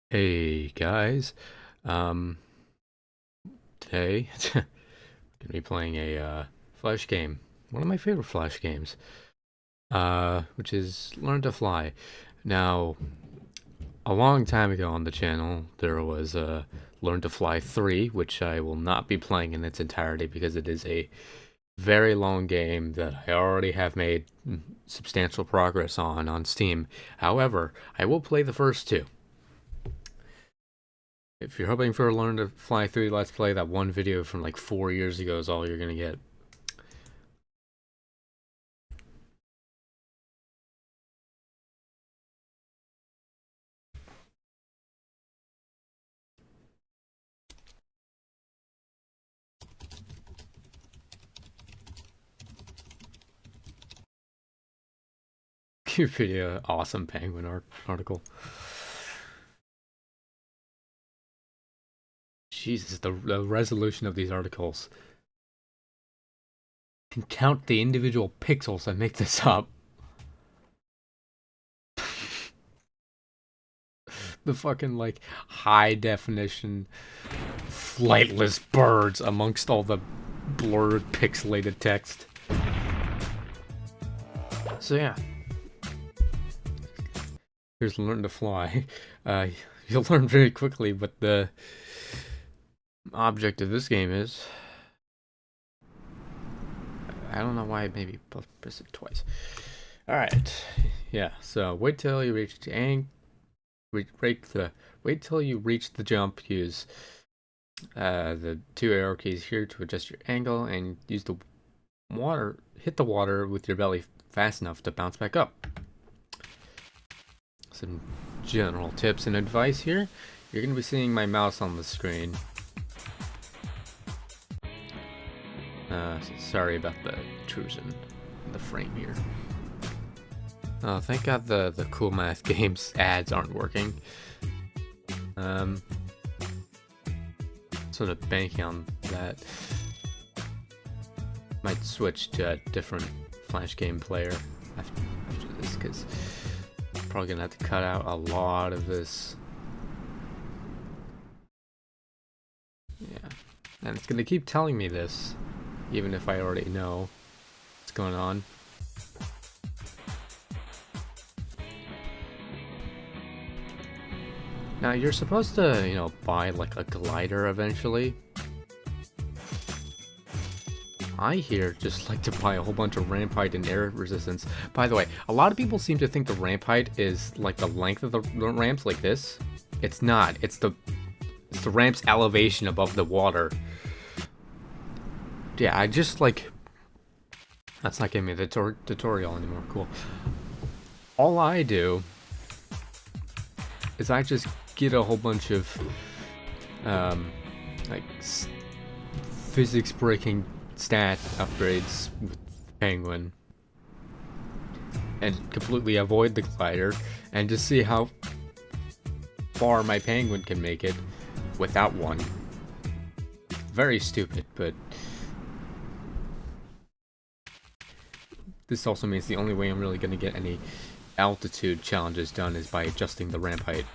Hey guys, um, today gonna be playing a Flash game, one of my favorite Flash games, which is Learn to Fly. Now, a long time ago on the channel, there was Learn to Fly 3, which I will not be playing in its entirety because it is a very long game that I already have made substantial progress on Steam. However, I will play the first two. If you're hoping for a Learn to Fly 3 Let's Play, that one video from like 4 years ago is all you're gonna get. Cute video, awesome penguin article. Jesus, the resolution of these articles. You can count the individual pixels and make this up. The fucking like high definition flightless birds amongst all the blurred pixelated text. So yeah, here's Learn to Fly. You'll learn very quickly what the object of this game is. I don't know why I maybe press it twice. Alright. Yeah, so wait till you reach the wait till you reach the jump, use the two arrow keys here to adjust your angle and use the water hit the water with your belly fast enough to bounce back up. Some general tips and advice here. You're gonna be seeing my mouse on the screen. Sorry about the intrusion in the frame here. Oh, thank God the Cool Math Games ads aren't working. Sort of banking on that. Might switch to a different Flash game player after this, because I'm probably gonna have to cut out a lot of this. Yeah, and it's gonna keep telling me this, even if I already know what's going on. Now, you're supposed to, buy like a glider eventually. I here just like to buy a whole bunch of ramp height and air resistance. By the way, a lot of people seem to think the ramp height is like the length of the ramps like this. It's not. It's the ramp's elevation above the water. Yeah, I just like... That's not giving me the tutorial anymore. Cool. All I do is I just get a whole bunch of like physics breaking stat upgrades with Penguin and completely avoid the glider and just see how far my Penguin can make it without one. Very stupid, but this also means the only way I'm really going to get any altitude challenges done is by adjusting the ramp height.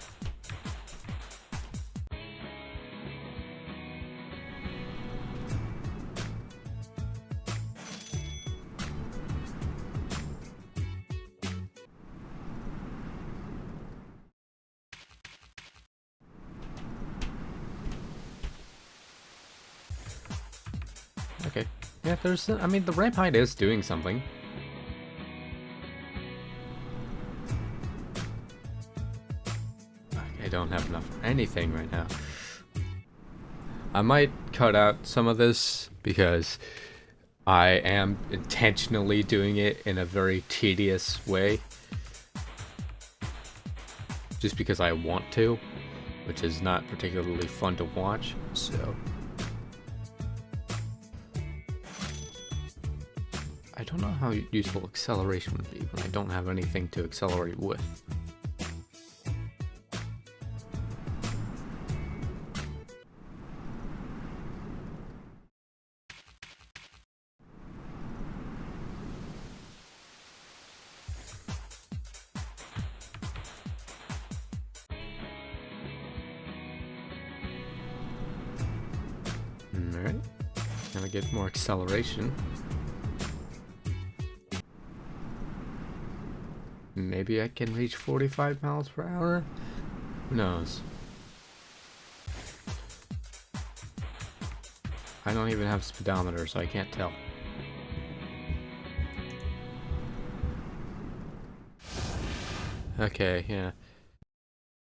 Okay. Yeah, I mean, the ramp height is doing something. I don't have enough for anything right now. I might cut out some of this because I am intentionally doing it in a very tedious way. Just because I want to, which is not particularly fun to watch, so... I don't know how useful acceleration would be when I don't have anything to accelerate with. Alright. Gonna get more acceleration. Maybe I can reach 45 miles per hour? Who knows? I don't even have a speedometer, so I can't tell. Okay, yeah.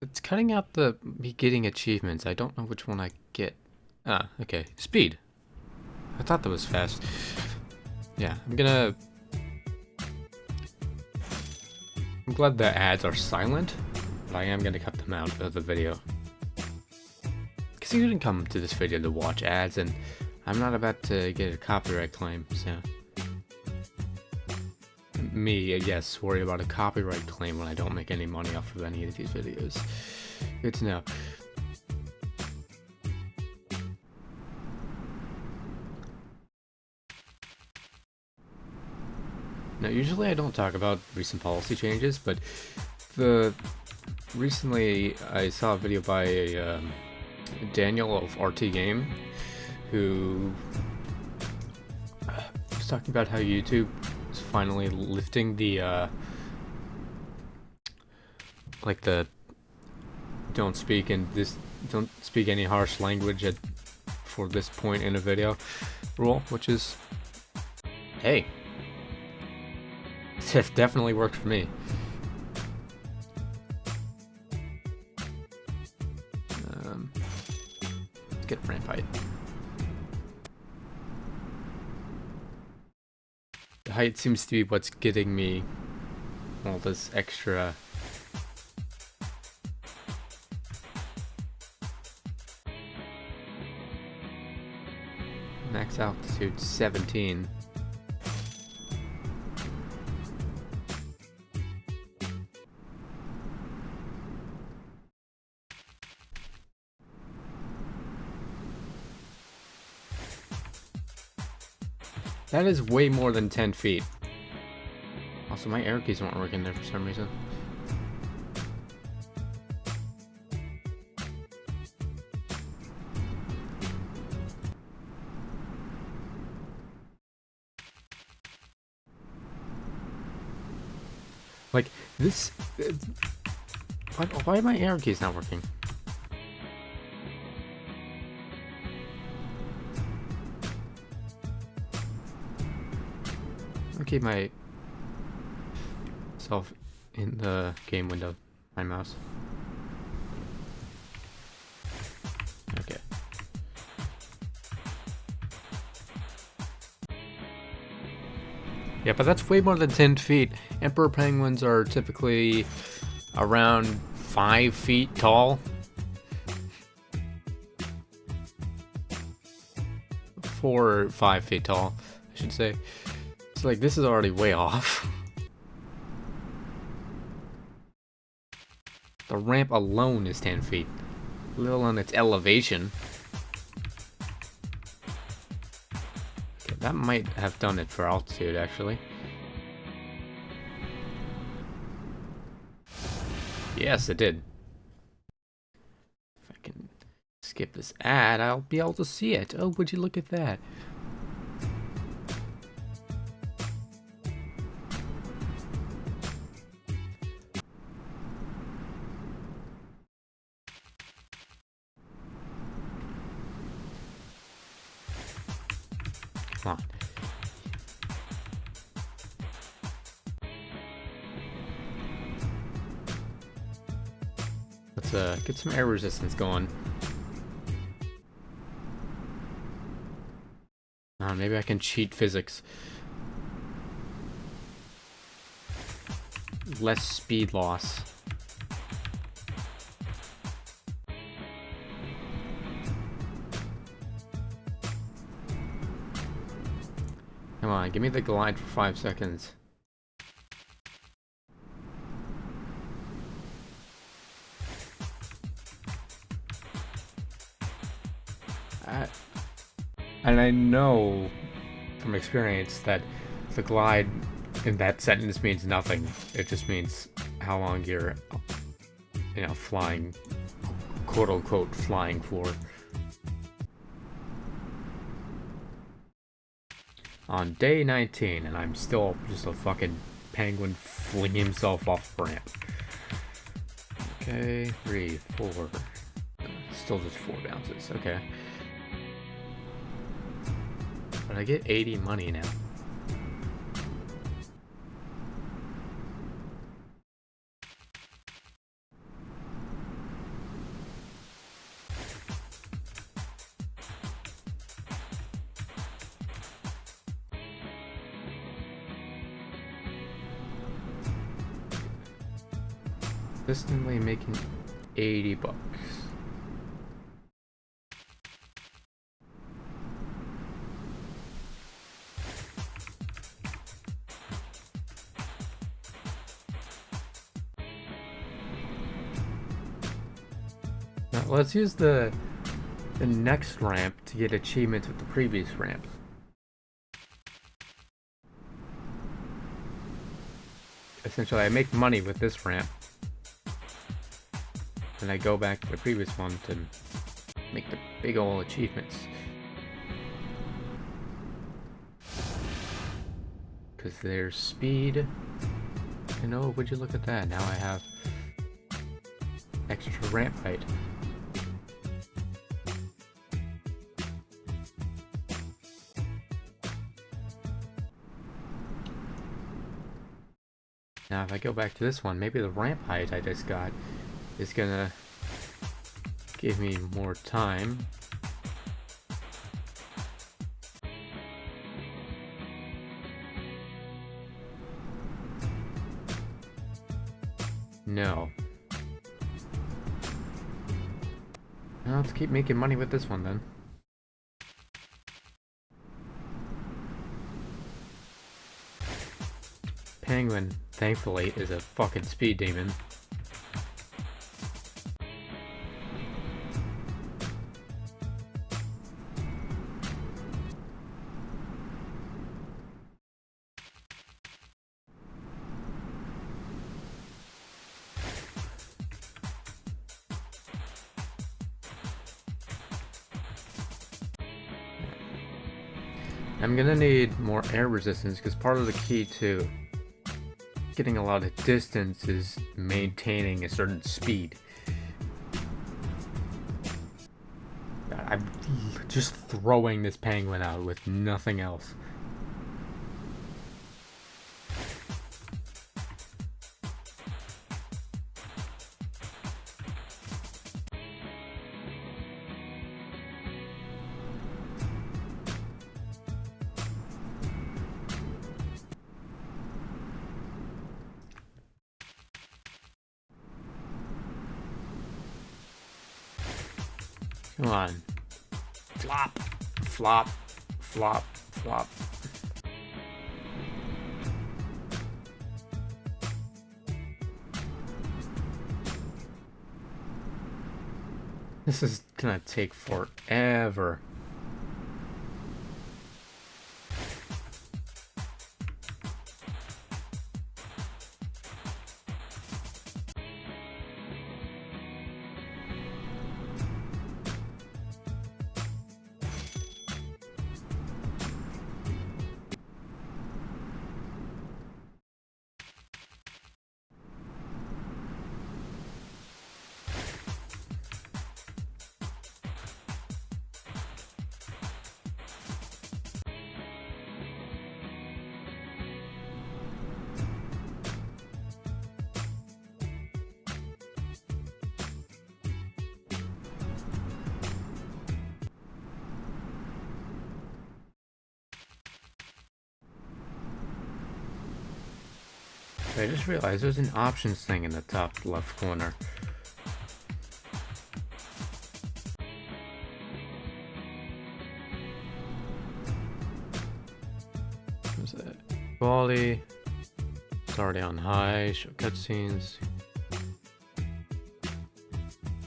It's cutting out me getting achievements. I don't know which one I get. Ah, okay. Speed. I thought that was fast. Yeah, I'm glad the ads are silent, but I am gonna cut them out of the video. Because you didn't come to this video to watch ads, and I'm not about to get a copyright claim, so... Me, yes, worry about a copyright claim when I don't make any money off of any of these videos. Good to know. Now, usually I don't talk about recent policy changes, but recently I saw a video by Daniel of RT Game, who was talking about how YouTube is finally lifting the like the don't speak any harsh language for this point in a video rule, which is, hey, it definitely worked for me. Let's get ramp height. The height seems to be what's getting me all this extra. Max altitude 17. That is way more than 10 feet. Also, my arrow keys weren't working there for some reason. Like, this... Why are my arrow keys not working? Keep myself in the game window, my mouse. Okay. Yeah, but that's way more than 10 feet. Emperor penguins are typically around 5 feet tall. 4 or 5 feet tall, I should say. It's like, this is already way off. The ramp alone is 10 feet. Little on its elevation. Okay, that might have done it for altitude, actually. Yes, it did. If I can skip this ad, I'll be able to see it. Oh, would you look at that? Come on. Let's get some air resistance going. Maybe I can cheat physics. Less speed loss. Come on, give me the glide for 5 seconds. And I know from experience that the glide in that sentence means nothing. It just means how long you're, flying, quote unquote, flying for. on day 19, and I'm still just a fucking penguin flinging himself off the ramp. Okay, 3, 4. Still just 4 bounces. Okay. But I get 80 money now. Consistently making 80 bucks. Now let's use the next ramp to get achievements with the previous ramp. Essentially, I make money with this ramp, and I go back to the previous one to make the big ol' achievements. Because there's speed. And oh, would you look at that? Now I have extra ramp height. Now if I go back to this one, maybe the ramp height I just got is gonna give me more time. No. Now let's keep making money with this one then. Penguin, thankfully, is a fucking speed demon. I'm gonna need more air resistance because part of the key to getting a lot of distance is maintaining a certain speed. God, I'm just throwing this penguin out with nothing else. Come on. Flop, flop, flop, flop. This is gonna take forever. I just realized there's an options thing in the top left corner. What's that? Quality. It's already on high. Show cutscenes.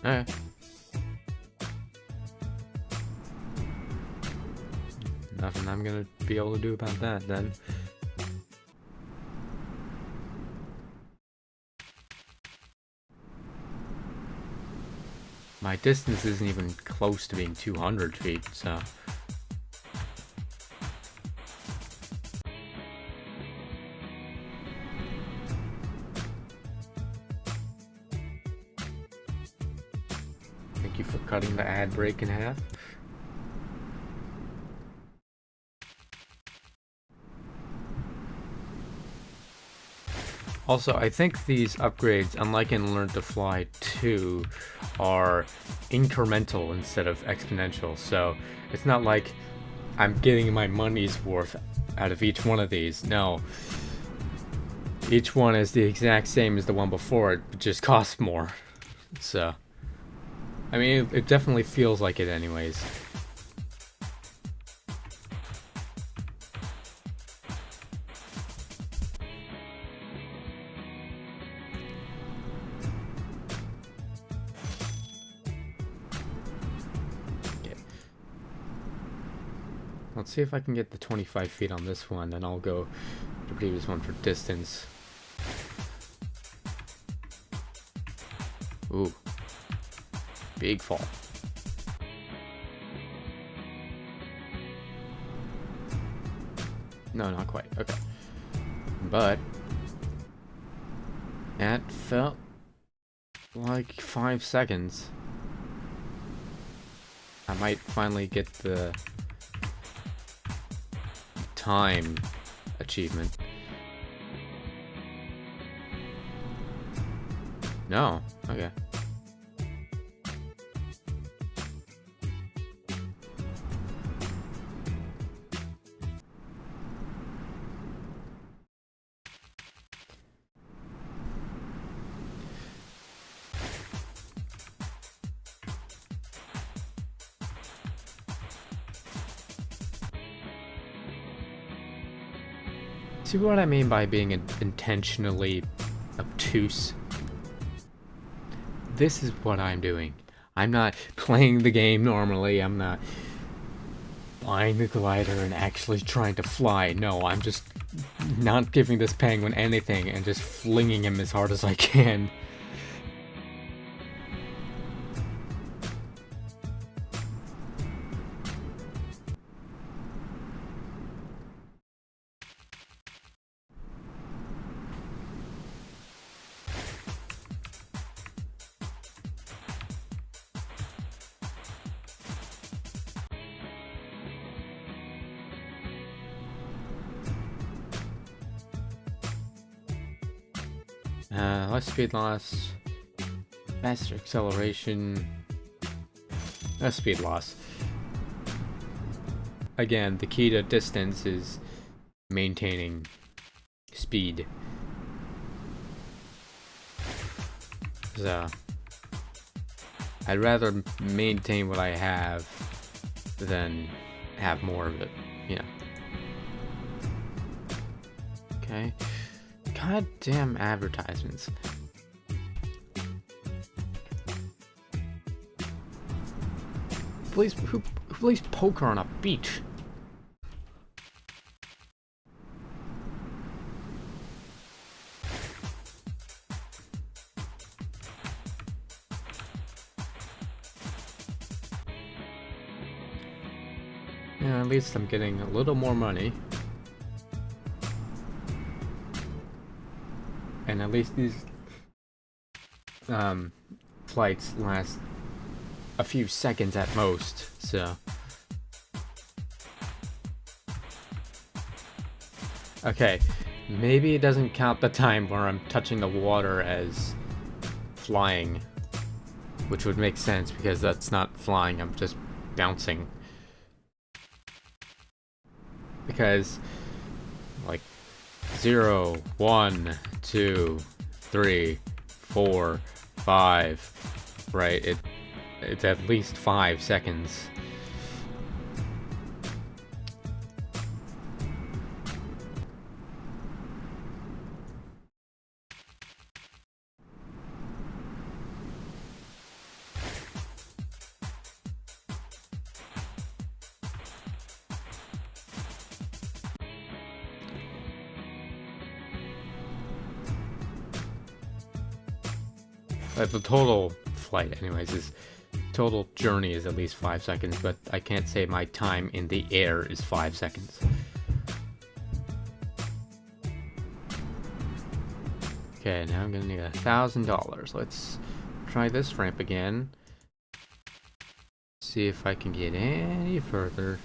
Alright. Nothing I'm gonna be able to do about that then. My distance isn't even close to being 200 feet, so... you for cutting the ad break in half. Also, I think these upgrades, unlike in Learn to Fly 2, are incremental instead of exponential. So it's not like I'm getting my money's worth out of each one of these. No. Each one is the exact same as the one before it, but just costs more. So, I mean, it definitely feels like it anyways. Let's see if I can get the 25 feet on this one, then I'll go the previous one for distance. Ooh. Big fall. No, not quite. Okay. But that felt like 5 seconds. I might finally get the time achievement. No. Okay. See what I mean by being intentionally obtuse? This is what I'm doing. I'm not playing the game normally. I'm not buying the glider and actually trying to fly. No, I'm just not giving this penguin anything and just flinging him as hard as I can. Less speed loss, faster acceleration, less speed loss. Again, the key to distance is maintaining speed. So, I'd rather maintain what I have than have more of it, you know. Okay. Goddamn advertisements. Who plays poker on a beach? Yeah, at least I'm getting a little more money. And at least these flights last a few seconds at most, so. Okay, maybe it doesn't count the time where I'm touching the water as flying, which would make sense because that's not flying, I'm just bouncing. Because, like, 0, 1, 2, 3, 4, 5, right? It's at least 5 seconds. The total flight, anyways, is total journey is at least 5 seconds, but I can't say my time in the air is 5 seconds. Okay, now I'm gonna need $1,000. Let's try this ramp again. see if I can get any further.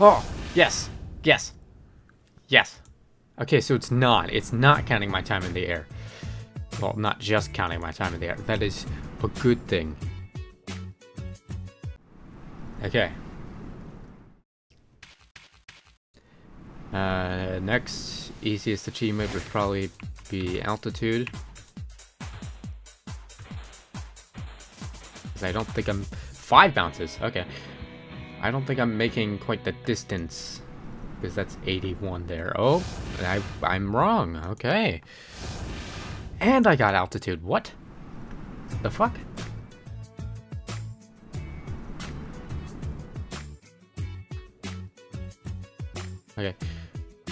Oh, yes, yes, yes. Okay, so it's not counting my time in the air. Well, not just counting my time in the air. That is a good thing. Okay. Next easiest achievement would probably be altitude. Because I don't think I'm... 5 bounces, okay. I don't think I'm making quite the distance. Because that's 81 there. Oh, I'm wrong, okay. And I got altitude, what? The fuck? Okay.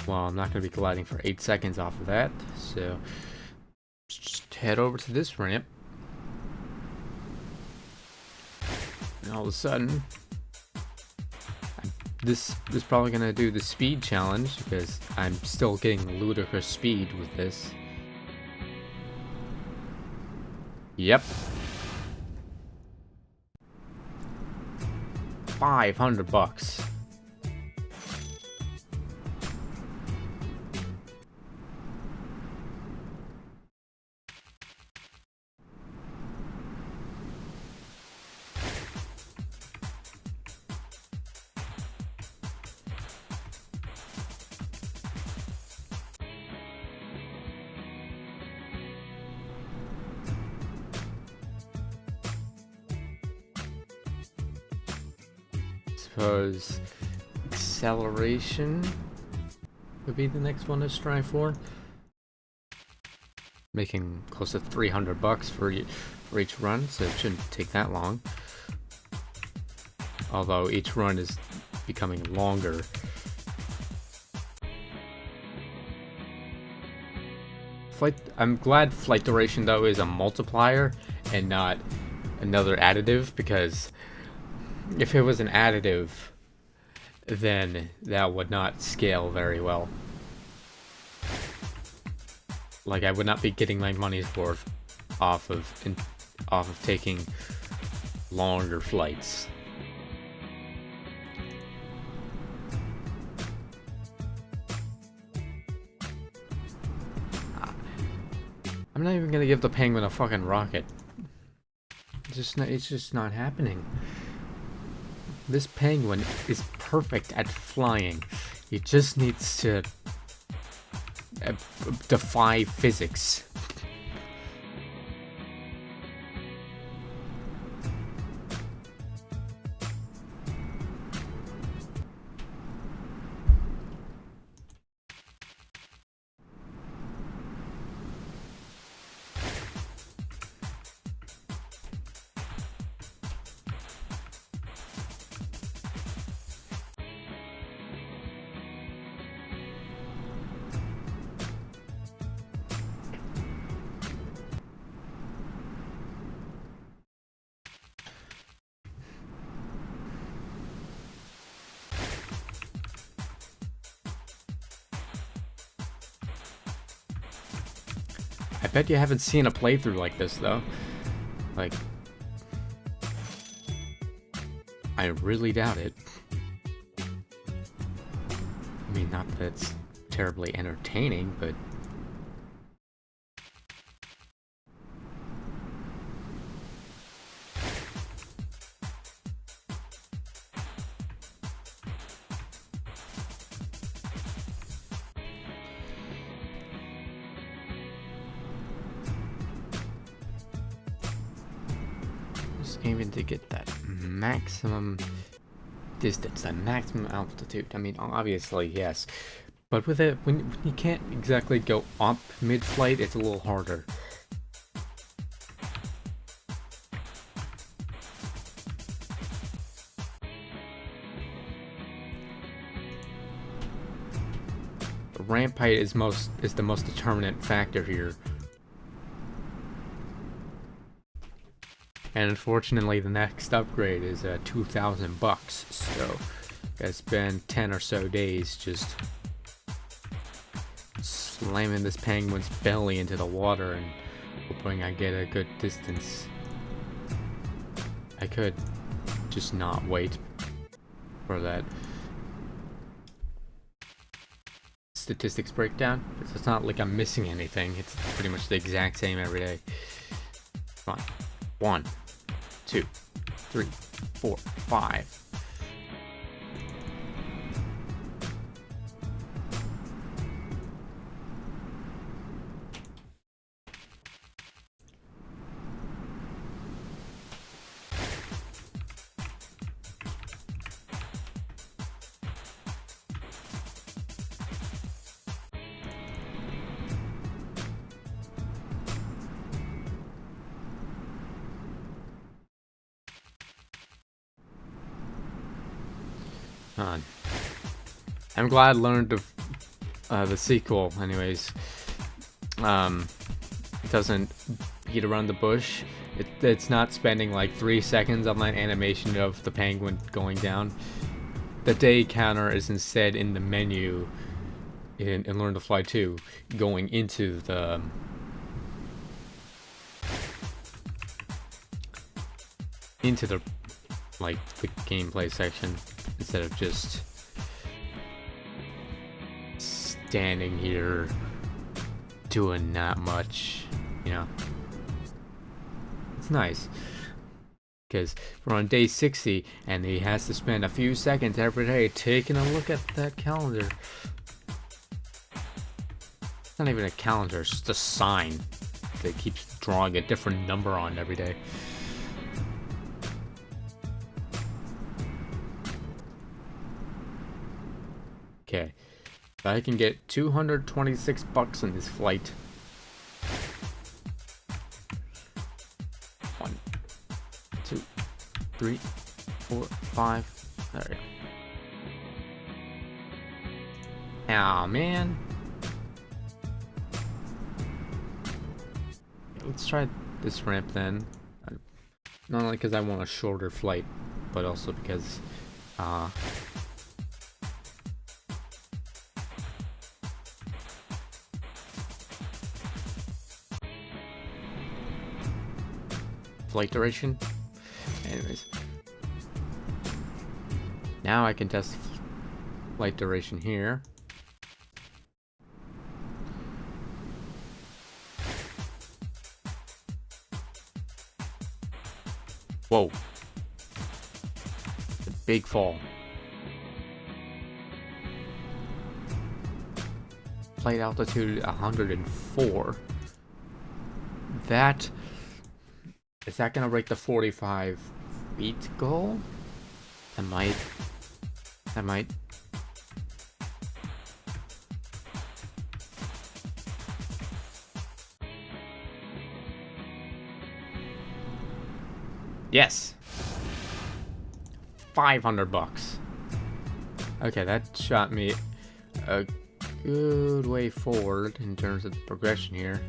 Well, I'm not going to be gliding for 8 seconds off of that, so just head over to this ramp. And all of a sudden, this is probably going to do the speed challenge, because I'm still getting ludicrous speed with this. Yep. 500 bucks. Suppose acceleration would be the next one to strive for. Making close to 300 bucks for each run, so it shouldn't take that long. Although each run is becoming longer. I'm glad flight duration though is a multiplier and not another additive, because if it was an additive, then that would not scale very well. Like, I would not be getting my money's worth off of taking longer flights. I'm not even gonna give the penguin a fucking rocket. It's just not happening. This penguin is perfect at flying. It just needs to defy physics. I bet you haven't seen a playthrough like this, though. Like, I really doubt it. I mean, not that it's terribly entertaining, but... aiming to get that maximum distance, that maximum altitude. I mean, obviously, yes. But with it, when you can't exactly go up mid-flight, it's a little harder. Ramp height is the most determinant factor here. And unfortunately, the next upgrade is 2,000 bucks. So Gotta spend 10 or so days just slamming this penguin's belly into the water and hoping I get a good distance. I could just not wait for that statistics breakdown. It's not like I'm missing anything. It's pretty much the exact same every day. Come on. 1, 2, 3, 4, 5. I'm glad I learned of the sequel. Anyways, it doesn't beat around the bush. It's not spending like 3 seconds on that animation of the penguin going down. The day counter is instead in the menu in Learn to Fly 2, going into the like the gameplay section instead of just standing here doing not much, you know. It's nice because we're on day 60 and he has to spend a few seconds every day taking a look at that calendar. It's not even a calendar, it's just a sign that keeps drawing a different number on every day. Okay, I can get 226 bucks in this flight. 1, 2, 3, 4, 5. There we go. Aw, man. Let's try this ramp then. Not only because I want a shorter flight, but also because flight duration. Anyways, now I can test flight duration here. Whoa, a big fall. Flight altitude 104. That is that gonna break the 45 feet goal? That might. Yes. 500 bucks. Okay, that shot me a good way forward in terms of the progression here.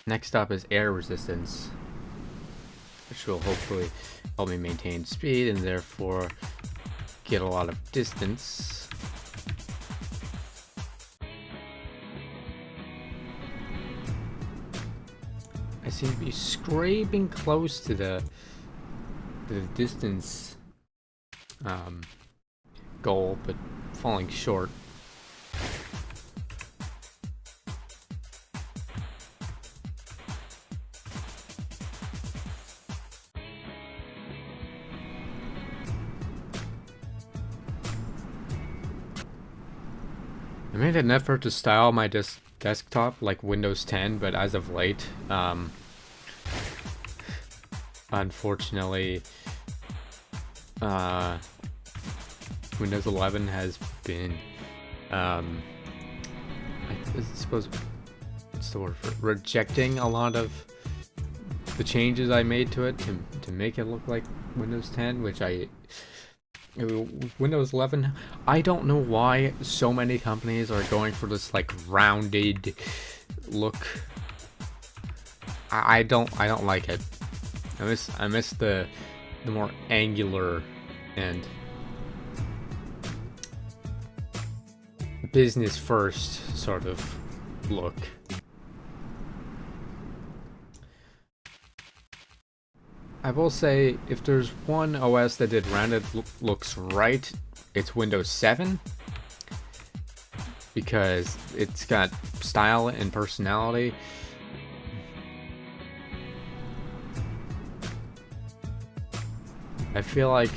Next up is air resistance, which will hopefully help me maintain speed and therefore get a lot of distance. I seem to be scraping close to the distance goal, but falling short. I made an effort to style my desktop like Windows 10, but as of late, unfortunately, Windows 11 has been, I suppose, what's the word for it? Rejecting a lot of the changes I made to it to make it look like Windows 10, which Windows 11, I don't know why so many companies are going for this like rounded look. I don't like it. I miss the more angular and business first sort of look. I will say, if there's one OS that did rounded looks right, it's Windows 7, because it's got style and personality. I feel like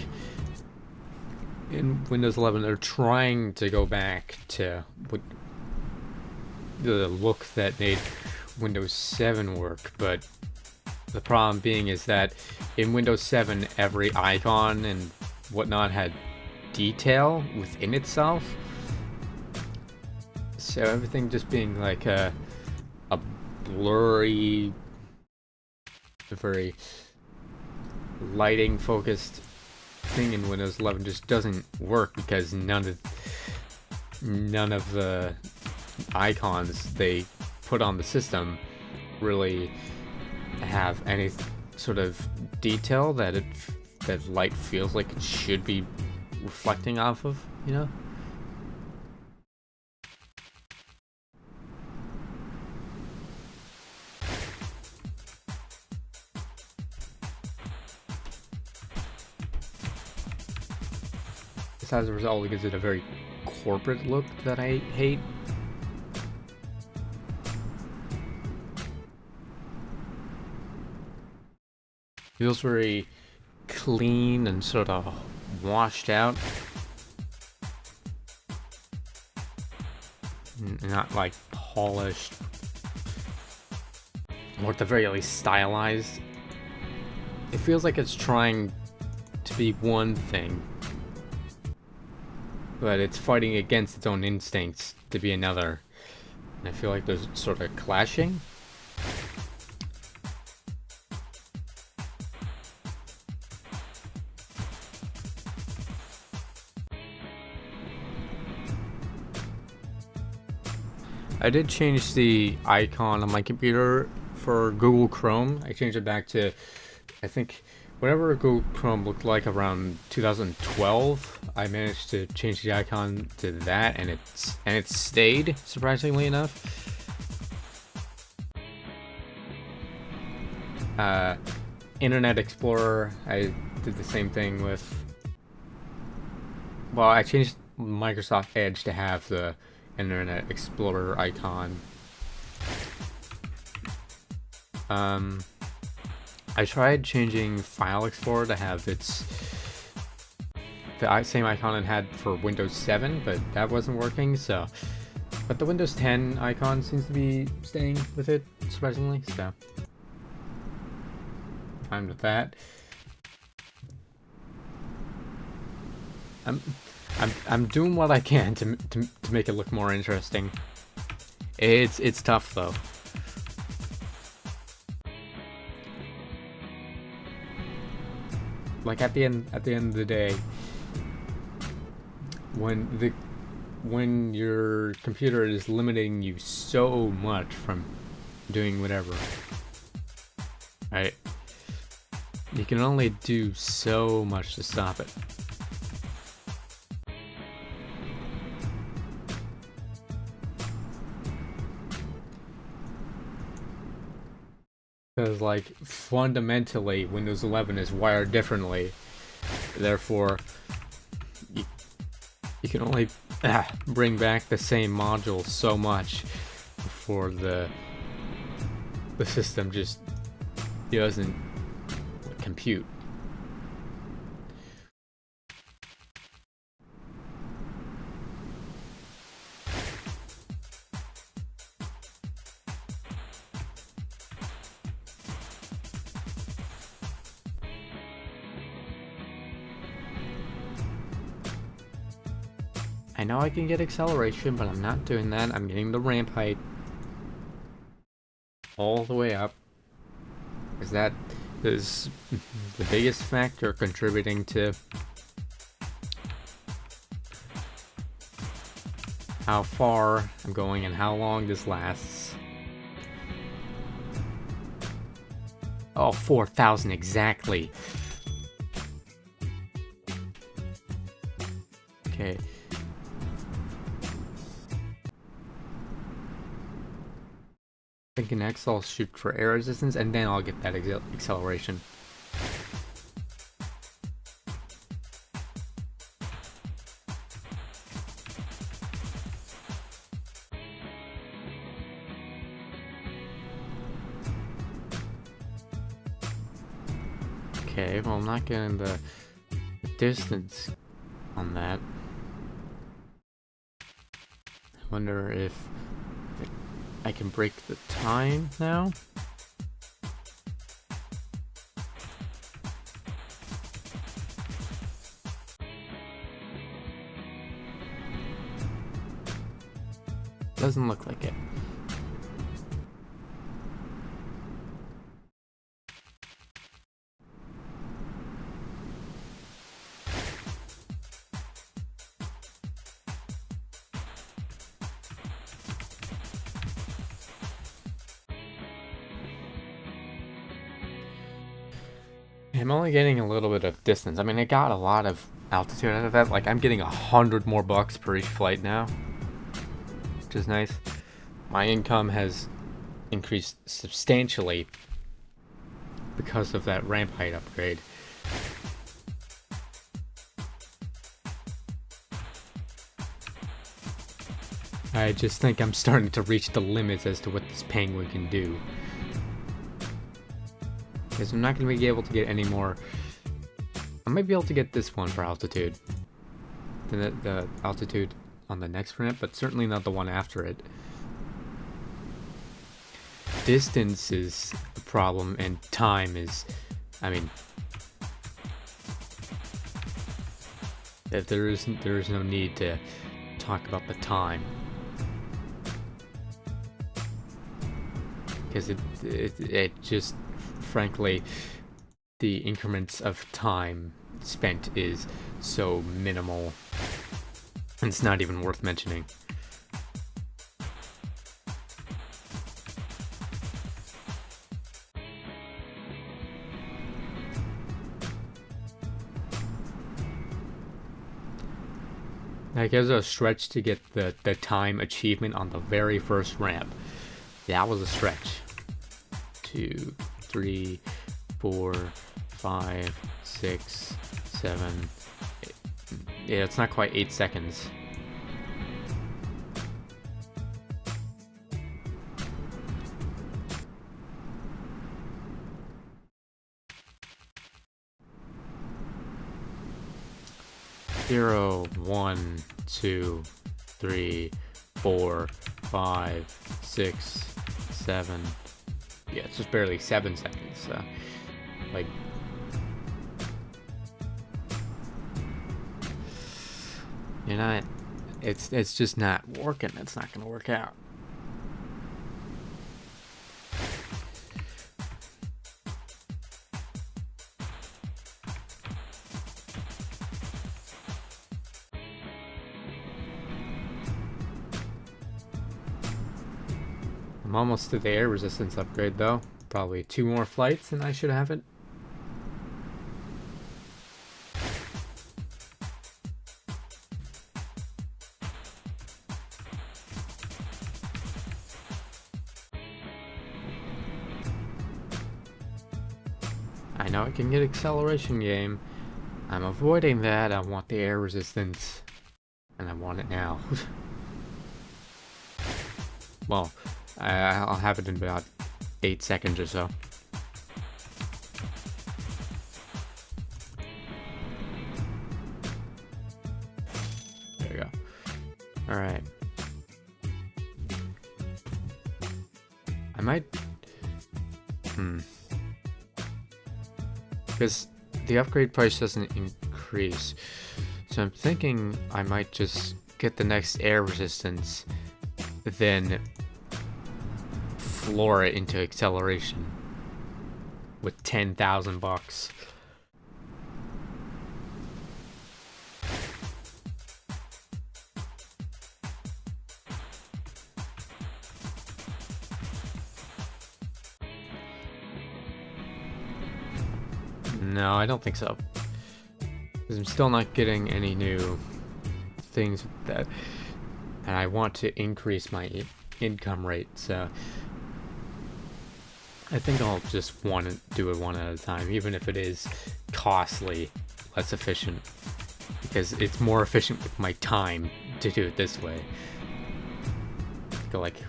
in Windows 11 they're trying to go back to what the look that made Windows 7 work, but the problem being is that in Windows 7 every icon and whatnot had detail within itself, so everything just being like a blurry, very lighting focused thing in Windows 11 just doesn't work, because none of the icons they put on the system really have any sort of detail that light feels like it should be reflecting off of, you know? As a result, it gives it a very corporate look that I hate. Feels very clean and sort of washed out. Not like polished, or at the very least stylized. It feels like it's trying to be one thing, but it's fighting against its own instincts to be another. And I feel like there's sort of clashing. I did change the icon on my computer for Google Chrome. I changed it back to, I think, whatever Google Chrome looked like around 2012. I managed to change the icon to that, and it stayed, surprisingly enough. Internet Explorer, I did the same thing with. Well, I changed Microsoft Edge to have the Internet Explorer icon. I tried changing File Explorer to have the same icon it had for Windows 7, but that wasn't working. So, but the Windows 10 icon seems to be staying with it, surprisingly. So, fine with that. I'm doing what I can to make it look more interesting. It's tough though. Like at the end of the day, when your computer is limiting you so much from doing whatever, right? You can only do so much to stop it. Because, like, fundamentally, Windows 11 is wired differently. Therefore, you can only bring back the same module so much before the system just doesn't compute. I know I can get acceleration, but I'm not doing that. I'm getting the ramp height all the way up, because that is the biggest factor contributing to how far I'm going and how long this lasts. Oh, 4,000 exactly. Okay. Thinking next I'll shoot for air resistance and then I'll get that acceleration. Okay, well, I'm not getting the distance on that. I wonder if I can break the time now? Doesn't look like it. I'm only getting a little bit of distance. I mean, I got a lot of altitude out of that. Like, I'm getting 100 more bucks per each flight now, which is nice. My income has increased substantially because of that ramp height upgrade. I just think I'm starting to reach the limits as to what this penguin can do. Because I'm not going to be able to get any more. I might be able to get this one for altitude. The altitude on the next ramp, but certainly not the one after it. Distance is the problem, and time is, I mean, there is no need to talk about the time, because it just, frankly, the increments of time spent is so minimal, and it's not even worth mentioning. Like, it was a stretch to get the time achievement on the very first ramp. That was a stretch. 2, 3, 4, 5, 6, 7. Yeah, it's not quite 8 seconds. Zero, 1, 2, 3, 4, 5, 6, 7. Yeah, it's just barely 7 seconds. Like, you're not. It's just not working. It's not gonna work out. I'm almost to the air resistance upgrade though. Probably 2 more flights and I should have it. I know I can get acceleration game. I'm avoiding that. I want the air resistance. And I want it now. Well, I'll have it in about 8 seconds or so. There you go. Alright. I might... Because the upgrade price doesn't increase. So I'm thinking I might just get the next air resistance, then floor it into acceleration with 10,000 bucks. No, I don't think so. Because I'm still not getting any new things with that. And I want to increase my income rate, so I think I'll just want to do it one at a time, even if it is costly, less efficient. Because it's more efficient with my time to do it this way. Like,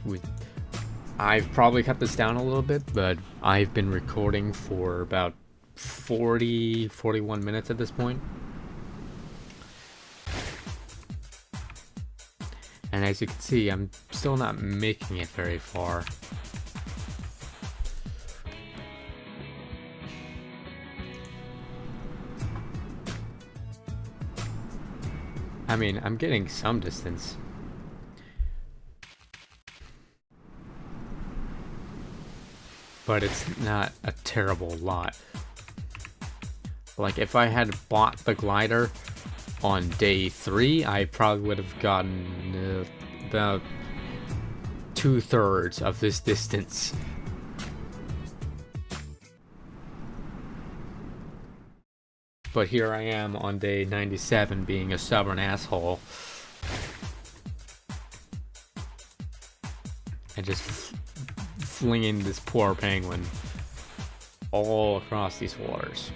I've probably cut this down a little bit, but I've been recording for about 41 minutes at this point. And as you can see, I'm still not making it very far. I mean, I'm getting some distance. But it's not a terrible lot. Like, if I had bought the glider on day 3, I probably would have gotten about 2/3 of this distance. But here I am on day 97 being a stubborn asshole. And just flinging this poor penguin all across these waters.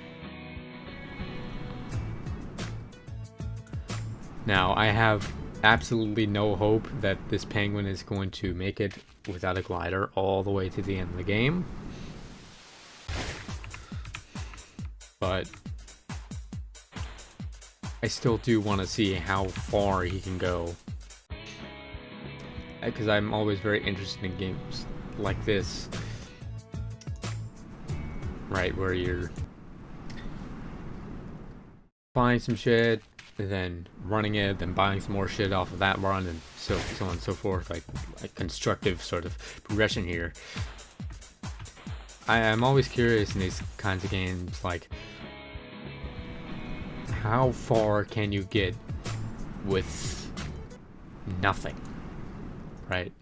Now, I have absolutely no hope that this penguin is going to make it without a glider all the way to the end of the game. But I still do want to see how far he can go. Because I'm always very interested in games like this. Right, where you're buying some shit, and then running it, then buying some more shit off of that run, and so on and so forth. Like constructive sort of progression here. I'm always curious in these kinds of games, like, how far can you get with nothing, right?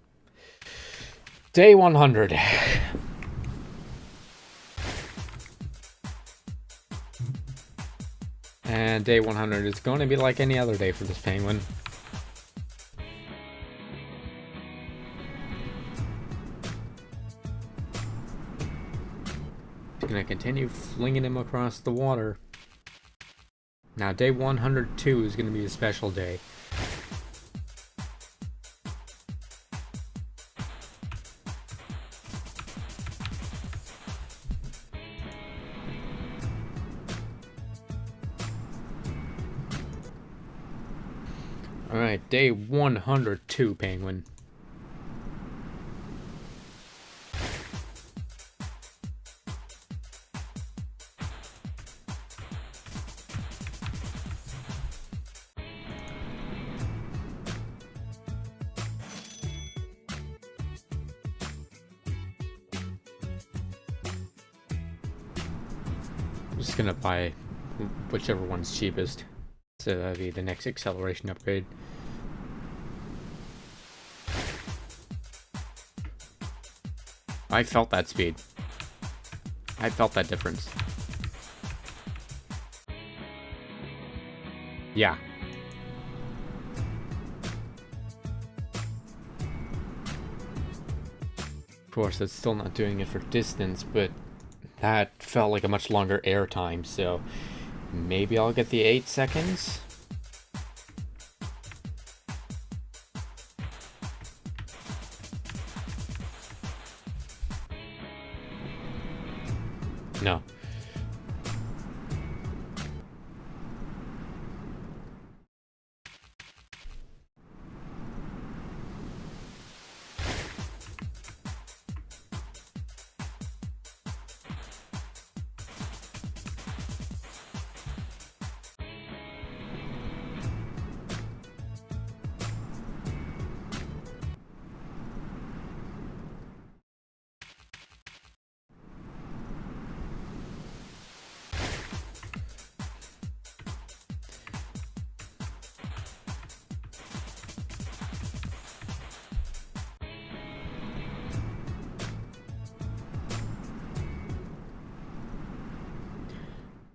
Day 100. And day 100 is going to be like any other day for this penguin. Just going to continue flinging him across the water. Now, day 102 is going to be a special day. Alright, day 102, penguin. I'm just gonna buy whichever one's cheapest. So that'll be the next acceleration upgrade. I felt that speed. I felt that difference. Yeah. Of course, it's still not doing it for distance, but that felt like a much longer air time, so maybe I'll get the 8 seconds. No.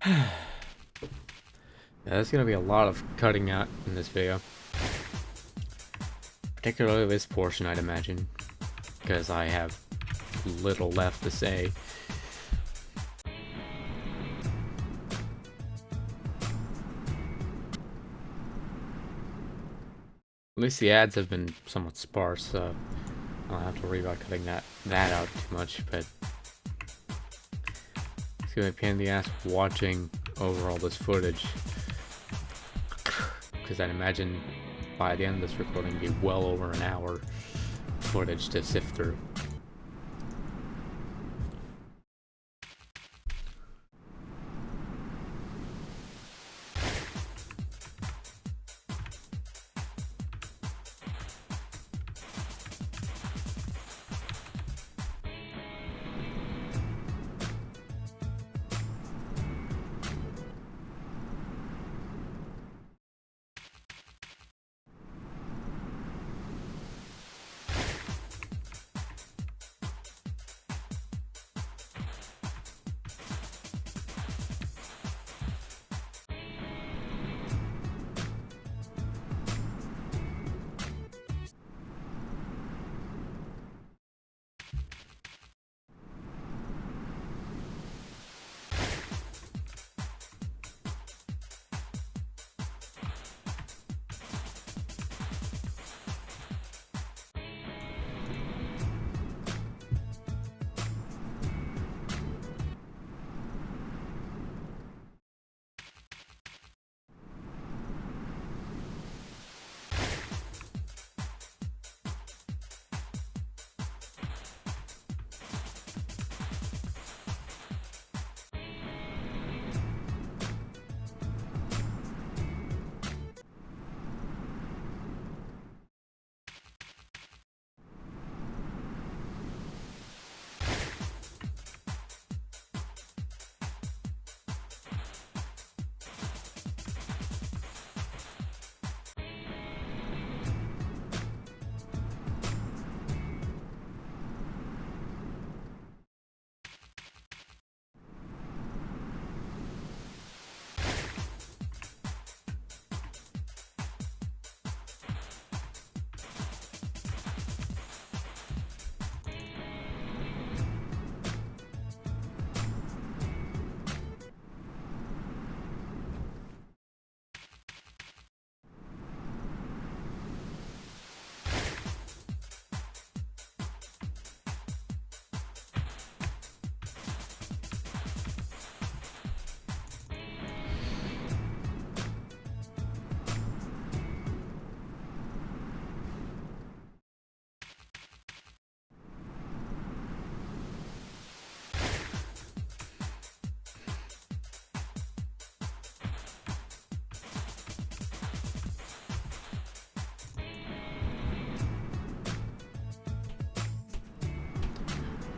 Yeah, there's gonna be a lot of cutting out in this video. Particularly this portion, I'd imagine. Because I have little left to say. At least the ads have been somewhat sparse, so I don't have to worry about cutting that out too much, but it's gonna be a pain in the ass watching over all this footage. Because I'd imagine by the end of this recording it'd be well over an hour footage to sift through.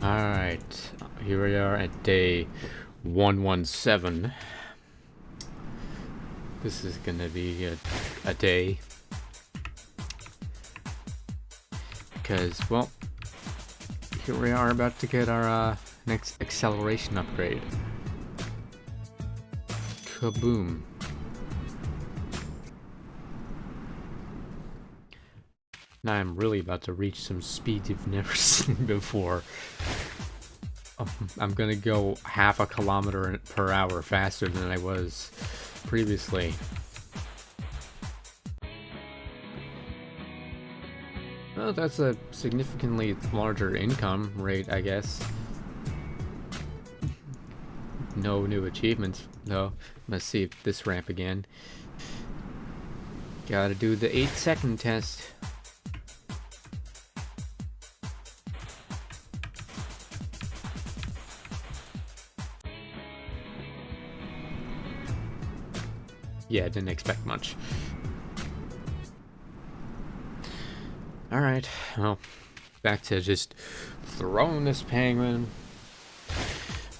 Alright, here we are at day 117. This is gonna be a day. Because, well, here we are about to get our next acceleration upgrade. Kaboom. Now I'm really about to reach some speed you've never seen before. I'm gonna go half a kilometer per hour faster than I was previously. Well, that's a significantly larger income rate, I guess. No new achievements, though. Let's see this ramp again. Gotta do the 8-second test. Yeah, didn't expect much. Alright, well, back to just throwing this penguin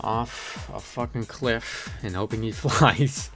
off a fucking cliff and hoping he flies.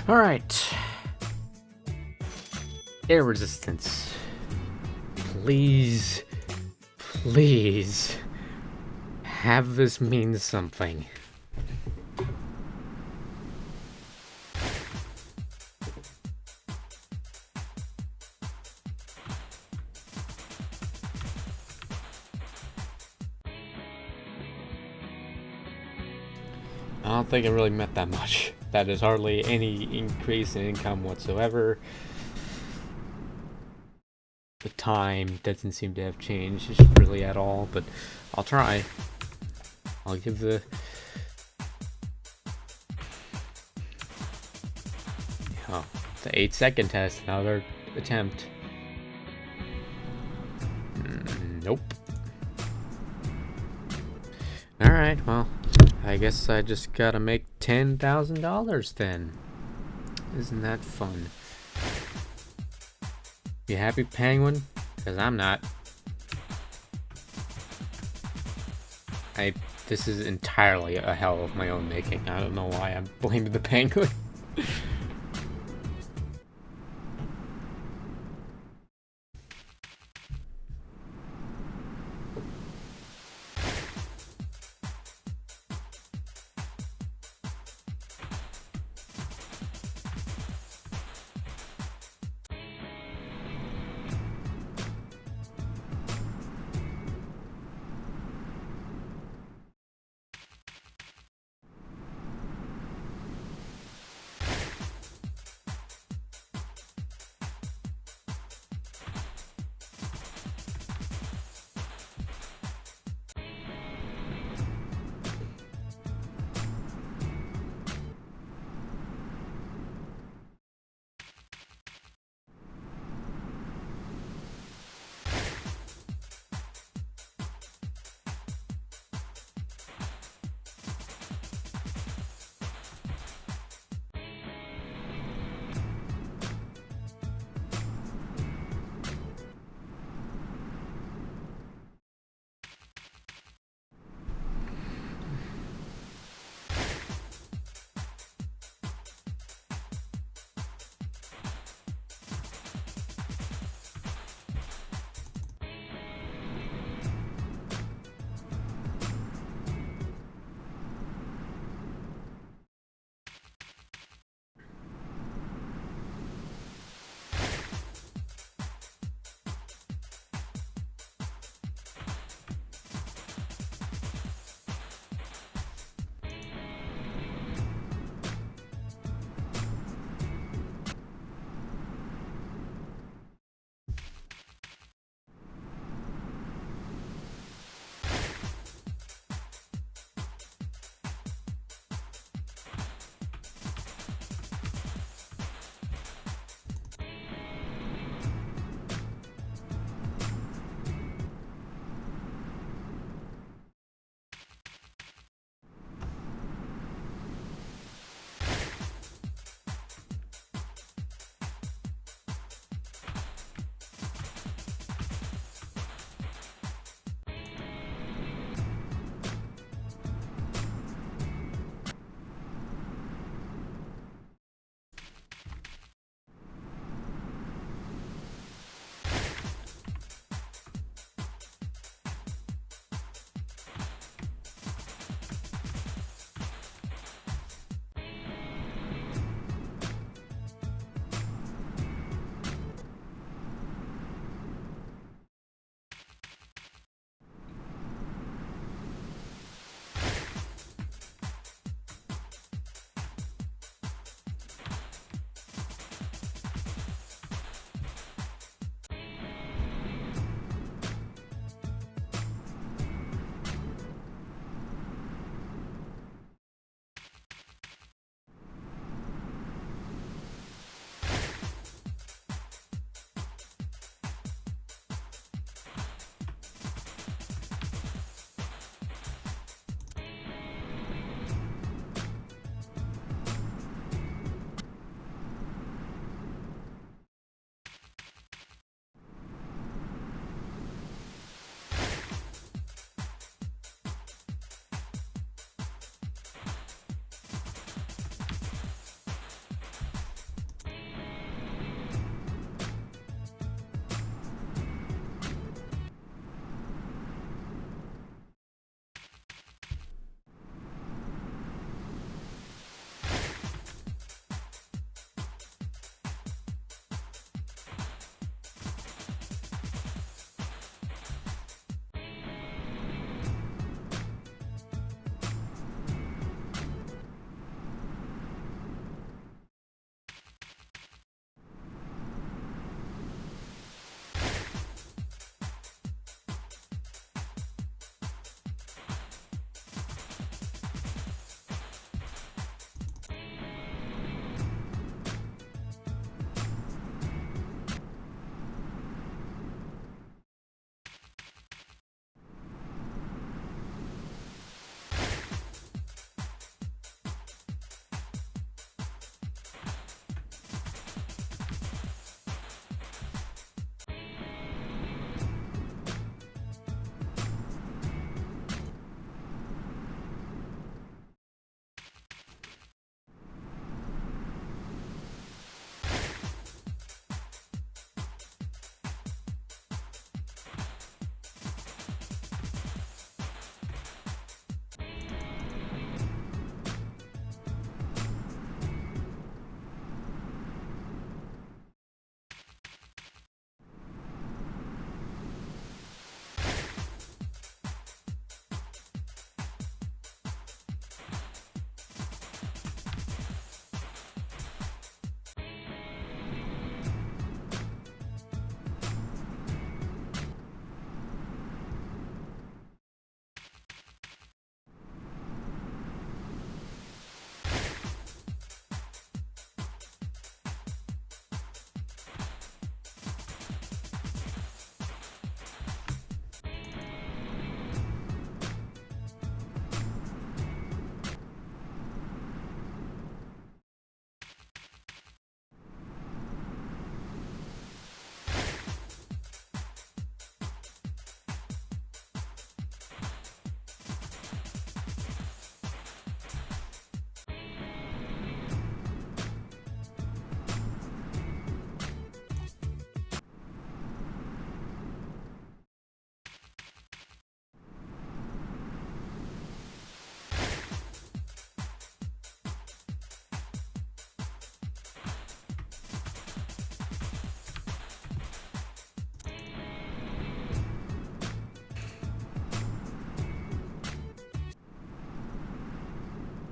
Alright. Air resistance. Please, please have this mean something. I don't think it really meant that much. That is hardly any increase in income whatsoever. The time doesn't seem to have changed really at all, but I'll try. I'll give the the 8-second test another attempt. Nope. Alright, well, I guess I just gotta make $10,000 then. Isn't that fun? You happy, Penguin? Because I'm not. This is entirely a hell of my own making. I don't know why I'm blaming the Penguin.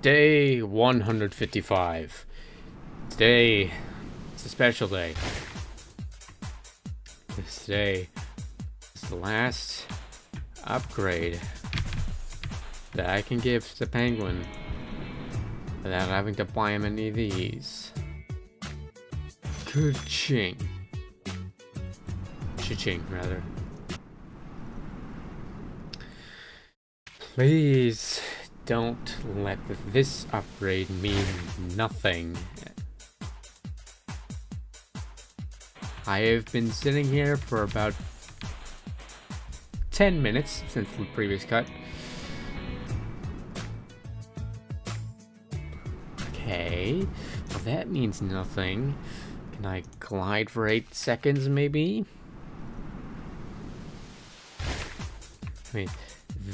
Day 155. Today, it's a special day. Today is the last upgrade that I can give to the penguin without having to buy him any of these. Ka-ching. Cha-ching, rather. Please don't let this upgrade mean nothing. I have been sitting here for about 10 minutes since the previous cut. Okay, well that means nothing. Can I glide for 8 seconds maybe? I mean,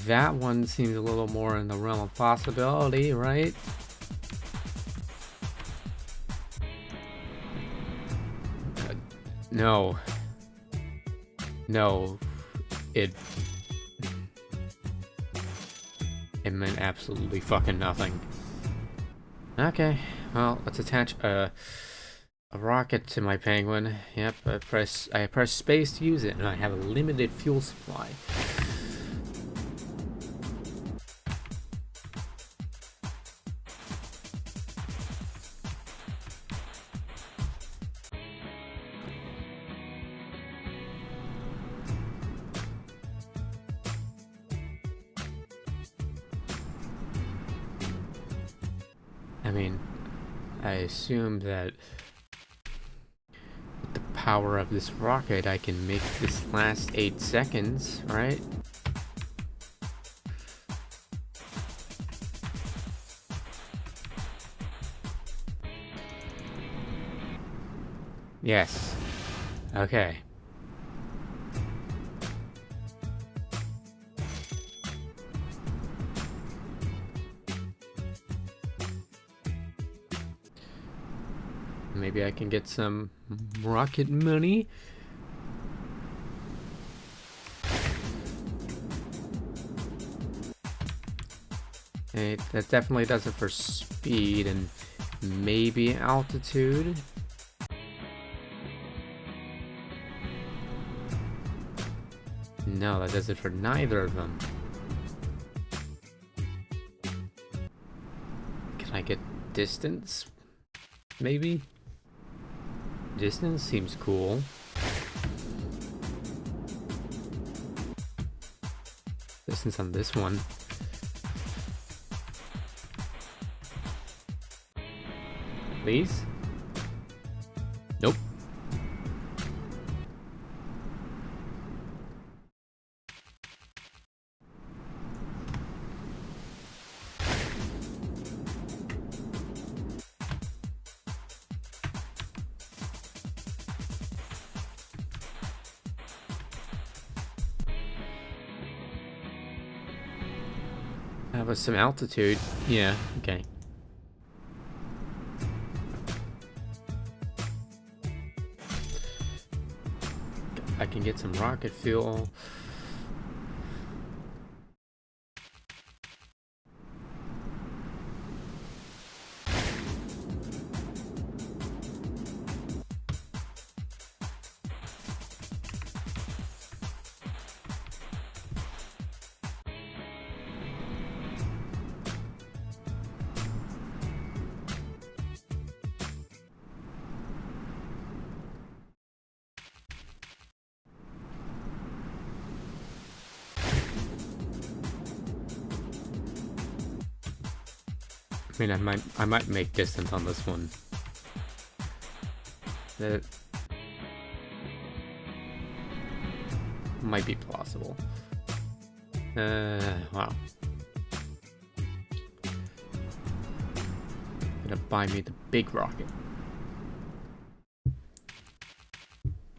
that one seems a little more in the realm of possibility, right? No. No. It meant absolutely fucking nothing. Okay, well, let's attach a rocket to my penguin. Yep, I press space to use it, and I have a limited fuel supply. I mean, I assume that with the power of this rocket, I can make this last 8 seconds, right? Yes. Okay. Maybe I can get some rocket money. Okay, that definitely does it for speed and maybe altitude. No, that does it for neither of them. Can I get distance? Maybe? Distance seems cool. Distance on this one. Please? Nope. That was some altitude. Yeah, okay. I can get some rocket fuel. I mean, I might make distance on this one. That might be plausible. Wow. Gonna buy me the big rocket.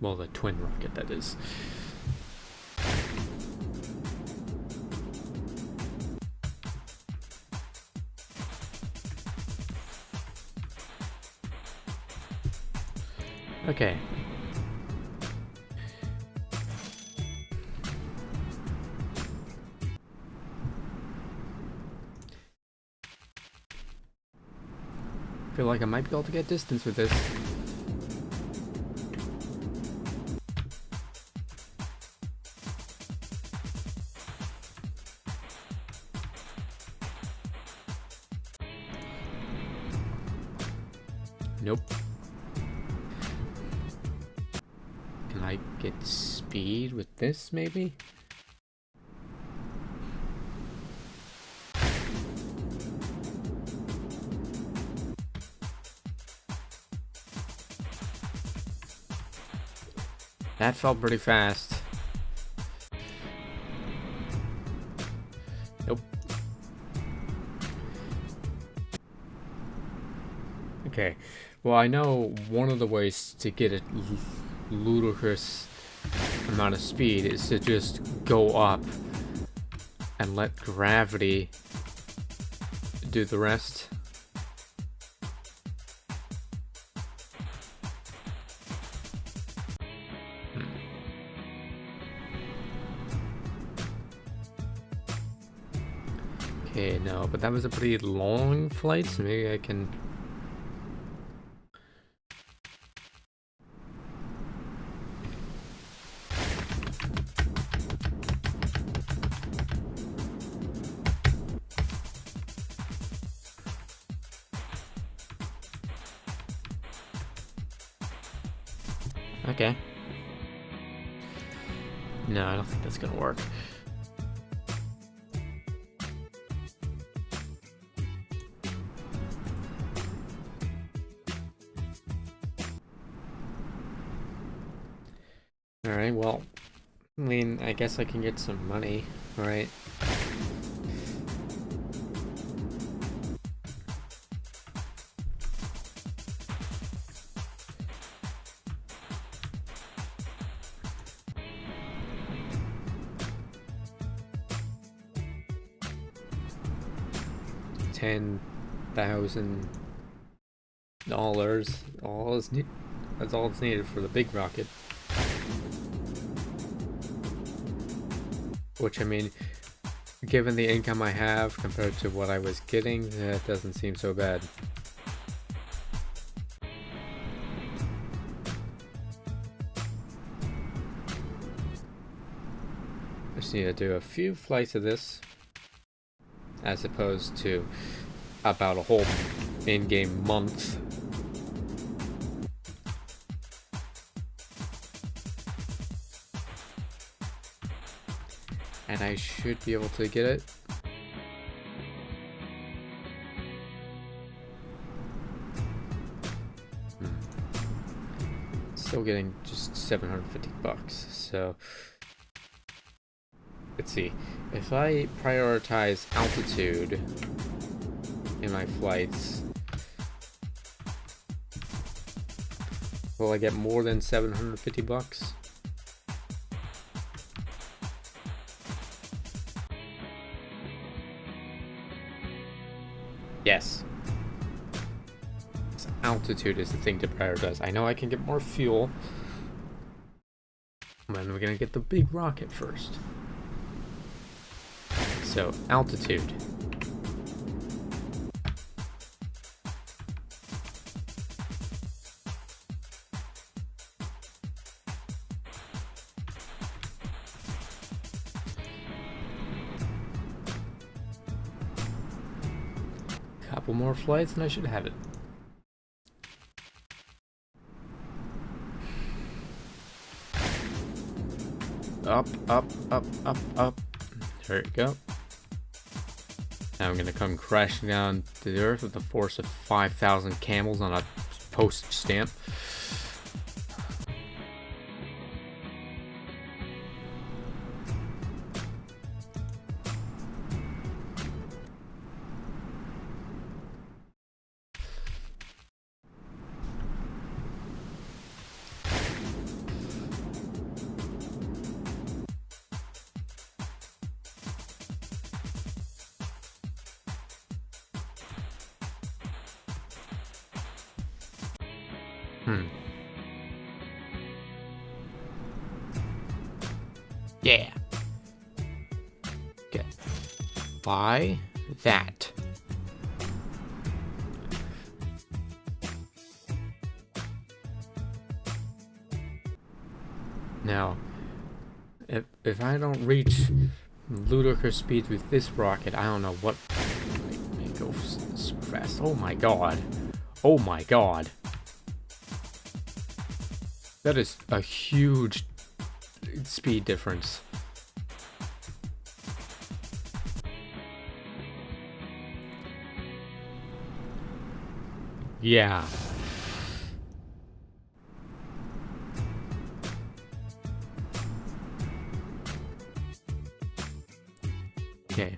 Well, the twin rocket, that is. Okay. Feel like I might be able to get distance with this. Nope. Can I get speed with this, maybe? That felt pretty fast. Nope. Okay. Well, I know one of the ways to get a ludicrous amount of speed is to just go up and let gravity do the rest. Okay, no, but that was a pretty long flight, so maybe I can... Okay. No, I don't think that's gonna work. Alright, well, I mean, I guess I can get some money, right? $10,000. That's all it's needed for the big rocket. Which, I mean, given the income I have compared to what I was getting, that doesn't seem so bad. I just need to do a few flights of this, as opposed to about a whole in-game month. And I should be able to get it. Still getting just $750, so let's see. If I prioritize altitude in my flights, will I get more than $750? Yes. So altitude is the thing to prioritize. I know I can get more fuel. And we're gonna get the big rocket first. So, altitude. Couple more flights and I should have it. Up, up, up, up, up. There we go. Now I'm gonna come crashing down to the earth with the force of 5,000 camels on a postage stamp. Yeah. Okay. Buy that. Now, if I don't reach ludicrous speeds with this rocket, I don't know what. May go so fast. Oh my god. Oh my god. That is a huge speed difference. Yeah. Okay.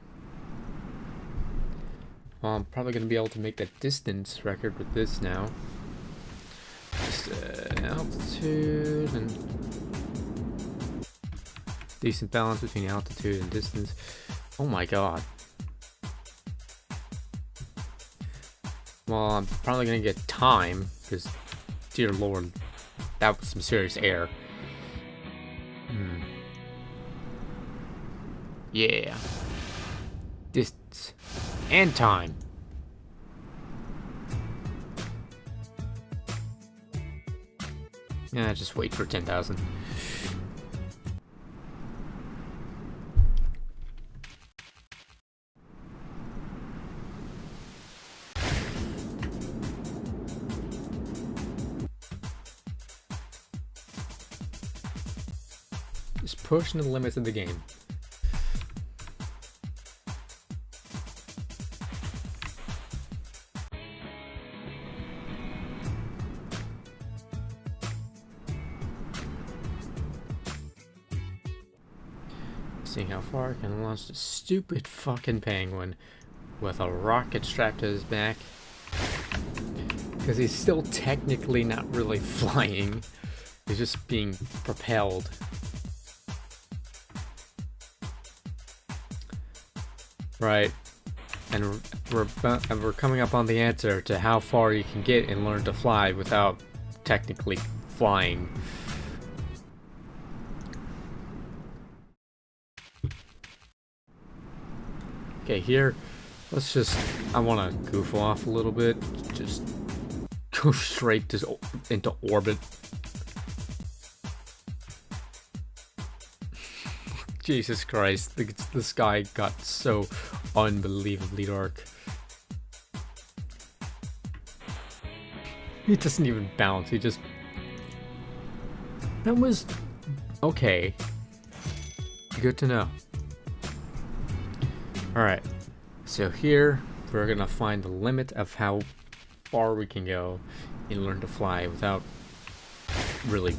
Well, I'm probably going to be able to make that distance record with this now. Just altitude and decent balance between altitude and distance. Oh my god. Well, I'm probably going to get time, because, dear lord, that was some serious air. Yeah. Distance. And time. Yeah, just wait for 10,000. Just pushing the limits of the game. Seeing how far I can launch the stupid fucking penguin with a rocket strapped to his back. Because he's still technically not really flying. He's just being propelled. Right. And we're coming up on the answer to how far you can get and learn to fly without technically flying. Okay, here, let's just, I want to goof off a little bit. Just go straight to, into orbit. Jesus Christ, the sky got so unbelievably dark. He doesn't even bounce, he just... That was... okay. Good to know. Alright, so here we're gonna find the limit of how far we can go and learn to fly without really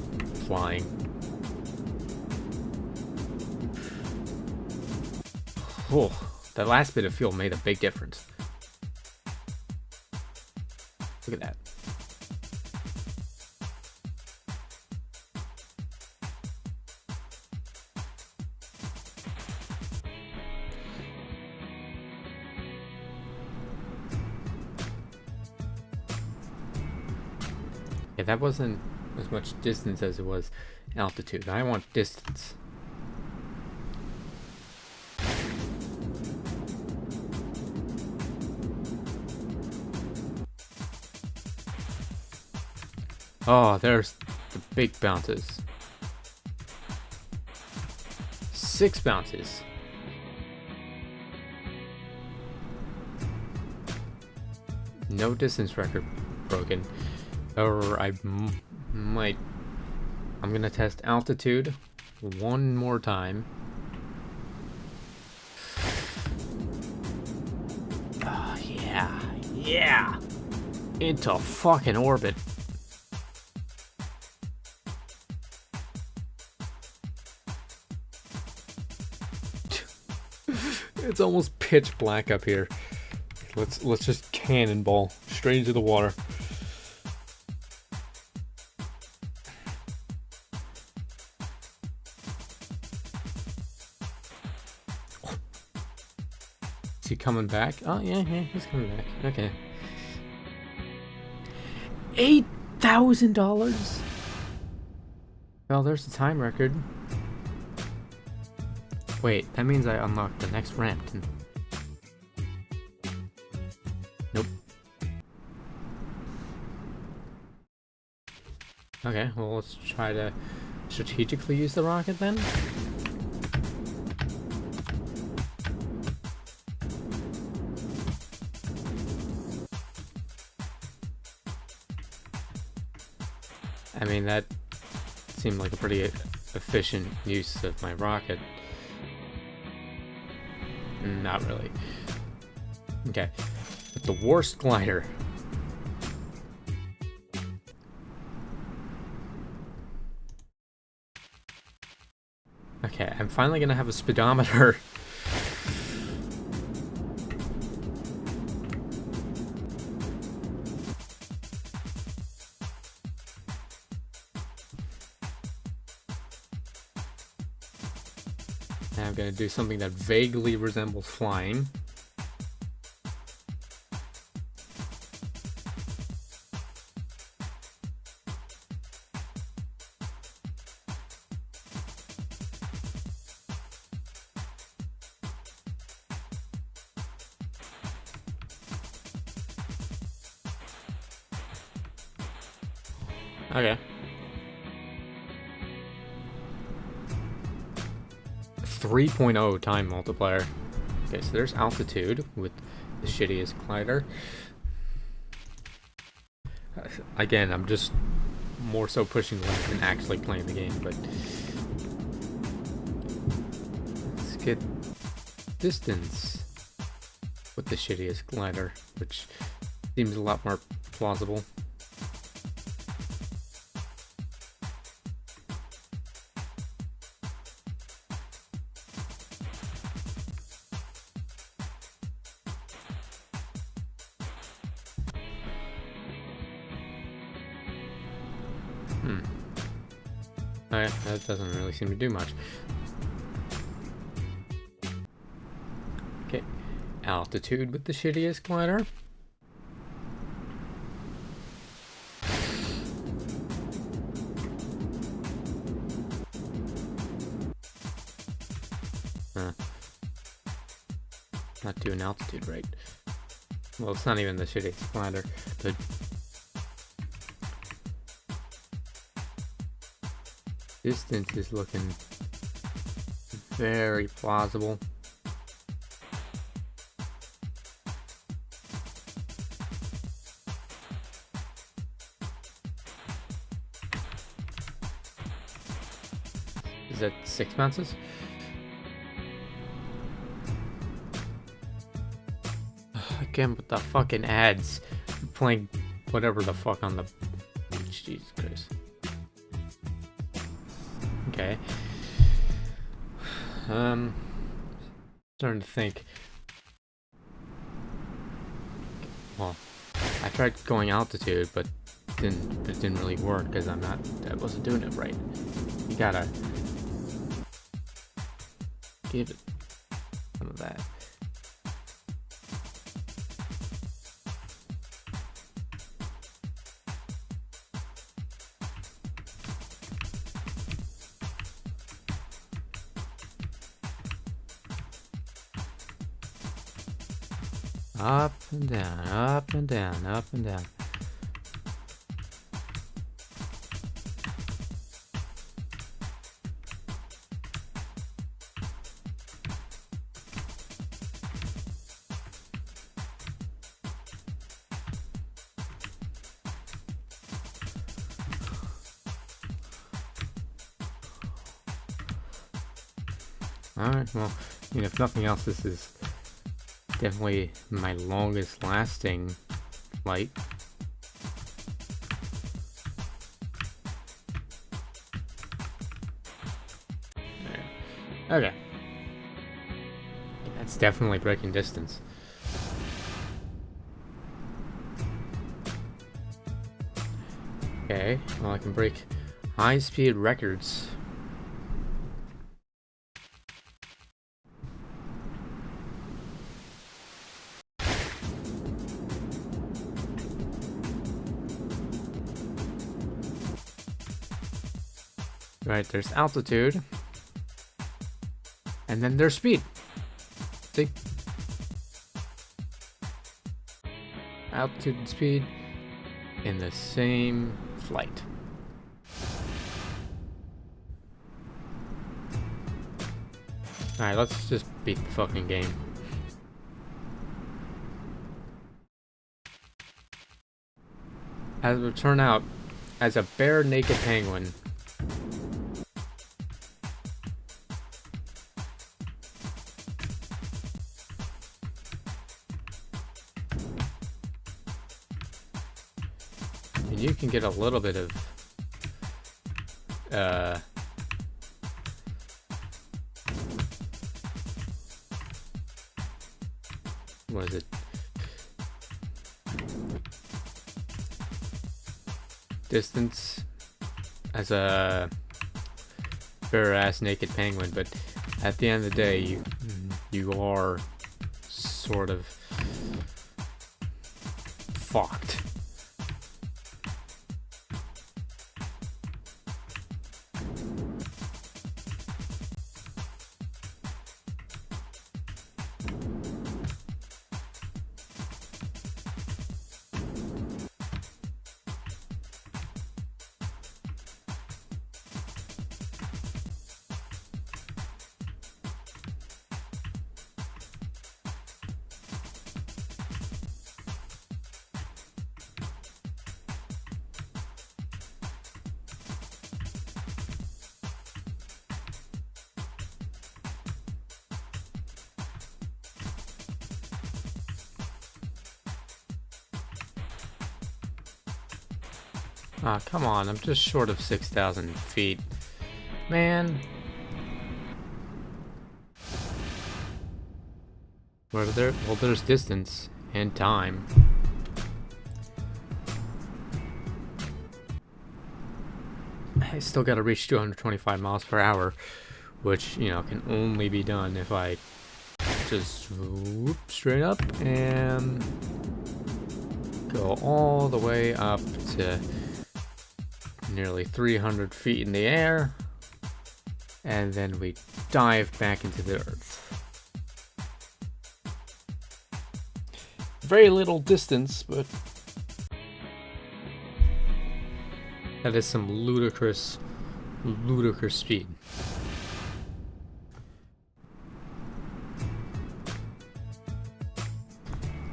flying. Oh, that last bit of fuel made a big difference. Look at that. Yeah, that wasn't as much distance as it was altitude. I want distance. Oh, there's the big bounces. 6 bounces. No distance record broken. Or I'm gonna test altitude one more time. Oh, yeah. Into fucking orbit. It's almost pitch black up here. Let's just cannonball straight into the water. Is he coming back? Oh yeah, he's coming back. Okay. $8,000. Well, there's the time record. Wait, that means I unlocked the next ramp. Nope. Okay, well let's try to strategically use the rocket then? I mean, that seemed like a pretty efficient use of my rocket. Not really. Okay. But the worst glider. Okay, I'm finally gonna have a speedometer. And I'm gonna do something that vaguely resembles flying. Okay. 3.0 time multiplier. Okay, so there's altitude with the shittiest glider. Again, I'm just more so pushing the limit than actually playing the game, but let's get distance with the shittiest glider, which seems a lot more plausible. Alright, that doesn't really seem to do much. Okay, altitude with the shittiest glider. Not doing altitude right. Well, it's not even the shittiest glider, but distance is looking very plausible. Is that 6 bounces? Again with the fucking ads. I'm playing whatever the fuck on the... Jesus Christ. Okay. Starting to think. Well, I tried going altitude, but it didn't really work because I wasn't doing it right. You gotta give it some of that. Up and down, up and down, up and down. Alright, well, I mean, if nothing else, this is definitely my longest lasting flight. Okay. That's definitely breaking distance. Okay, well I can break high-speed records. Right, there's altitude. And then there's speed. See? Altitude and speed in the same flight. Alright, let's just beat the fucking game. As it would turn out, as a bare naked penguin, and you can get a little bit of what is it? Distance as a bare ass naked penguin, but at the end of the day, you are sort of fucked. Ah, come on, I'm just short of 6,000 feet. Man. Well, there's distance and time. I still gotta reach 225 miles per hour, which, you know, can only be done if I just whoop straight up and go all the way up to nearly 300 feet in the air, and then we dive back into the earth. Very little distance, but that is some ludicrous speed.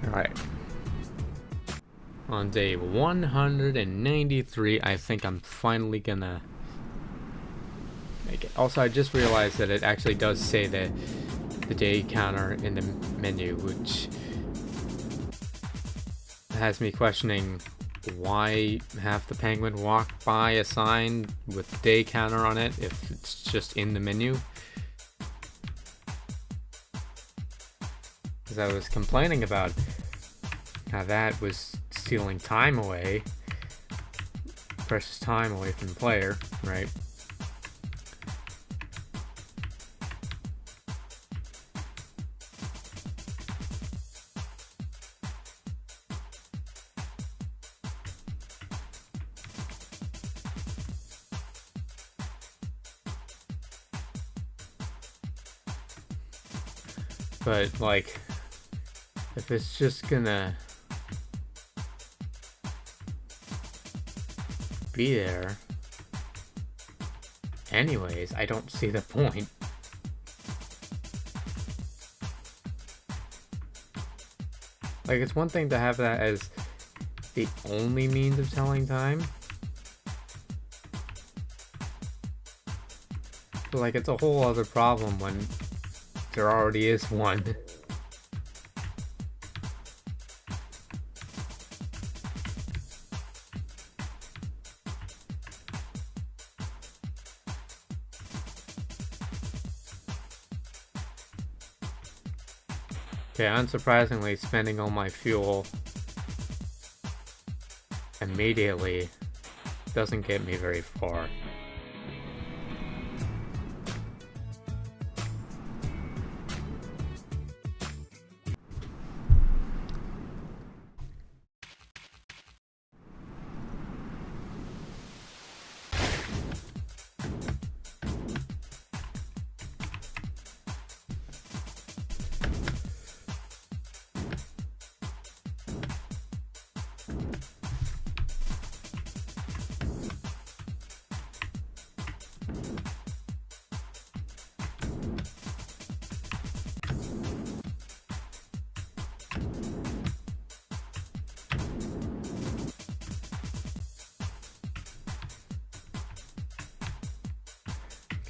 Alright. On day 193, I think I'm finally gonna make it. Also, I just realized that it actually does say the day counter in the menu, which has me questioning why have the penguin walk by a sign with day counter on it if it's just in the menu. Because I was complaining about how that was stealing time away, precious time away from the player, right? But, like, if it's just gonna be there anyways, I don't see the point. Like, it's one thing to have that as the only means of telling time, but, like, it's a whole other problem when there already is one. Okay, unsurprisingly, spending all my fuel immediately doesn't get me very far.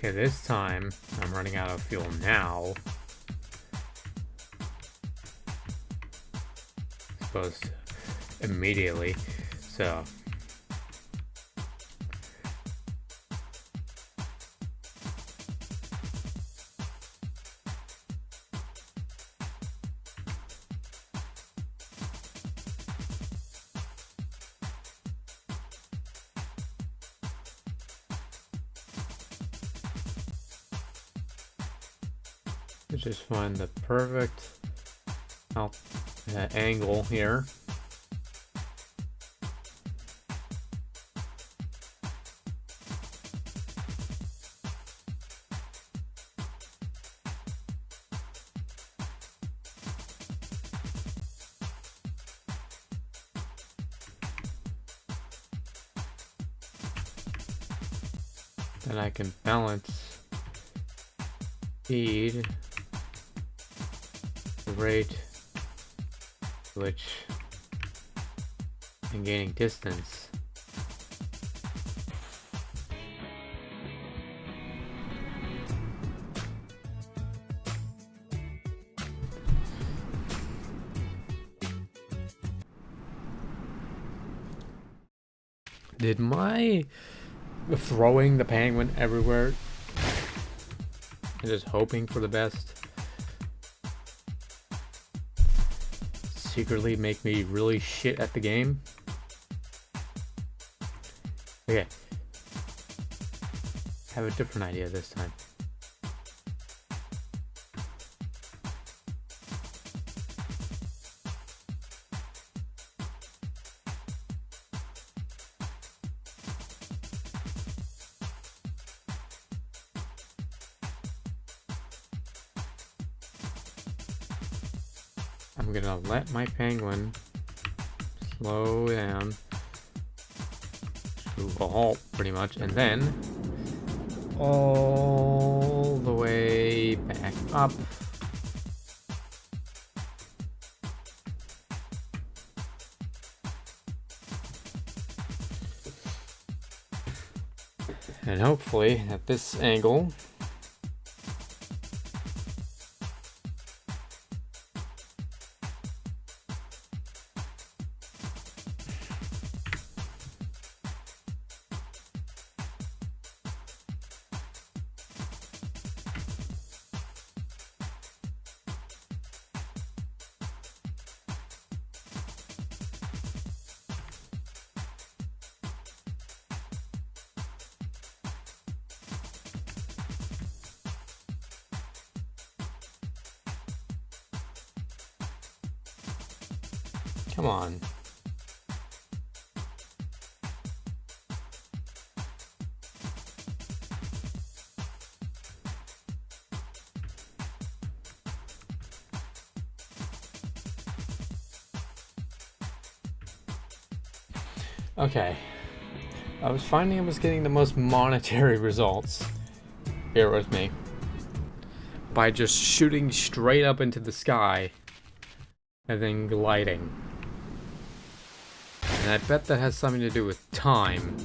Okay, this time I'm running out of fuel now. Supposed immediately. So just find the perfect angle here. Then I can balance speed, the rate which I'm gaining distance. Did my throwing the penguin everywhere and just hoping for the best secretly make me really shit at the game? Okay. I have a different idea this time. I'm gonna let my penguin slow down to a halt, pretty much, and then all the way back up. And hopefully at this angle, come on. Okay. I was finding I was getting the most monetary results. Bear with me. By just shooting straight up into the sky and then gliding. And I bet that has something to do with time.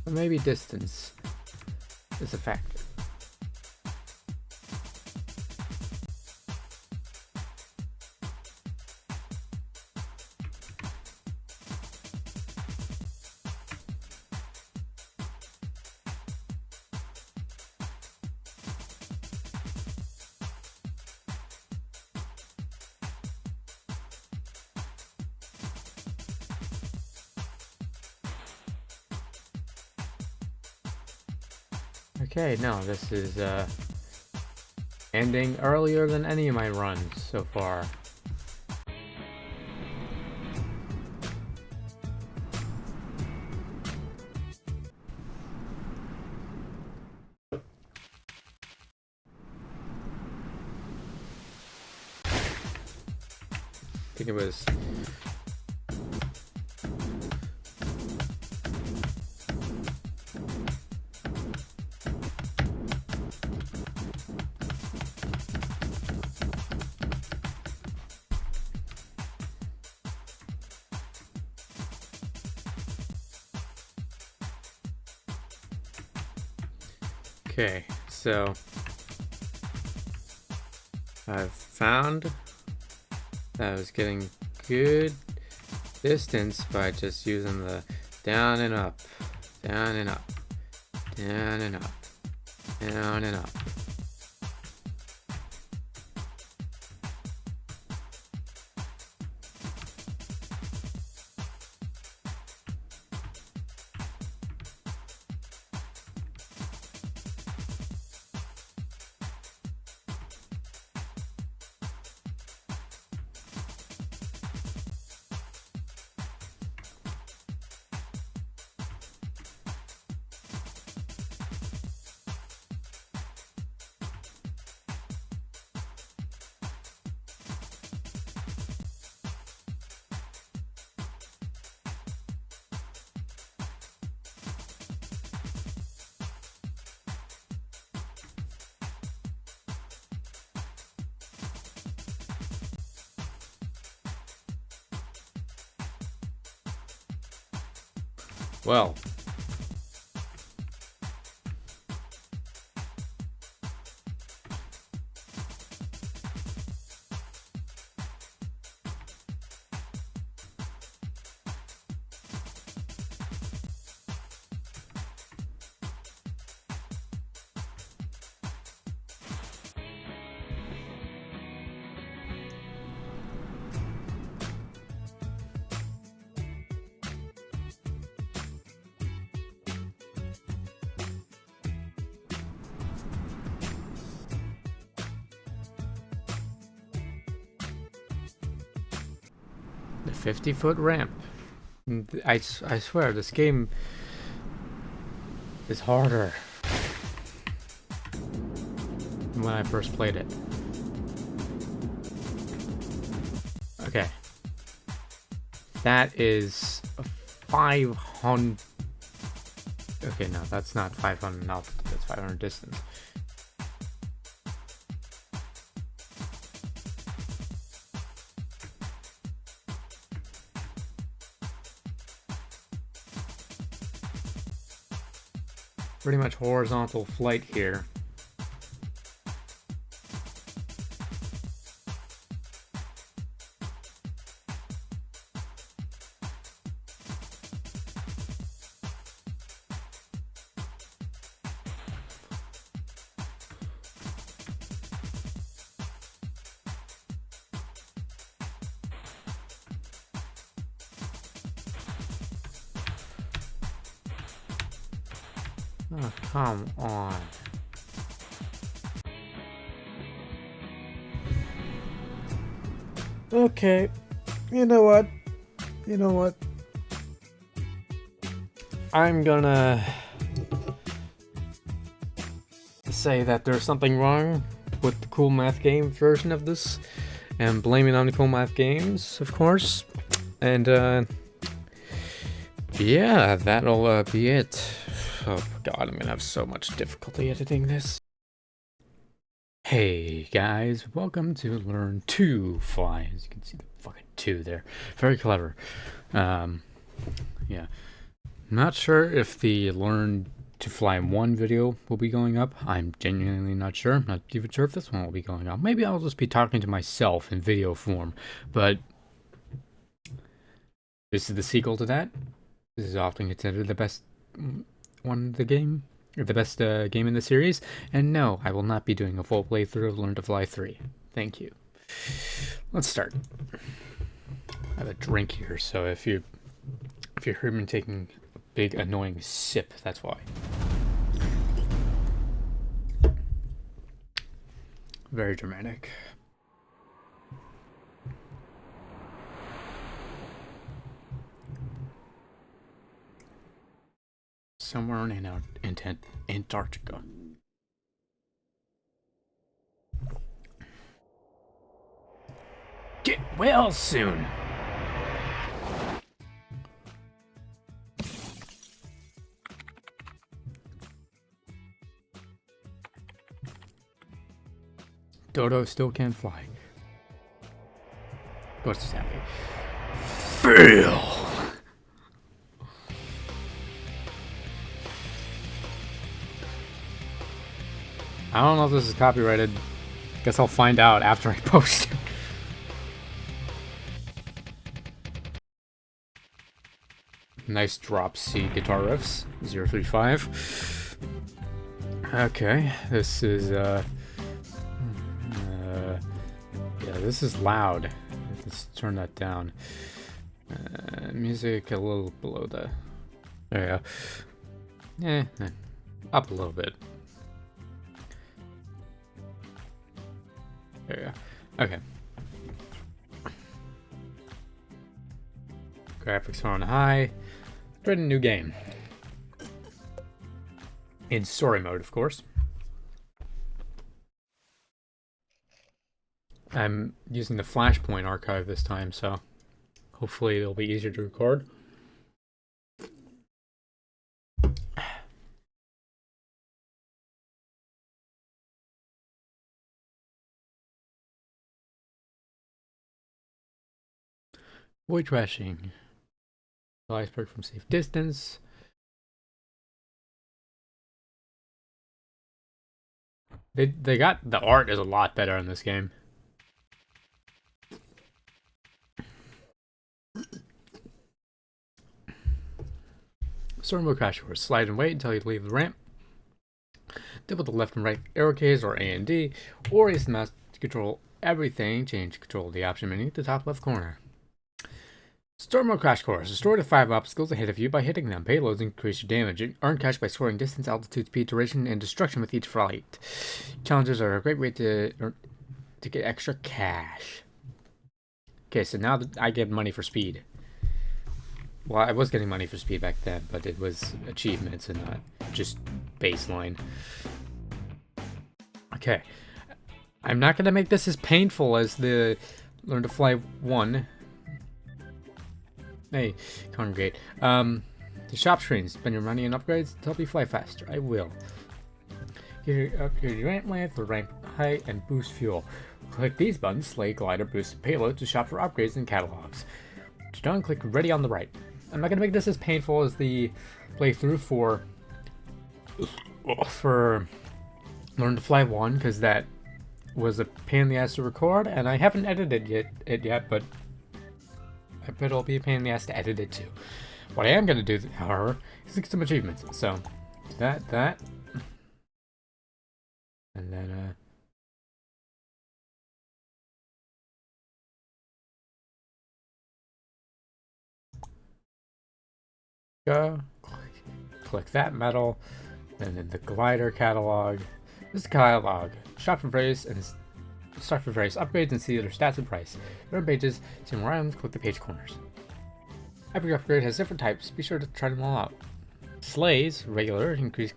Or maybe distance is a factor. Okay, no, this is ending earlier than any of my runs so far. I think it was Okay, so I've found that I was getting good distance by just using the down and up, down and up, down and up, down and up. Well, the 50-foot ramp. I swear, this game is harder than when I first played it. Okay. That is a 500... Okay, no, that's not 500 altitude, that's 500 distance. Pretty much horizontal flight here. Oh, come on. Okay. You know what? I'm gonna say that there's something wrong with the Cool Math Game version of this, and blame it on the Cool Math Games, of course. And yeah, that'll be it. Oh god, I'm gonna have so much difficulty editing this. Hey guys, welcome to Learn to Fly. As you can see the fucking 2 there. Very clever. Yeah. Not sure if the Learn to Fly 1 video will be going up. I'm genuinely not sure. I'm not even sure if this one will be going up. Maybe I'll just be talking to myself in video form. But this is the sequel to that. This is often considered the best one in the game. The best game in the series. And no, I will not be doing a full playthrough of Learn to Fly 3. Thank you. Let's start. I have a drink here, so if you hear me taking a big annoying sip, that's why. Very dramatic. Somewhere in Antarctica. Get well soon. Dodo still can't fly. What's this happening? Fail! I don't know if this is copyrighted. Guess I'll find out after I post it. Nice drop C guitar riffs. 035. Okay, this is yeah, this is loud. Let's turn that down. Music a little below the. There you go. Up a little bit. There you go. Okay. Graphics are on high. Create a new game. In story mode, of course. I'm using the Flashpoint archive this time, so hopefully it'll be easier to record. Void trashing. Iceberg from safe distance. They got the art is a lot better in this game. Story mode crash course. Slide and wait until you leave the ramp. Double the left and right arrow keys or A and D, or use the mouse to control everything. Change control of the option menu at the top left corner. Story mode crash course. Destroy the 5 obstacles ahead of you by hitting them. Payloads increase your damage. Earn cash by scoring distance, altitude, speed, duration, and destruction with each flight. Challenges are a great way to get extra cash. Okay, so now that I get money for speed. Well, I was getting money for speed back then, but it was achievements and not just baseline. Okay. I'm not going to make this as painful as the Learn to Fly 1. Hey, congregate. The shop screens. Spend your money on upgrades to help you fly faster. I will. Upgrade your ramp length, or ramp height, and boost fuel. Click these buttons, Slay, Glider, Boost, Payload, to shop for upgrades and catalogs. Once you're done, click Ready on the right. I'm not going to make this as painful as the playthrough for Learn to Fly 1, because that was a pain in the ass to record, and I haven't edited it yet, but I bet it'll be a pain in the ass to edit it too. What I am going to do, however, is get some achievements. So, that, and then, go, click that medal, and then the glider catalog. This catalog, shop for various upgrades and see their stats and price. Different pages, see more items, click the page corners. Every upgrade has different types, be sure to try them all out. Slays, regular, increase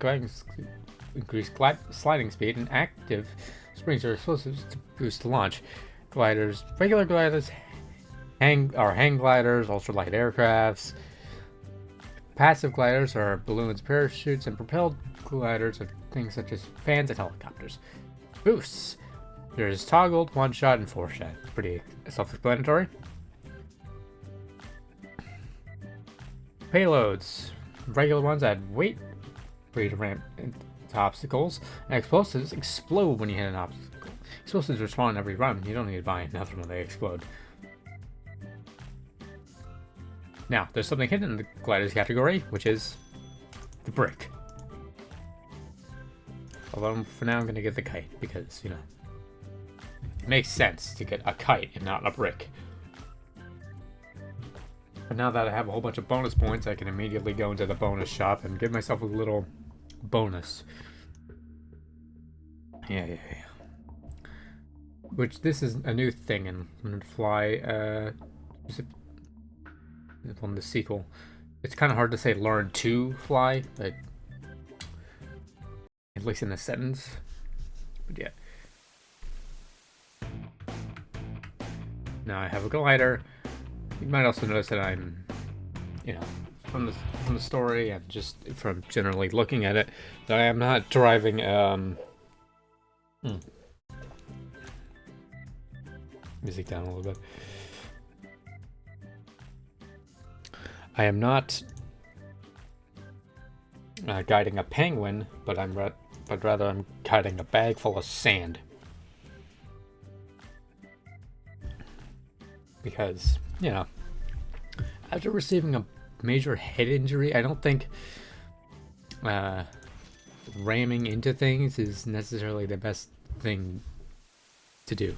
sliding speed, and active springs or explosives to boost the launch. Gliders, regular gliders, hang gliders, ultralight aircrafts. Passive gliders are balloons, parachutes, and propelled gliders are things such as fans and helicopters. Boosts. There's toggled, one shot, and 4 shot. Pretty self-explanatory. Payloads. Regular ones add weight for you to ramp into obstacles, and explosives explode when you hit an obstacle. Explosives respawn every run. You don't need to buy another when they explode. Now, there's something hidden in the gliders category, which is the brick. Although for now I'm going to get the kite, because, you know, it makes sense to get a kite and not a brick. But now that I have a whole bunch of bonus points, I can immediately go into the bonus shop and give myself a little bonus. Yeah. Which, this is a new thing in Learn to Fly, from the sequel. It's kind of hard to say learn to fly, but at least in the sentence. But yeah. Now I have a glider. You might also notice that I'm, you know, from the story and just from generally looking at it, that I am not driving music down a little bit. I am not guiding a penguin, but I'm but rather I'm cutting a bag full of sand. Because, you know, after receiving a major head injury, I don't think ramming into things is necessarily the best thing to do.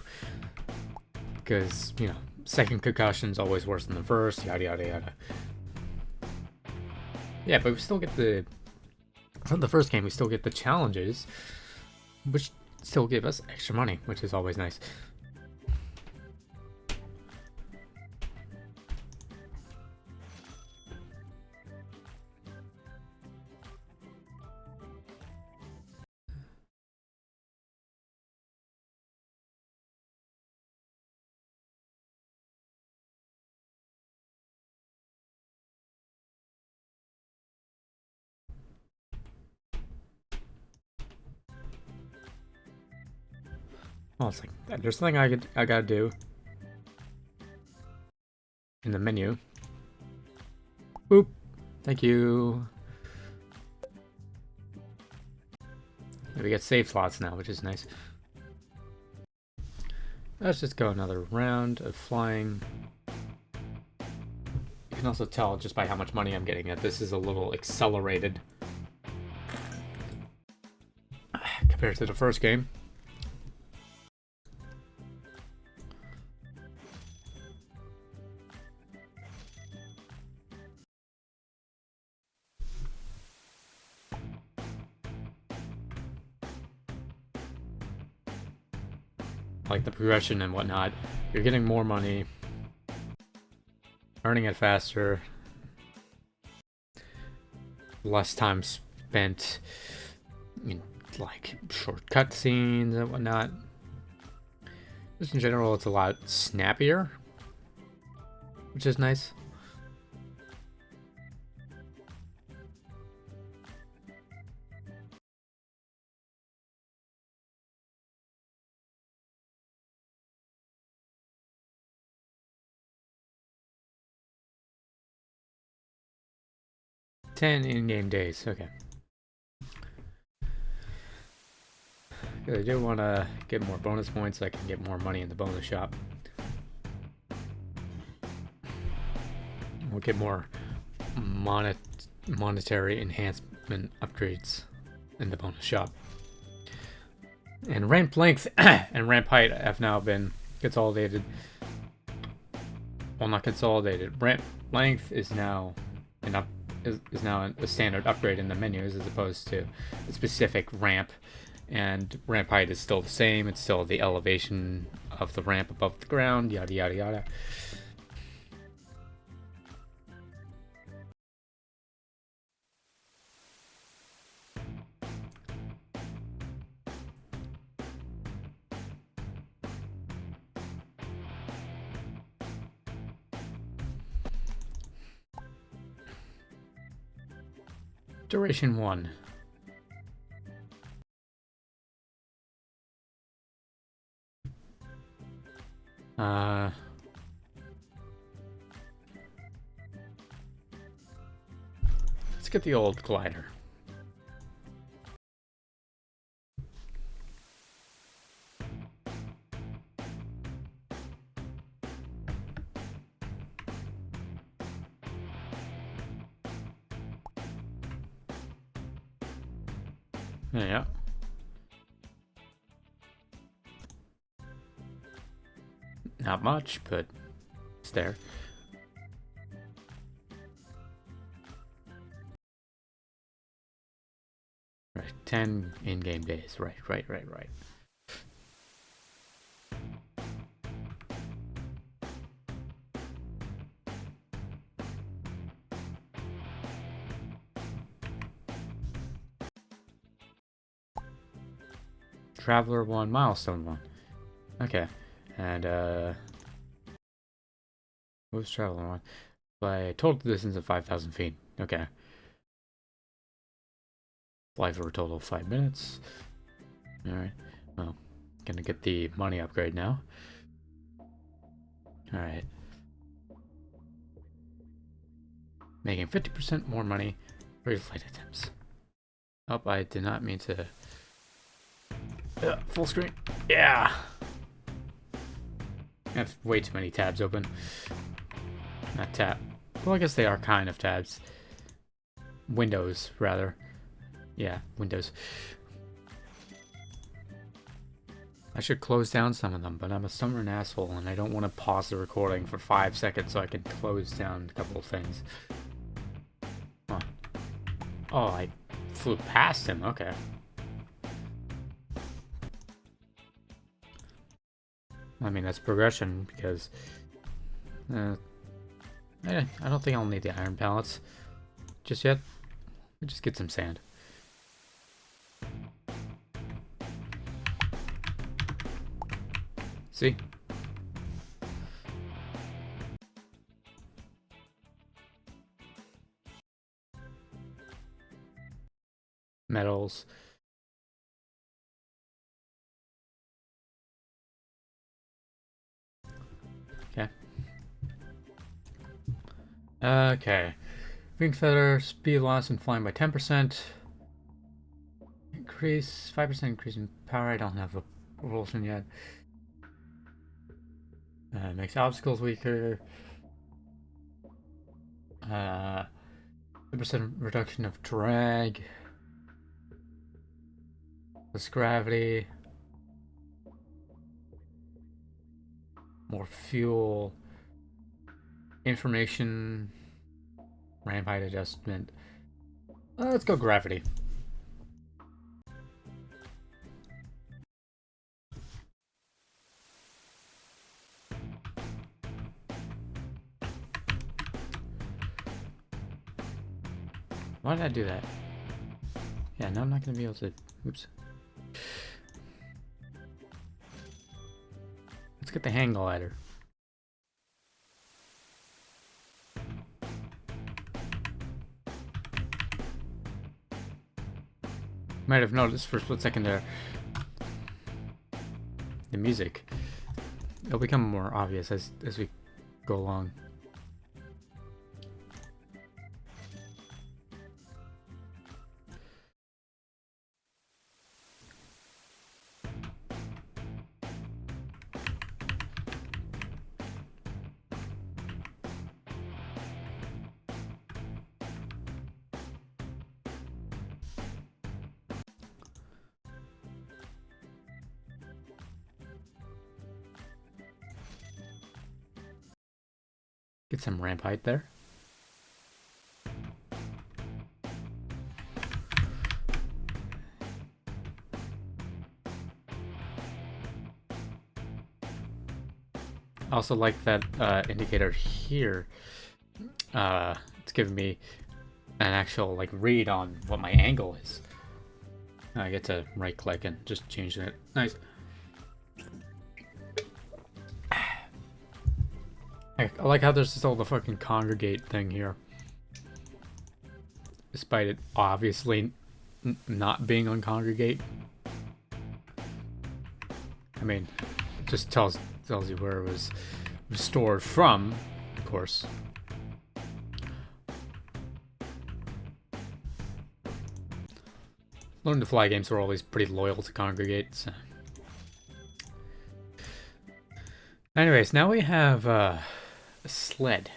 Because, you know, second concussion's always worse than the first, yada yada yada. Yeah, but we still get from the first game, we still get the challenges, which still give us extra money, which is always nice. Oh, it's like, there's something I gotta do in the menu. Boop. Thank you. We get save slots now, which is nice. Let's just go another round of flying. You can also tell just by how much money I'm getting that this is a little accelerated compared to the first game. Like the progression and whatnot. You're getting more money, earning it faster, less time spent in like short cutscenes and whatnot. Just in general, it's a lot snappier, which is nice. $10 in-game days, okay. I do want to get more bonus points so I can get more money in the bonus shop. We'll get more monetary enhancement upgrades in the bonus shop. And ramp length and ramp height have now been consolidated. Well, not consolidated. Ramp length is now is now a standard upgrade in the menus as opposed to a specific ramp. And ramp height is still the same. It's still the elevation of the ramp above the ground. Yada yada yada. Duration 1. Let's get the old glider. Yeah. Not much, but it's there. Right, 10 in-game days. Right. Traveler 1, Milestone 1. Okay. And, what was Traveler 1? By a total distance of 5,000 feet. Okay. Fly for a total of 5 minutes. Alright. Well, gonna get the money upgrade now. Alright. Making 50% more money for your flight attempts. Oh, I did not mean to Full screen. Yeah. I have way too many tabs open. Not tab. Well, I guess they are kind of tabs. Windows, rather. Yeah, Windows. I should close down some of them, but I'm a stubborn asshole and I don't want to pause the recording for 5 seconds so I can close down a couple of things. Huh. Oh, I flew past him. Okay. I mean, that's progression because... I don't think I'll need the iron pallets just yet. We'll just get some sand. See? Metals. Okay. Okay. Wing feather, speed loss and flying by 10%. Increase, 5% increase in power. I don't have a propulsion yet. Makes obstacles weaker. 10% reduction of drag. Less gravity. More fuel. Information. Ramp height adjustment. Let's go gravity. Why did I do that? Yeah, now I'm not going to be able to... Oops. Let's get the hang glider. Might have noticed for a split second there. The music. It'll become more obvious as we go along. Get some ramp height there. I also like that indicator here. It's giving me an actual like read on what my angle is. I get to right click and just change it. Nice. I like how there's still the fucking congregate thing here. Despite it obviously not being on congregate. I mean, it just tells you where it was restored from, of course. Learn to Fly games are always pretty loyal to congregate. So. Anyways, now we have a sled.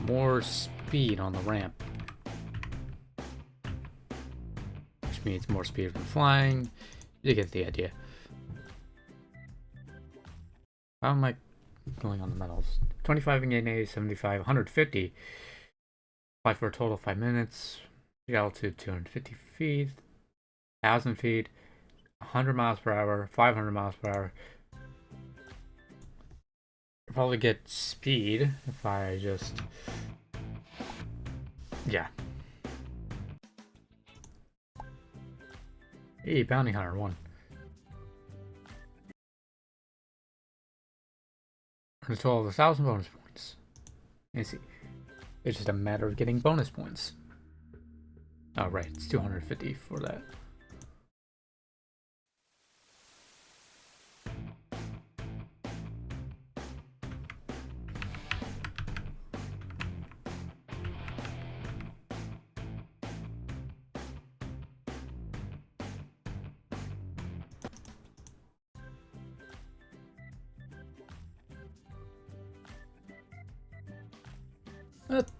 More speed on the ramp. Which means more speed from flying. You get the idea. How am I going on the metals? 25 in gain A, 75, 150. Fly for a total of 5 minutes. Altitude 250 feet. 1,000 feet. 100 miles per hour. 500 miles per hour. I'll probably get speed if I just... Yeah. Hey, bounty hunter 1. Earn a total of 1,000 bonus points. You see, it's just a matter of getting bonus points. Oh, right, it's 250 for that.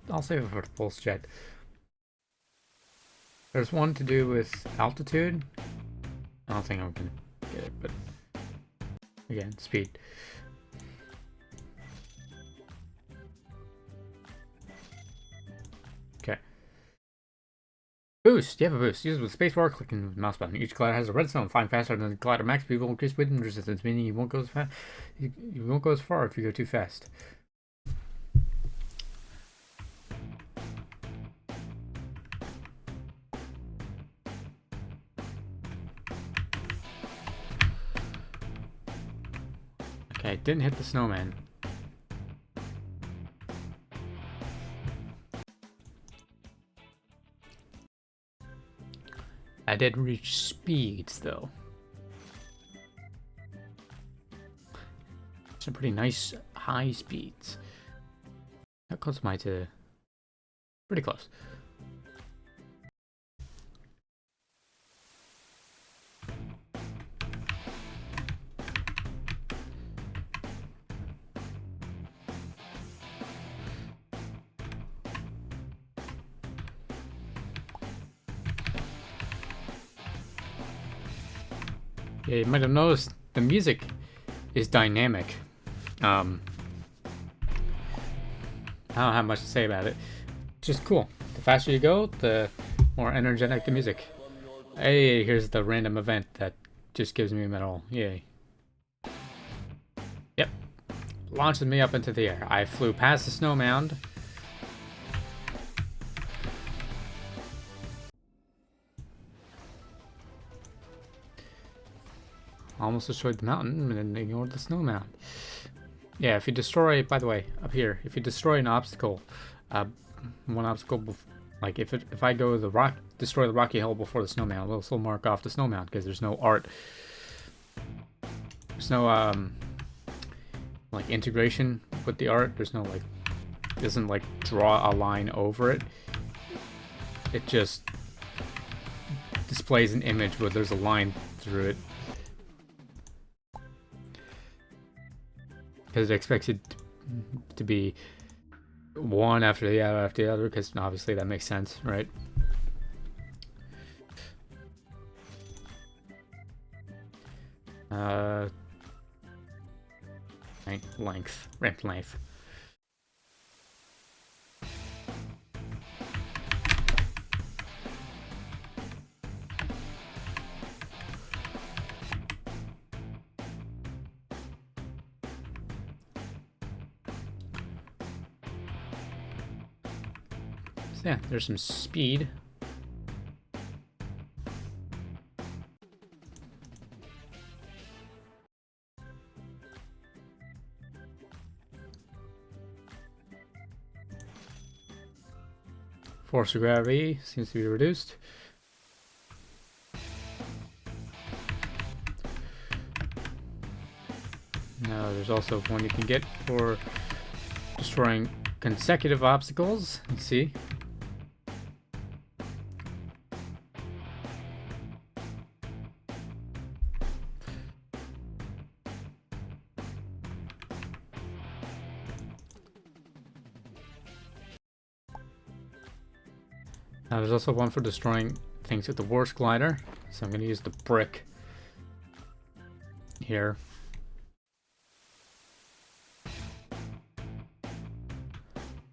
I'll save it for the pulse jet. There's one to do with altitude. I don't think I'm gonna get it, but again, speed. Okay. Boost. You have a boost. Use it with spacebar, clicking the mouse button. Each glider has a redstone. Flying faster than the glider max speed will increase wind resistance, meaning you won't go as fast. You won't go as far if you go too fast. Okay, didn't hit the snowman. I did reach speeds though. Some pretty nice high speeds. How close am I to? Pretty close. Yeah, you might have noticed the music is dynamic. I don't have much to say about it. It's just cool. The faster you go, the more energetic the music. Hey, here's the random event that just gives me a medal. Yay. Yep. Launches me up into the air. I flew past the snow mound. Almost destroyed the mountain and then ignored the snow mound. Yeah, if you destroy, by the way, up here, if you destroy an obstacle, one obstacle, like if I go destroy the rocky hill before the snow mound, it'll still mark off the snow mound because there's no art. There's no like integration with the art. There's no like, it doesn't like draw a line over it. It just displays an image where there's a line through it. Because it expects it to be one after the other, because obviously that makes sense, right? Ramp length. So yeah, there's some speed. Force of gravity seems to be reduced. Now there's also one you can get for destroying consecutive obstacles. You see? Now there's also one for destroying things with the worst glider. So I'm going to use the brick here.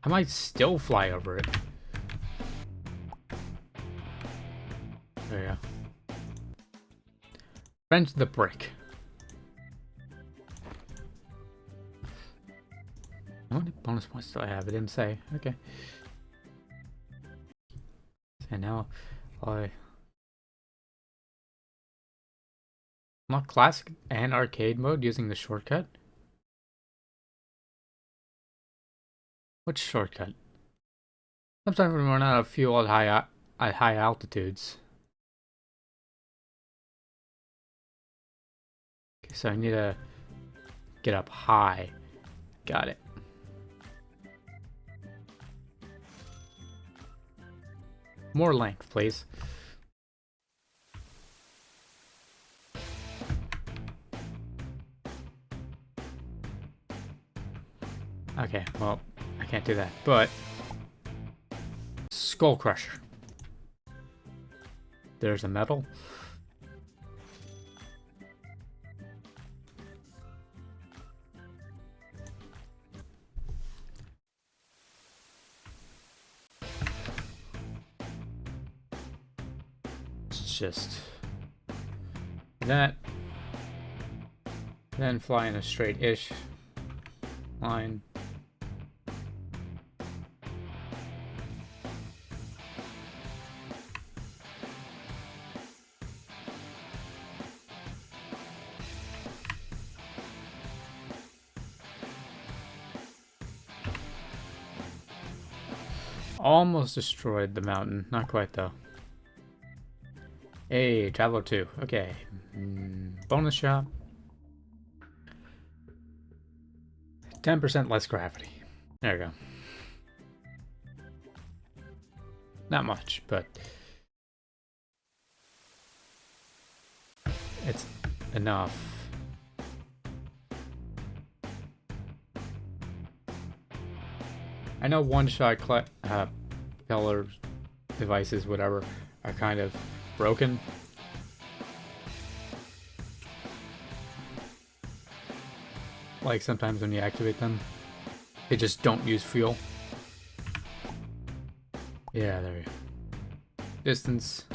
I might still fly over it. There you go. Wrench the brick. How many bonus points do I have? It didn't say. Okay. And now I unlock classic and arcade mode using the shortcut. Which shortcut? Sometimes we run out of fuel at high altitudes. Okay, so I need to get up high. Got it. More length, please. Okay, well, I can't do that, but Skull Crusher. There's a medal. It's just that. Then fly in a straight-ish line. Almost destroyed the mountain. Not quite, though. Hey, Traveler 2. Okay. Bonus shop. 10% less gravity. There you go. Not much, but it's enough. I know one-shot color devices, whatever, are kind of broken. Like sometimes when you activate them, they just don't use fuel. Yeah, there you go. Distance.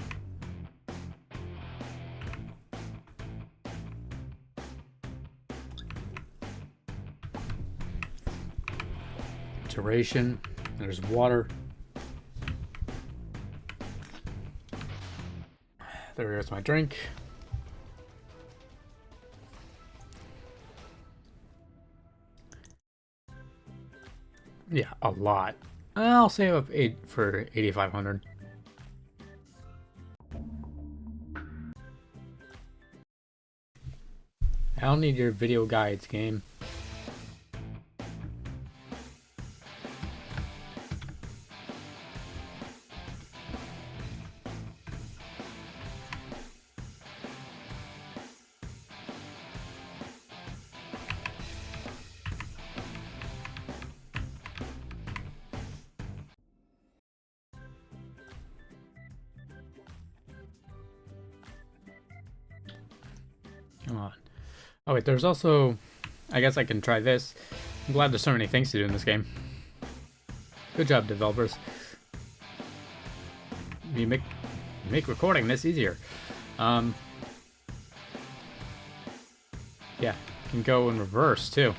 Duration. There's water. There's my drink. Yeah, a lot. I'll save up 8 for 8,500. I don't need your video guides, game. Come on. Oh wait, there's also... I guess I can try this. I'm glad there's so many things to do in this game. Good job, developers. You make recording this easier. Yeah, you can go in reverse too.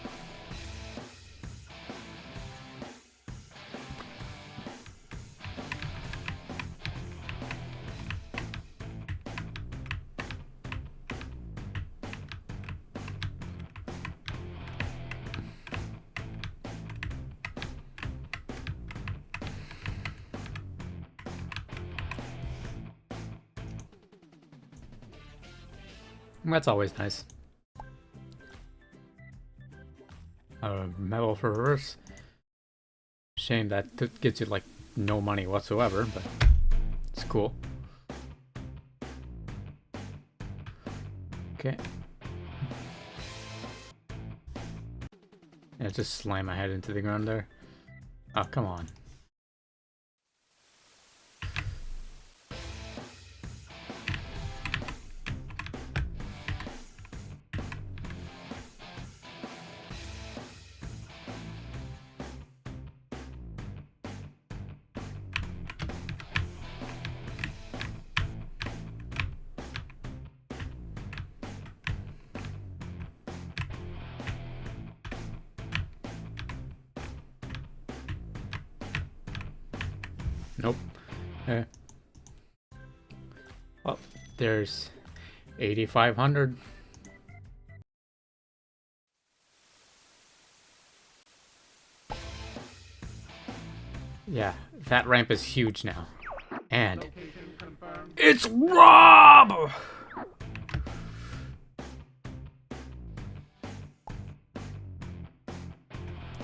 That's always nice. Medal for reverse. Shame that gets you like no money whatsoever, but it's cool. Okay. Yeah, just slam my head into the ground there. Oh, come on. Nope. Well, there's 8,500. Yeah, that ramp is huge now. And it's Rob!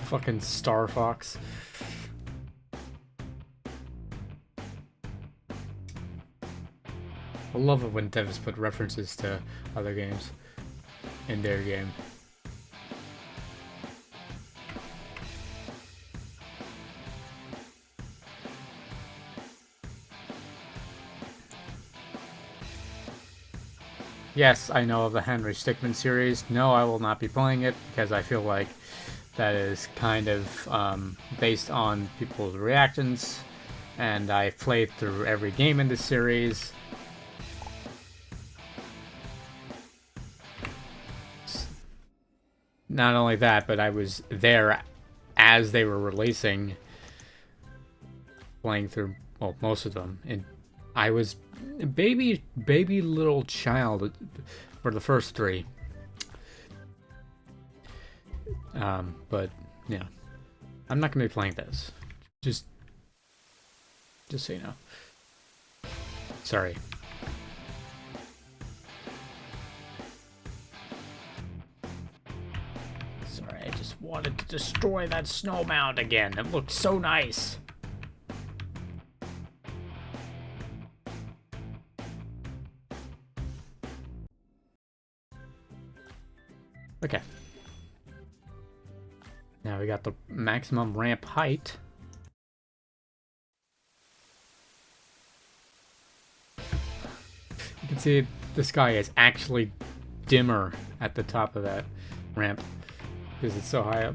Fucking Star Fox. I love it when devs put references to other games in their game. Yes, I know of the Henry Stickmin series. No, I will not be playing it because I feel like that is kind of based on people's reactions, and I've played through every game in this series. Not only that, but I was there as they were releasing, playing through, well, most of them, and I was baby little child for the first three. But yeah, I'm not gonna be playing this. Just, just so you know. Sorry. Sorry, I just wanted to destroy that snow mound again. It looked so nice. Okay. Now we got the maximum ramp height. You can see the sky is actually dimmer at the top of that ramp because it's so high up.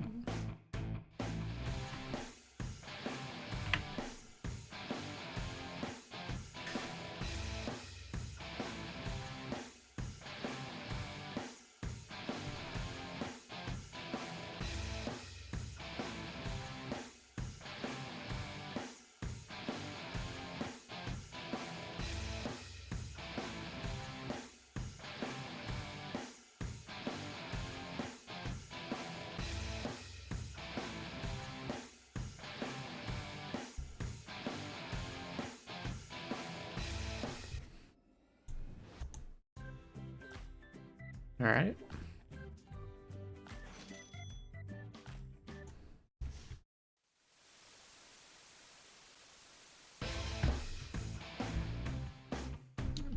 All right.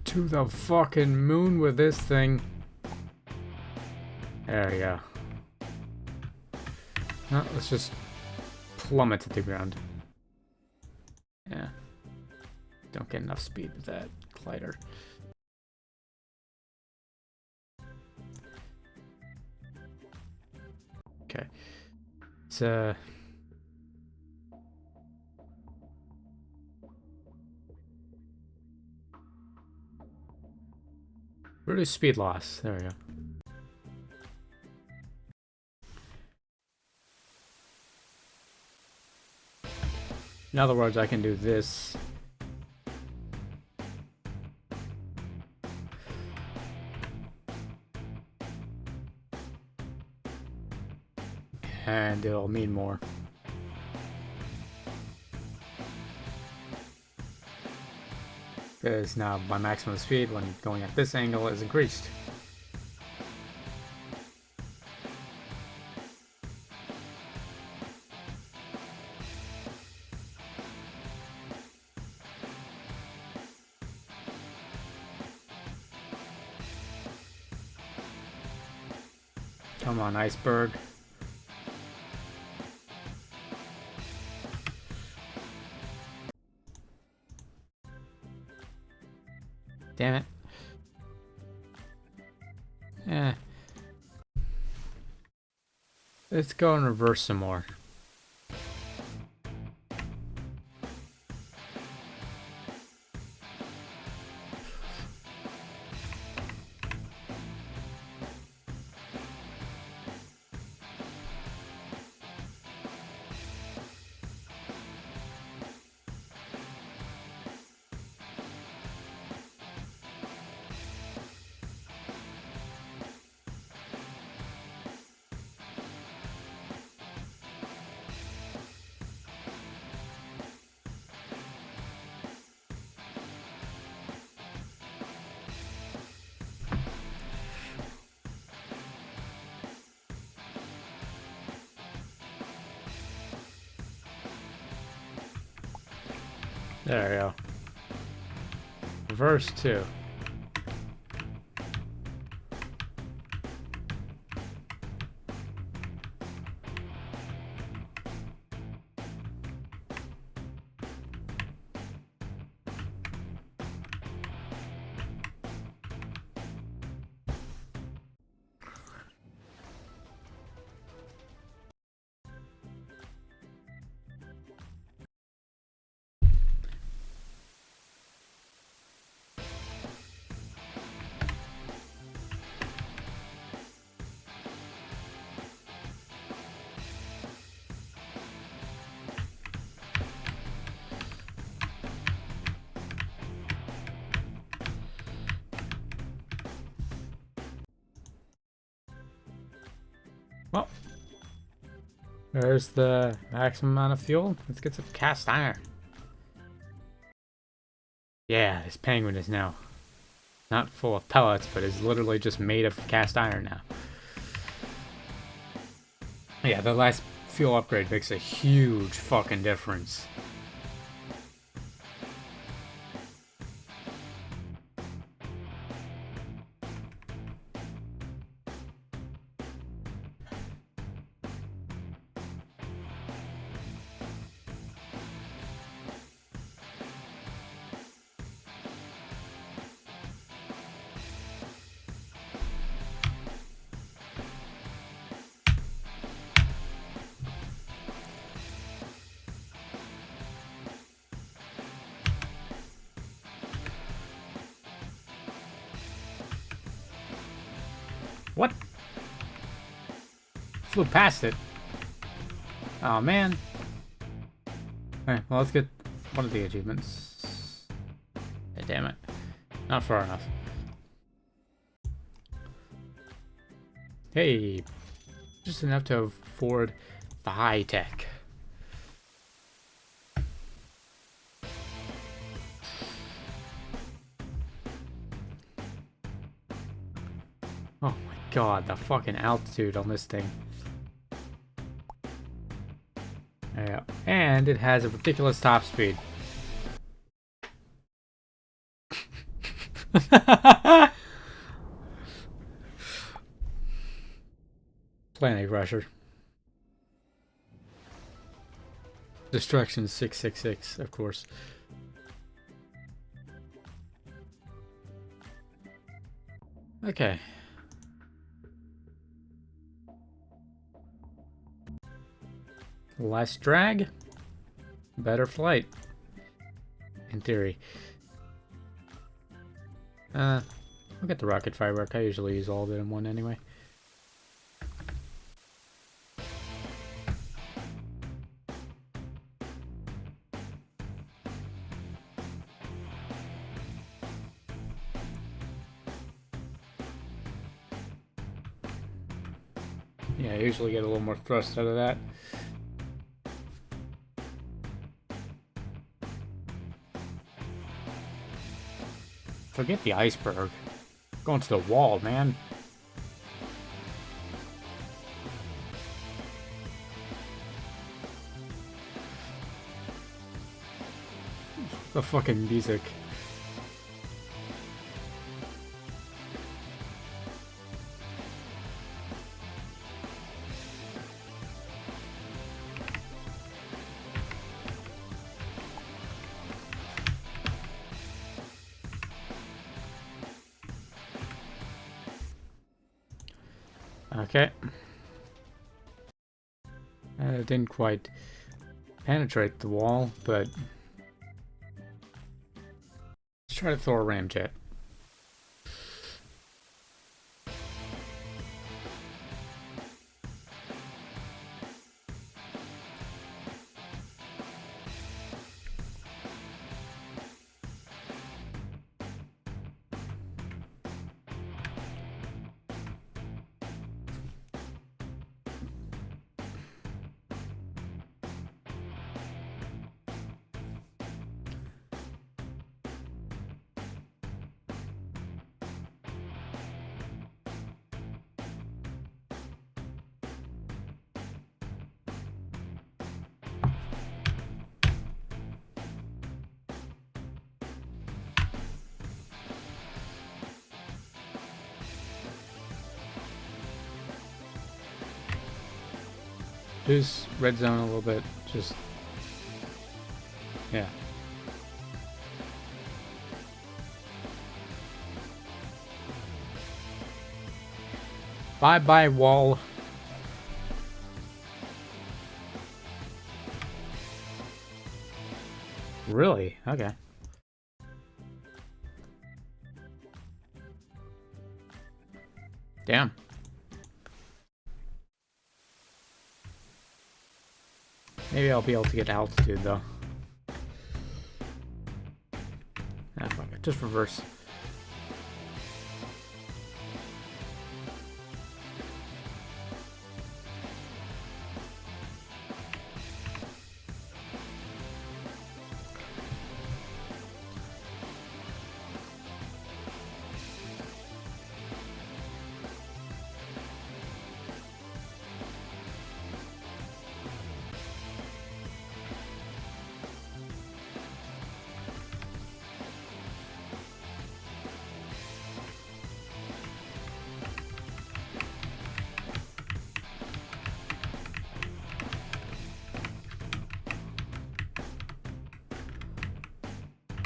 To the fucking moon with this thing. There we go. No, let's just plummet to the ground. Yeah. Don't get enough speed with that glider. Okay. It's reduce speed loss. There we go. In other words, I can do this. And it'll mean more. Because now my maximum speed when going at this angle is increased. Come on, iceberg. Damn it. Eh. Let's go and reverse some more. There we go. Reverse 2. Well, there's the maximum amount of fuel. Let's get some cast iron. Yeah, this penguin is now not full of pellets, but is literally just made of cast iron now. Yeah, the last fuel upgrade makes a huge fucking difference. What? Flew past it. Oh man. Alright, well let's get one of the achievements. Hey, damn it. Not far enough. Hey, just enough to afford the high tech. Oh my god, the fucking altitude on this thing. Yeah, and it has a ridiculous top speed. Planet Crusher. Destruction 666, of course. Okay. Less drag, better flight. In theory. I'll get the rocket firework. I usually use all of it in one anyway. Yeah, I usually get a little more thrust out of that. Forget the iceberg. Going to the wall, man. The fucking music. Okay. It didn't quite penetrate the wall, but let's try to throw a ramjet. Use red zone a little bit, just... yeah. Bye-bye, wall. Really? Okay. Damn. Maybe I'll be able to get altitude, though. Ah, fuck it. Just reverse.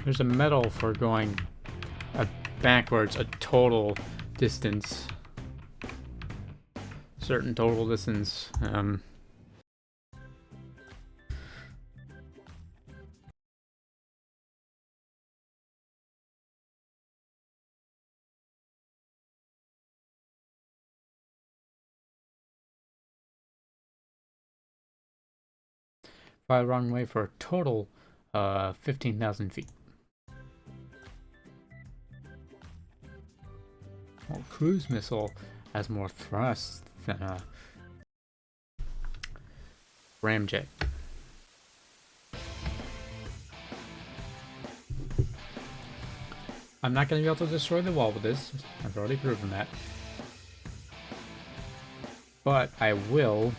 There's a medal for going backwards a total distance. Certain total distance. Fly the wrong way for a total 15,000 feet. Well, cruise missile has more thrust than a ramjet. I'm not going to be able to destroy the wall with this. I've already proven that. But I will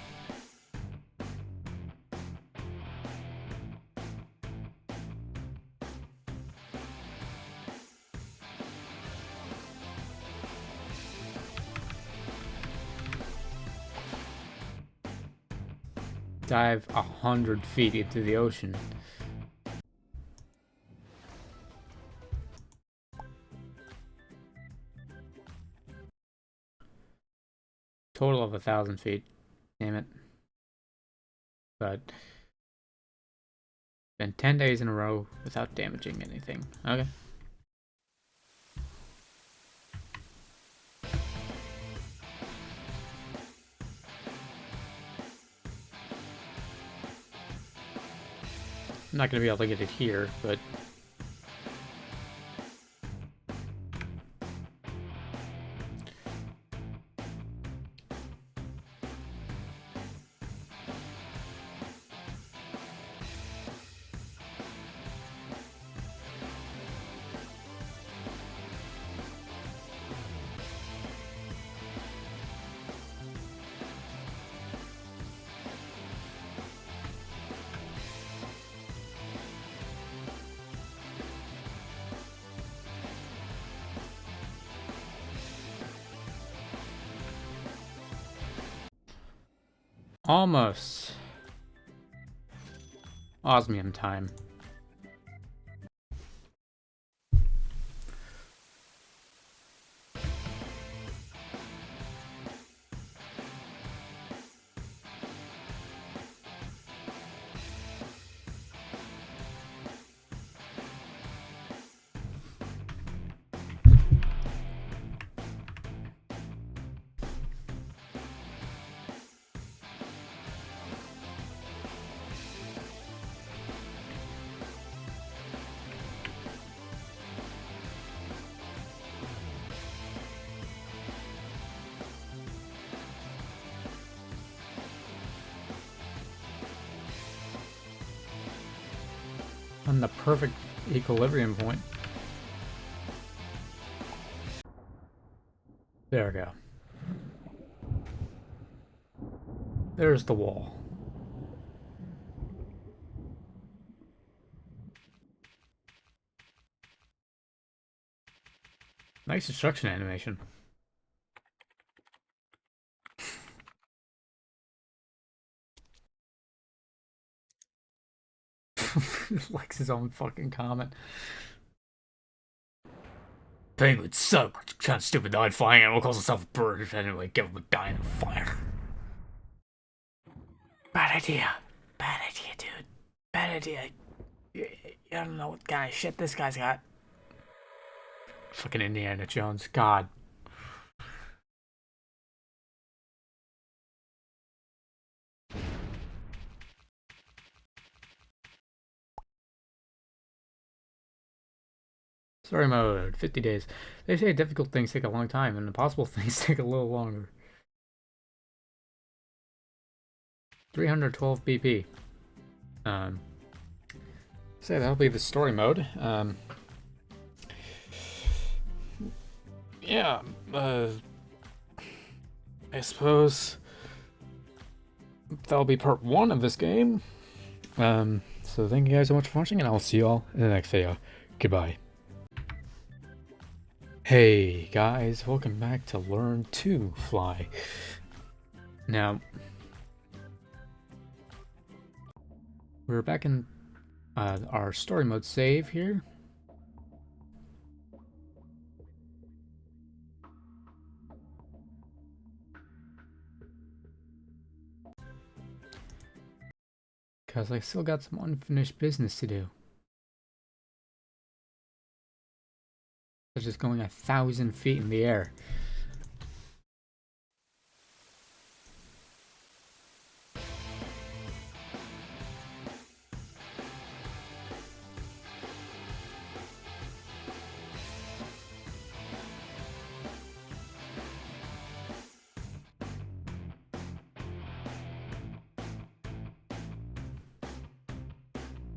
dive 100 feet into the ocean. Total of 1,000 feet. Damn it. But been 10 days in a row without damaging anything. Okay. I'm not going to be able to get it here, but almost osmium time. On the perfect equilibrium point. There we go. There's the wall. Nice destruction animation. Likes his own fucking comment. Penguins suck. Kind of stupid died flying animal calls itself a bird. Anyway, give him a dying fire. Bad idea. Bad idea, dude. Bad idea. You don't know what kind of shit this guy's got. Fucking Indiana Jones. God. Story mode, 50 days. They say difficult things take a long time and impossible things take a little longer. 312 BP. So that'll be the story mode. Yeah, I suppose that'll be part 1 of this game. So thank you guys so much for watching, and I'll see you all in the next video. Goodbye. Hey guys, welcome back to Learn to Fly. Now, we're back in our story mode save here. Because I still got some unfinished business to do. Such as going 1,000 feet in the air.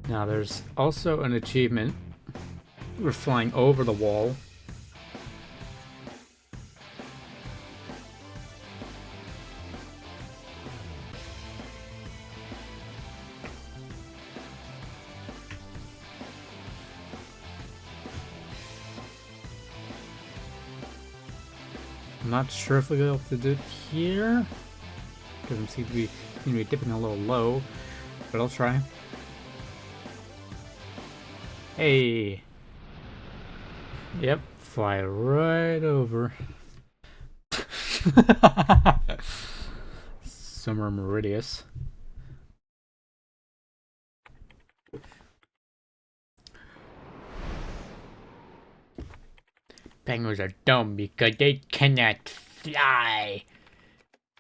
Now there's also an achievement. We're flying over the wall. I'm not sure if we'll be able to do it here, because I seem to be dipping a little low, but I'll try. Hey! Yep, fly right over. Summer Meridius. Penguins are dumb because they cannot fly.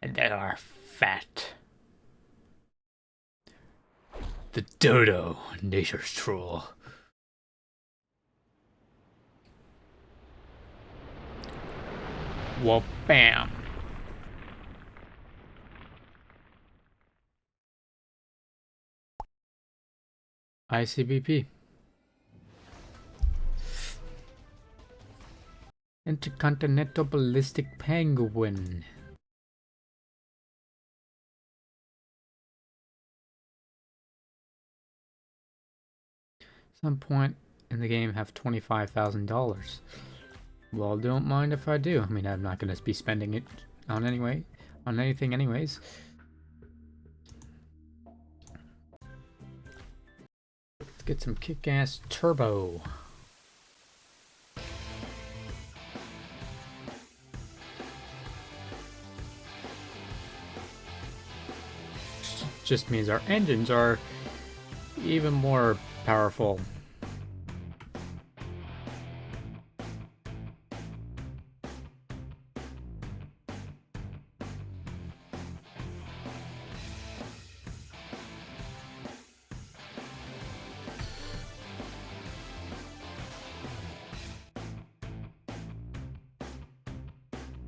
And they are fat. The dodo, nature's troll. Well, bam. ICBP. Intercontinental Ballistic Penguin. Some point in the game have $25,000. Well, don't mind if I do. I mean, I'm not going to be spending it on anything anyways. Let's get some kick-ass turbo. Just means our engines are even more powerful.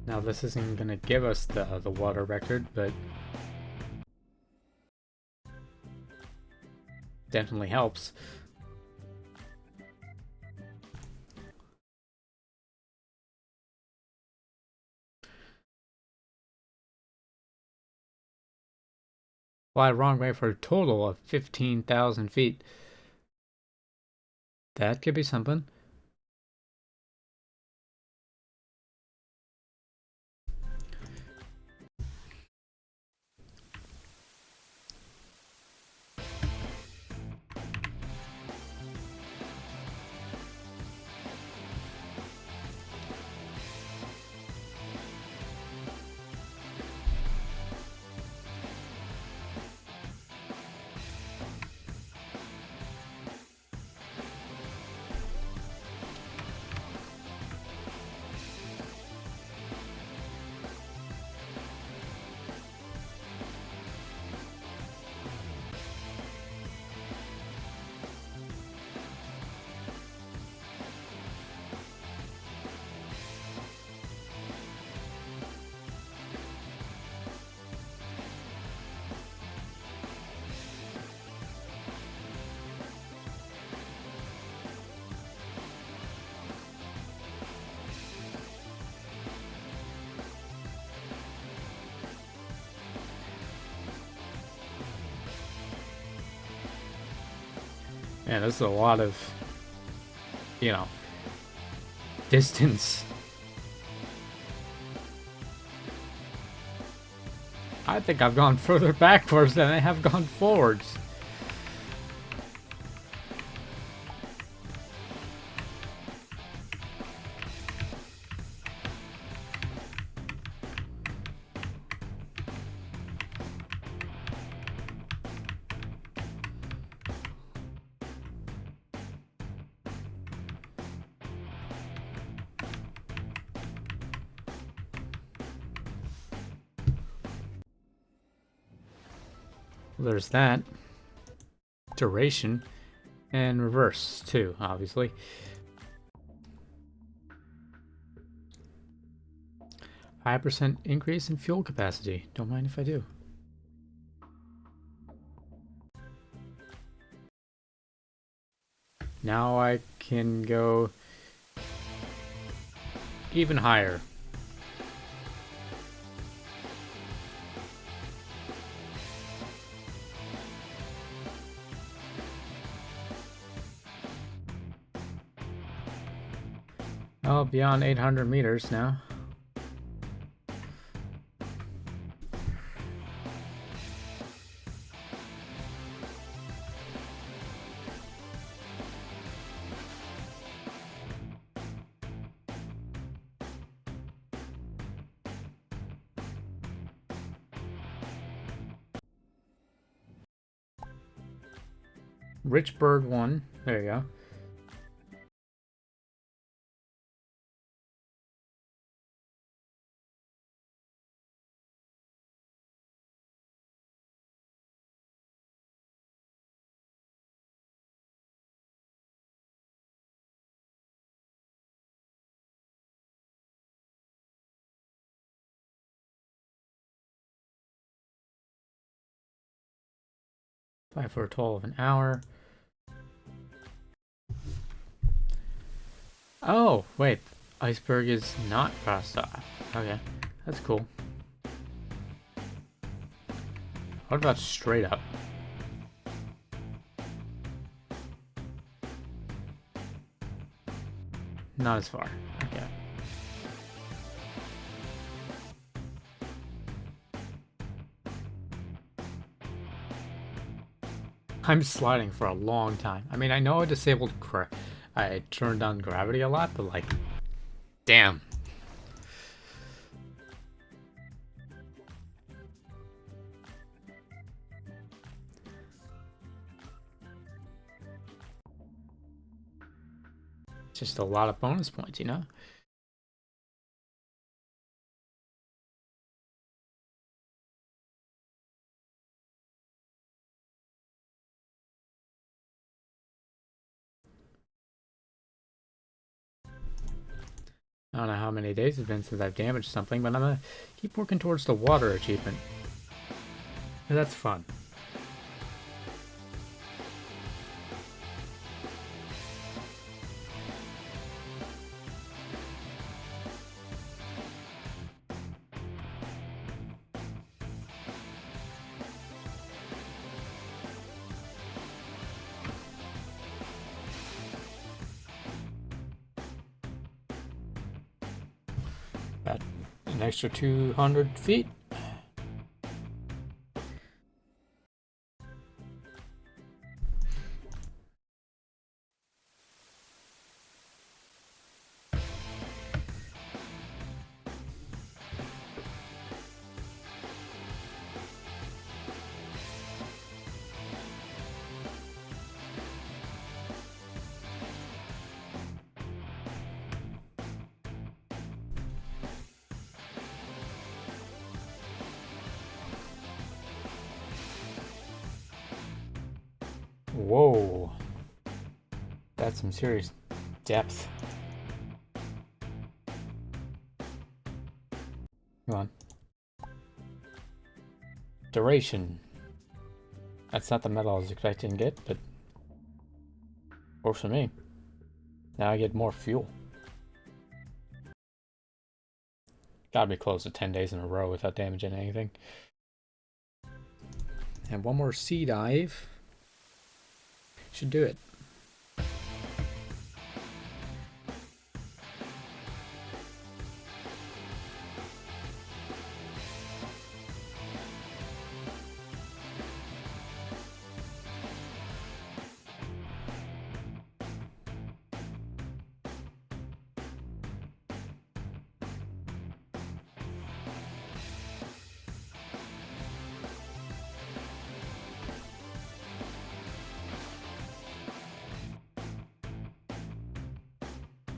Now this isn't gonna give us the water record, but definitely helps. Fly wrong way for a total of 15,000 feet. That could be something. Man, this is a lot of, distance. I think I've gone further backwards than I have gone forwards. Well, there's that. Duration. And reverse, too, obviously. %5 increase in fuel capacity. Don't mind if I do. Now I can go even higher. Oh, beyond 800 meters now. Rich Bird 1. There you go. Fly for a total of an hour. Oh, wait. Iceberg is not crossed off. Okay, that's cool. What about straight up? Not as far. Okay. I'm sliding for a long time. I mean, I know I disabled I turned on gravity a lot, but like, damn. Just a lot of bonus points, you know? I don't know how many days it's been since I've damaged something, but I'm gonna keep working towards the water achievement. That's fun. About an extra 200 feet. Whoa. That's some serious depth. Come on. Duration. That's not the medal I was expecting to get, but works for me. Now I get more fuel. Gotta be close to 10 days in a row without damaging anything. And one more sea dive. Should do it.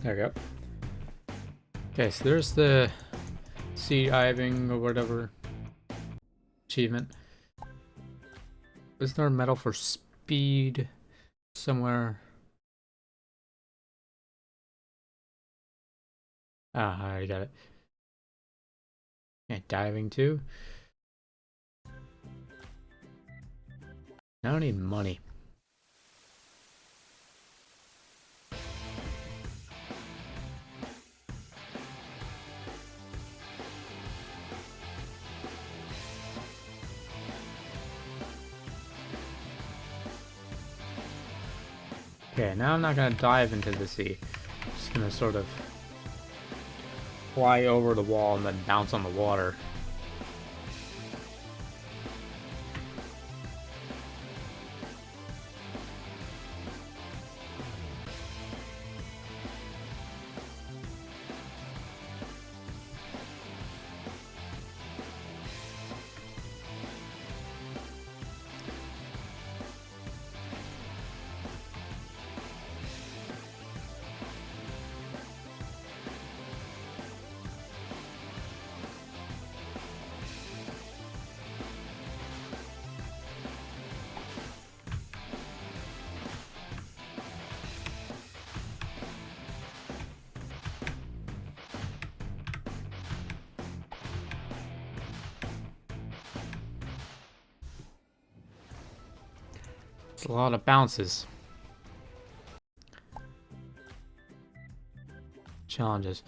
There we go. Okay, so there's the sea diving or whatever achievement. Is there a medal for speed somewhere? Ah, I already got it. Yeah, diving too. I don't need money. Okay, now I'm not gonna dive into the sea. I'm just gonna sort of fly over the wall and then bounce on the water. It's a lot of bounces. Challenges.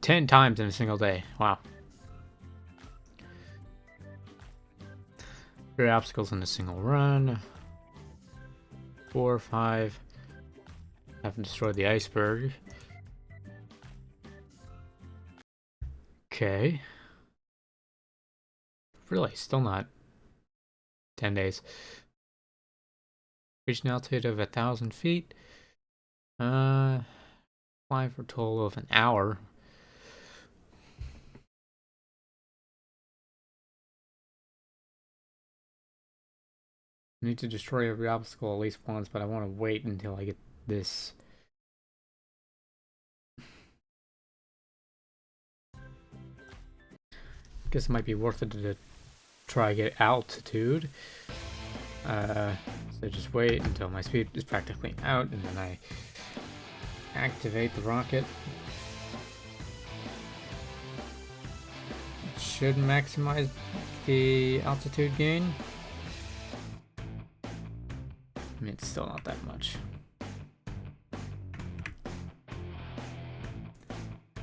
10 times in a single day. Wow. 3 obstacles in a single run. 4 or 5. Haven't destroyed the iceberg. Okay. Really, still not 10 days. Reach an altitude of 1,000 feet. Fly for a total of an hour. I need to destroy every obstacle at least once, but I want to wait until I get this. Guess it might be worth it to try to get altitude. So just wait until my speed is practically out, and then I activate the rocket. It should maximize the altitude gain. I mean, it's still not that much.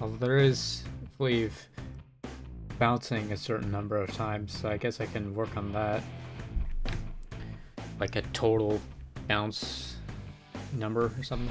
Although there is, I believe, bouncing a certain number of times, so I guess I can work on that. Like a total bounce number or something.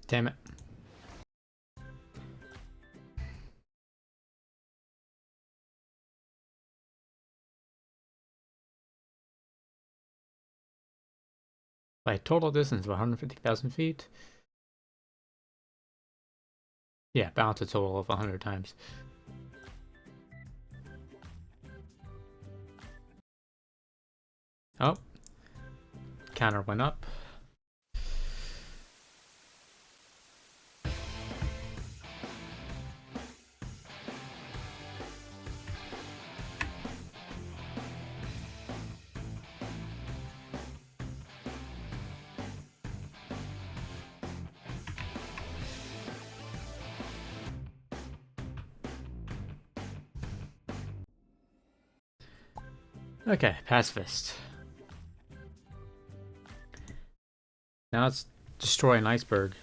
Damn it. By a total distance of 150,000 feet. Yeah, bounce a total of 100 times. Oh. Counter went up. Okay, pacifist. Now let's destroy an iceberg.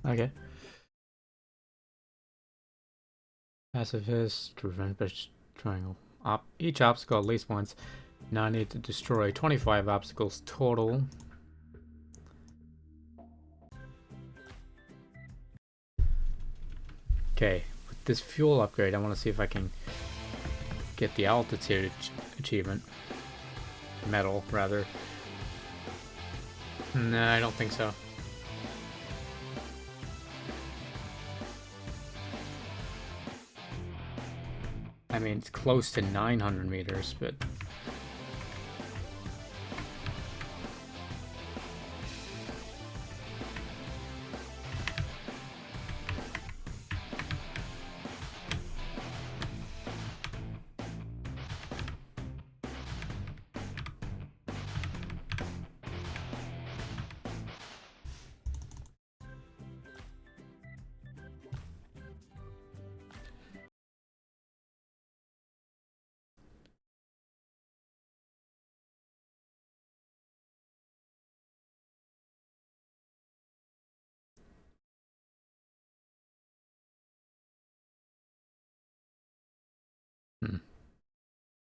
Okay. Pacifist, revenge triangle. Each obstacle at least once. Now I need to destroy 25 obstacles total. Okay, with this fuel upgrade, I want to see if I can get the altitude achievement. Medal, rather. No, I don't think so. I mean, it's close to 900 meters, but...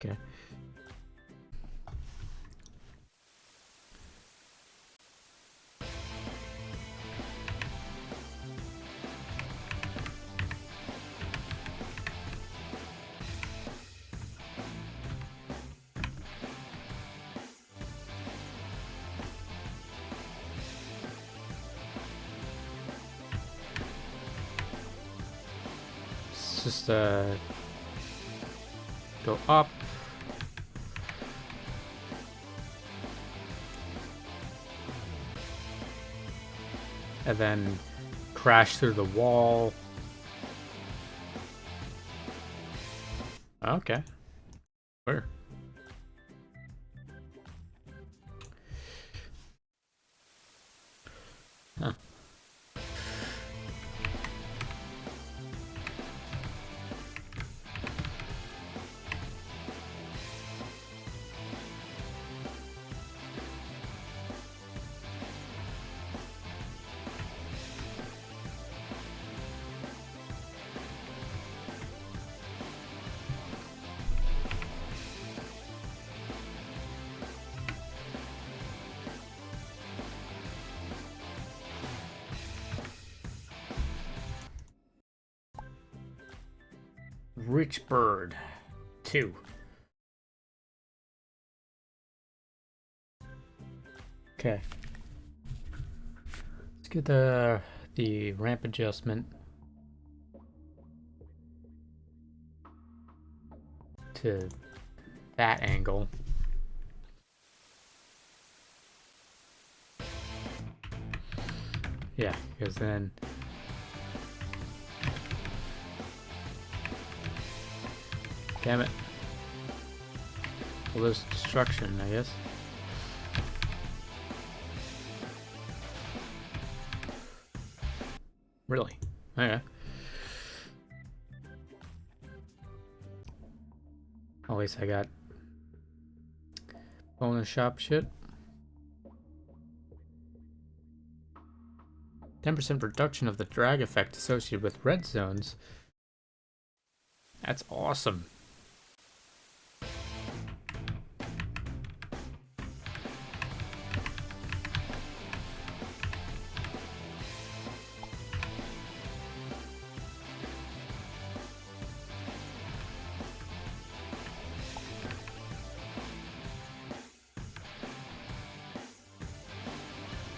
Okay. Let's just, go up. And then crash through the wall. Okay. Where? Huh. Rich Bird 2. Okay. Let's get the ramp adjustment to that angle. Yeah, because then... Damn it. Well, there's destruction, I guess. Really? Okay. At least I got bonus shop shit. 10% reduction of the drag effect associated with red zones. That's awesome.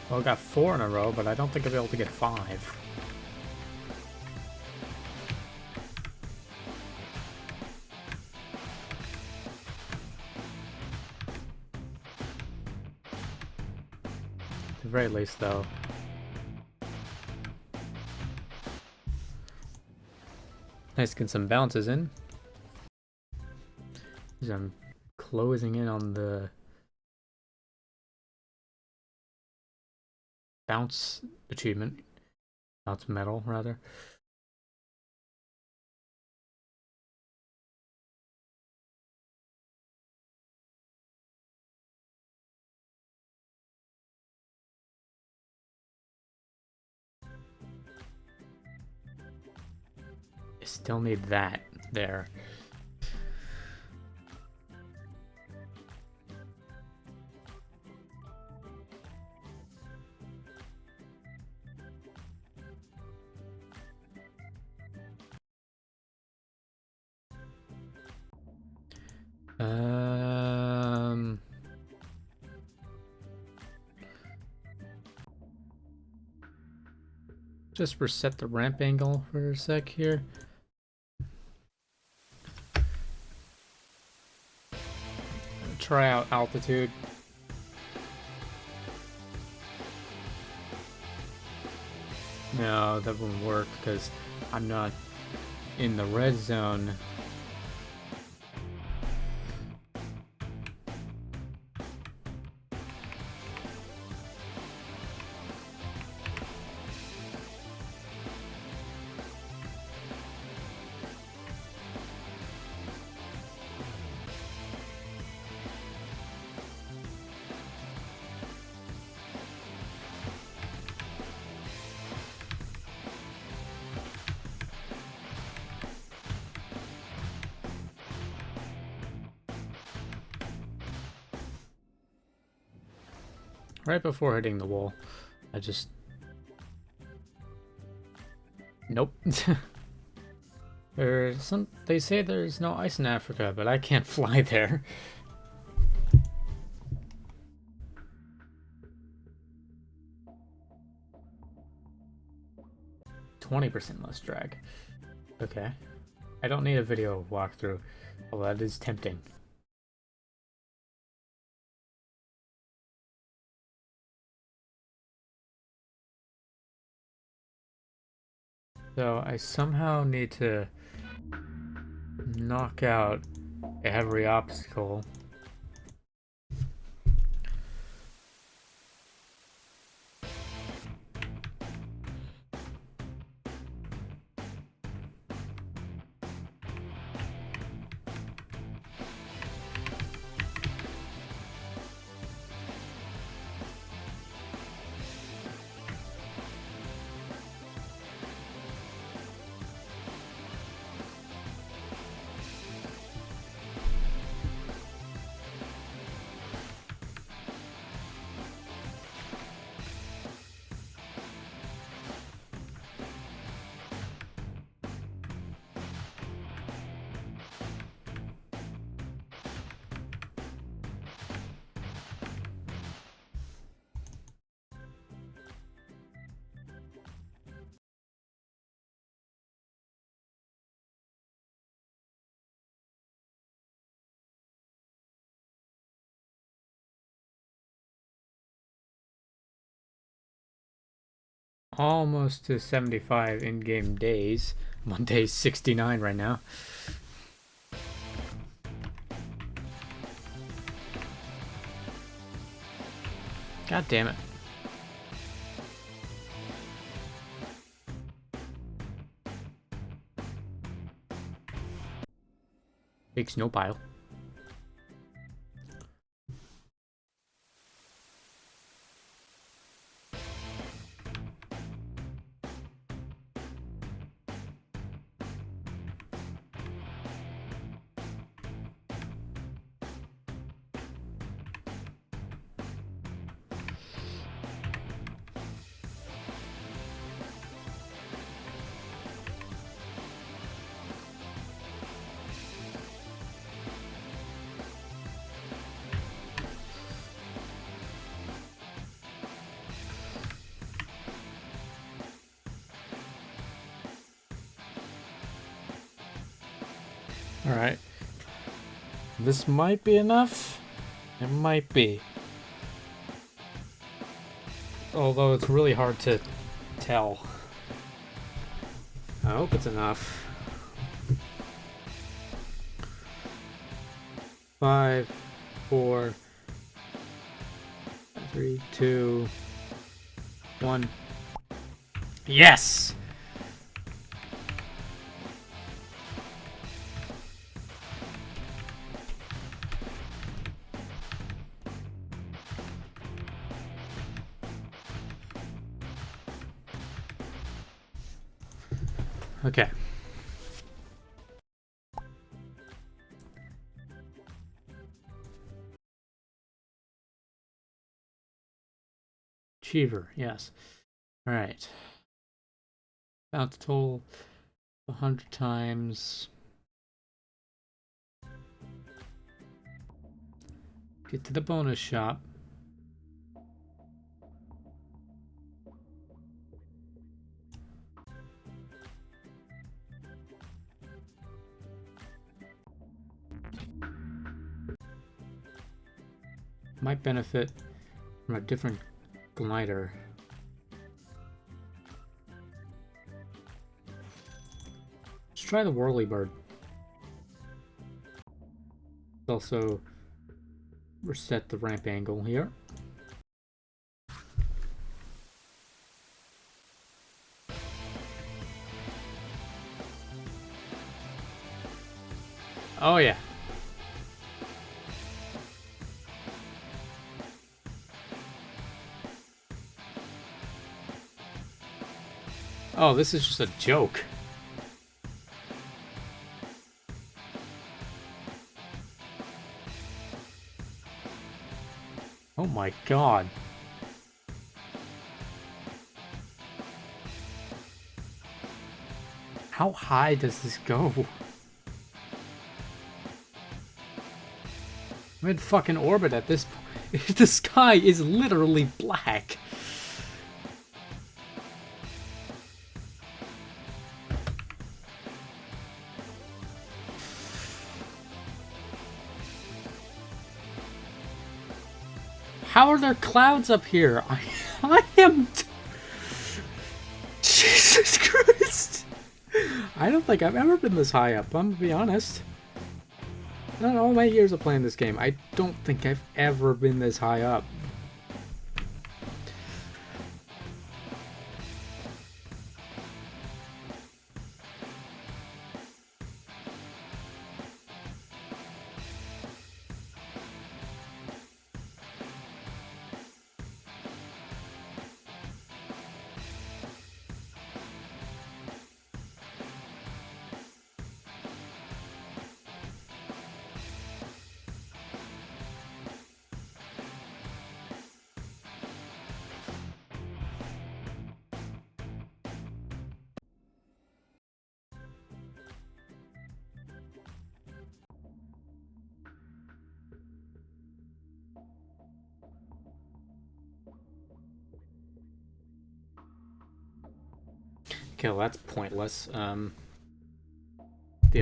Well, I got 4 in a row, but I don't think I'll be able to get 5. At the very least, though. Nice to get some bounces in. As I'm closing in on the bounce achievement. Bounce medal, rather. still need that there. Just reset the ramp angle for a sec here. Try out altitude. No, that wouldn't work because I'm not in the red zone. Right before hitting the wall, I just... Nope. They say there's no ice in Africa, but I can't fly there. %20 less drag. Okay. I don't need a video walkthrough, although that is tempting. So I somehow need to knock out every obstacle. Almost to 75 in-game days. I'm on day 69 right now. God damn it. Big snow pile. Alright. This might be enough. It might be. Although it's really hard to tell. I hope it's enough. 5, 4, 3, 2, 1. Yes! Okay. Achiever, yes. Alright. Bounce total 100 times. Get to the bonus shop. Might benefit from a different glider. Let's try the whirlybird. Also reset the ramp angle here. Oh yeah. Oh, this is just a joke. Oh my god. How high does this go? I'm in fucking orbit at this point. The sky is literally black. How are there clouds up here? I am... Jesus Christ. I don't think I've ever been this high up, I'm gonna be honest. Not all my years of playing this game, I don't think I've ever been this high up. Okay, well that's pointless. The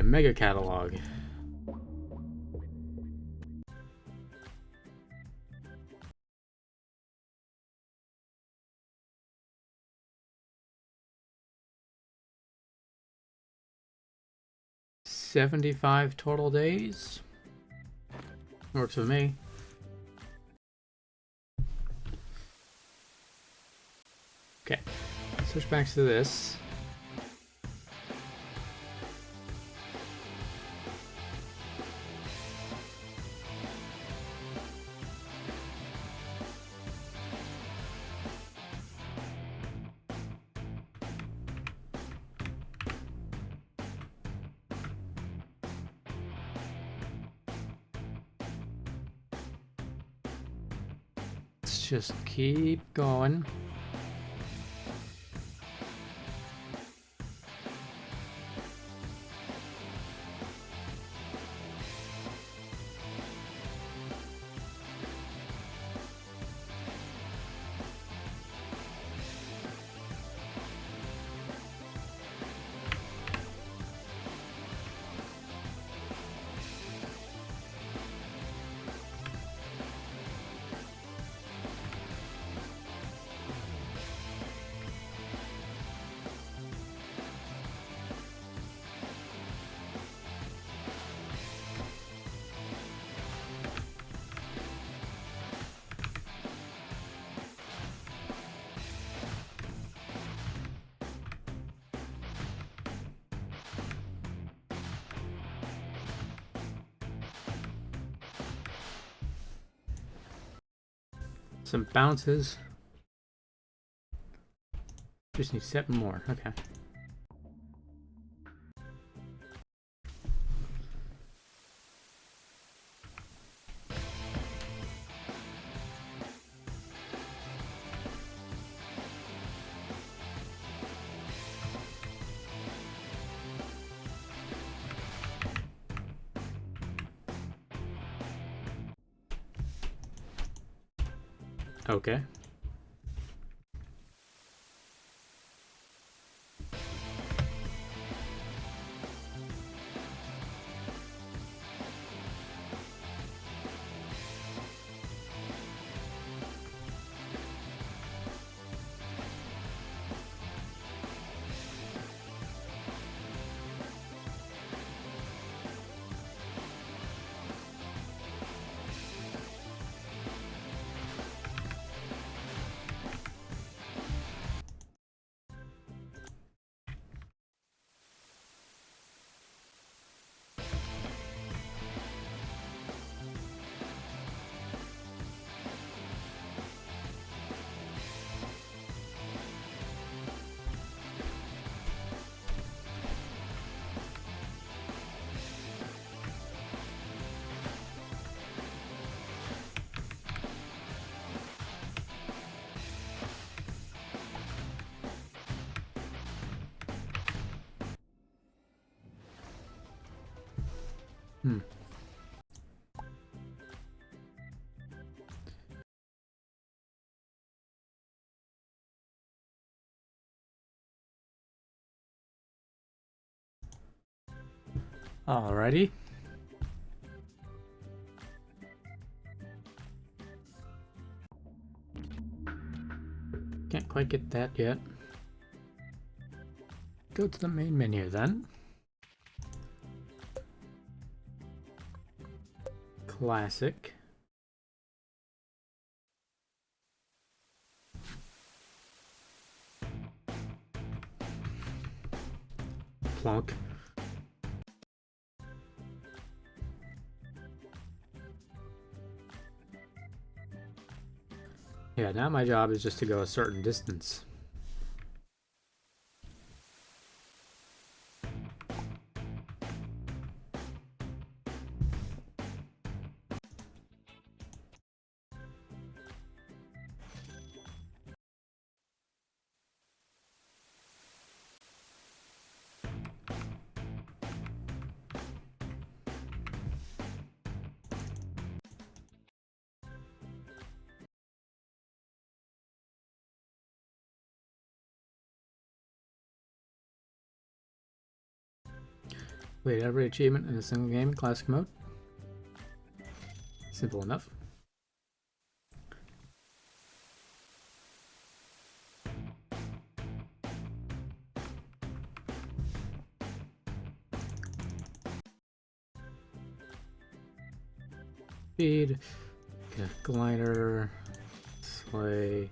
Omega catalog. $75 total days. Works for me. Okay, switch back to this. Let's just keep going. Some bounces. Just need 7 more. Okay. Okay. Hmm. Alrighty. Can't quite get that yet. Go to the main menu then. Classic. Plunk. Yeah, now my job is just to go a certain distance. Complete every achievement in a single game in classic mode. Simple enough. Speed, glider, sleigh.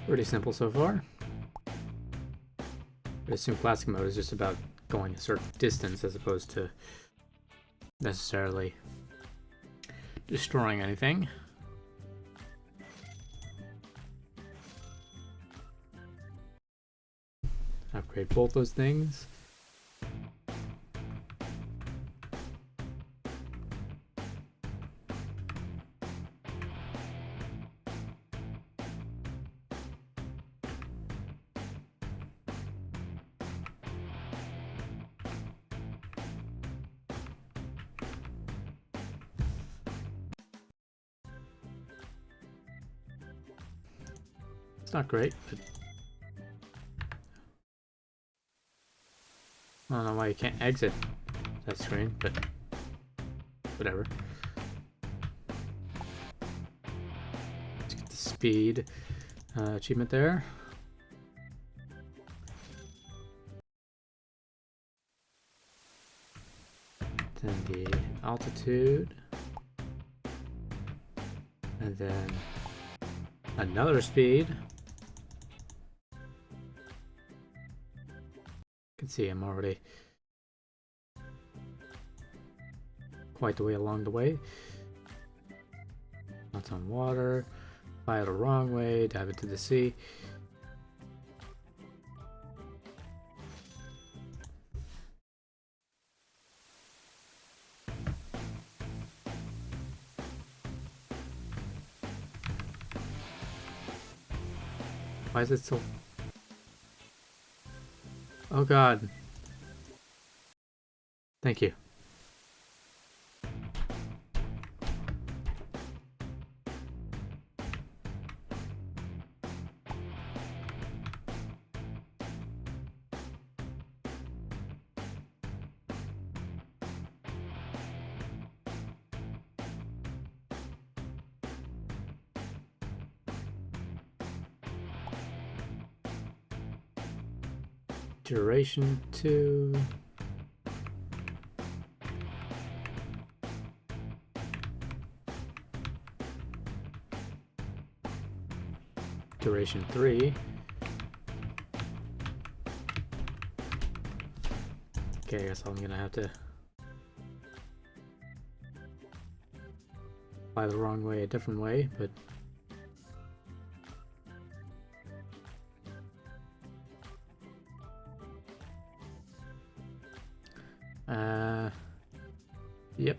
Pretty simple so far. I assume classic mode is just about going a certain distance as opposed to necessarily destroying anything. Upgrade both those things. It's not great, but I don't know why you can't exit that screen, but whatever. Let's get the speed achievement there. Then the altitude. And then another speed. You can see I'm already quite the way along the way. Not on water. Fly the wrong way, dive into the sea. Why is it so... Oh god. Thank you. Duration 2. Duration 3. Okay, I guess I'm gonna have to fly the wrong way a different way, but yep.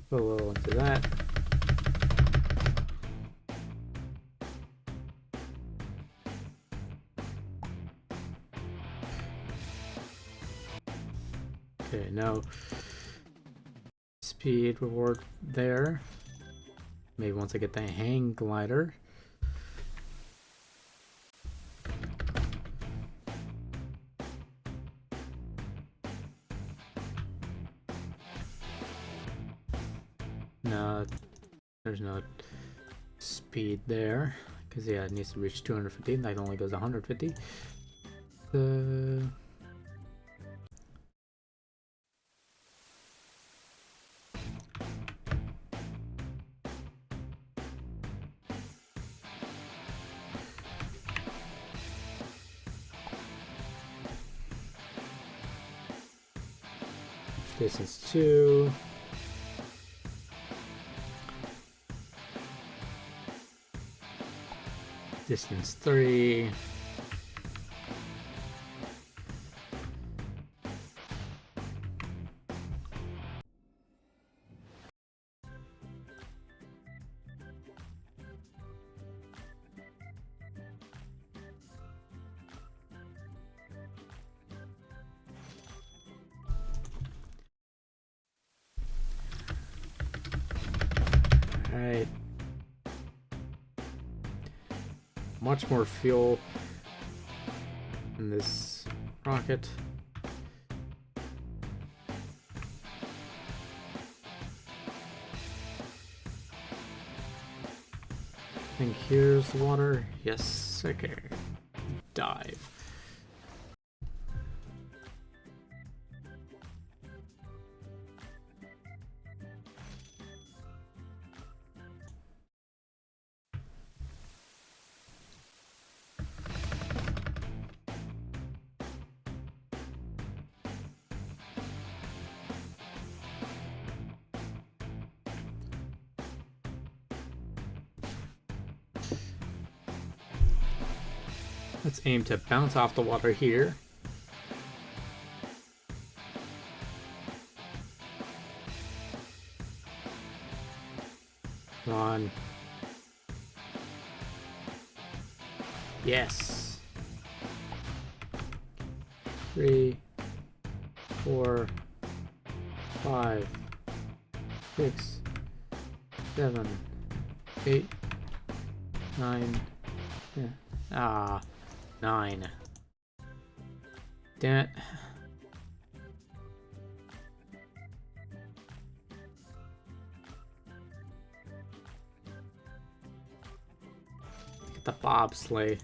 Put a little into that. Okay, now speed reward there. Maybe once I get the hang glider. No, there's no speed there. Because, yeah, it needs to reach 250. That only goes 150. Distance 2. Distance 3. Alright. Much more fuel in this rocket. I think here's the water. Yes, okay. Dive. Let's aim to bounce off the water here. Come on. Yes. 3, 4, 5, 6, 7, 8, 9, 10. Ah, 9. Damn it. Get the bobsleigh.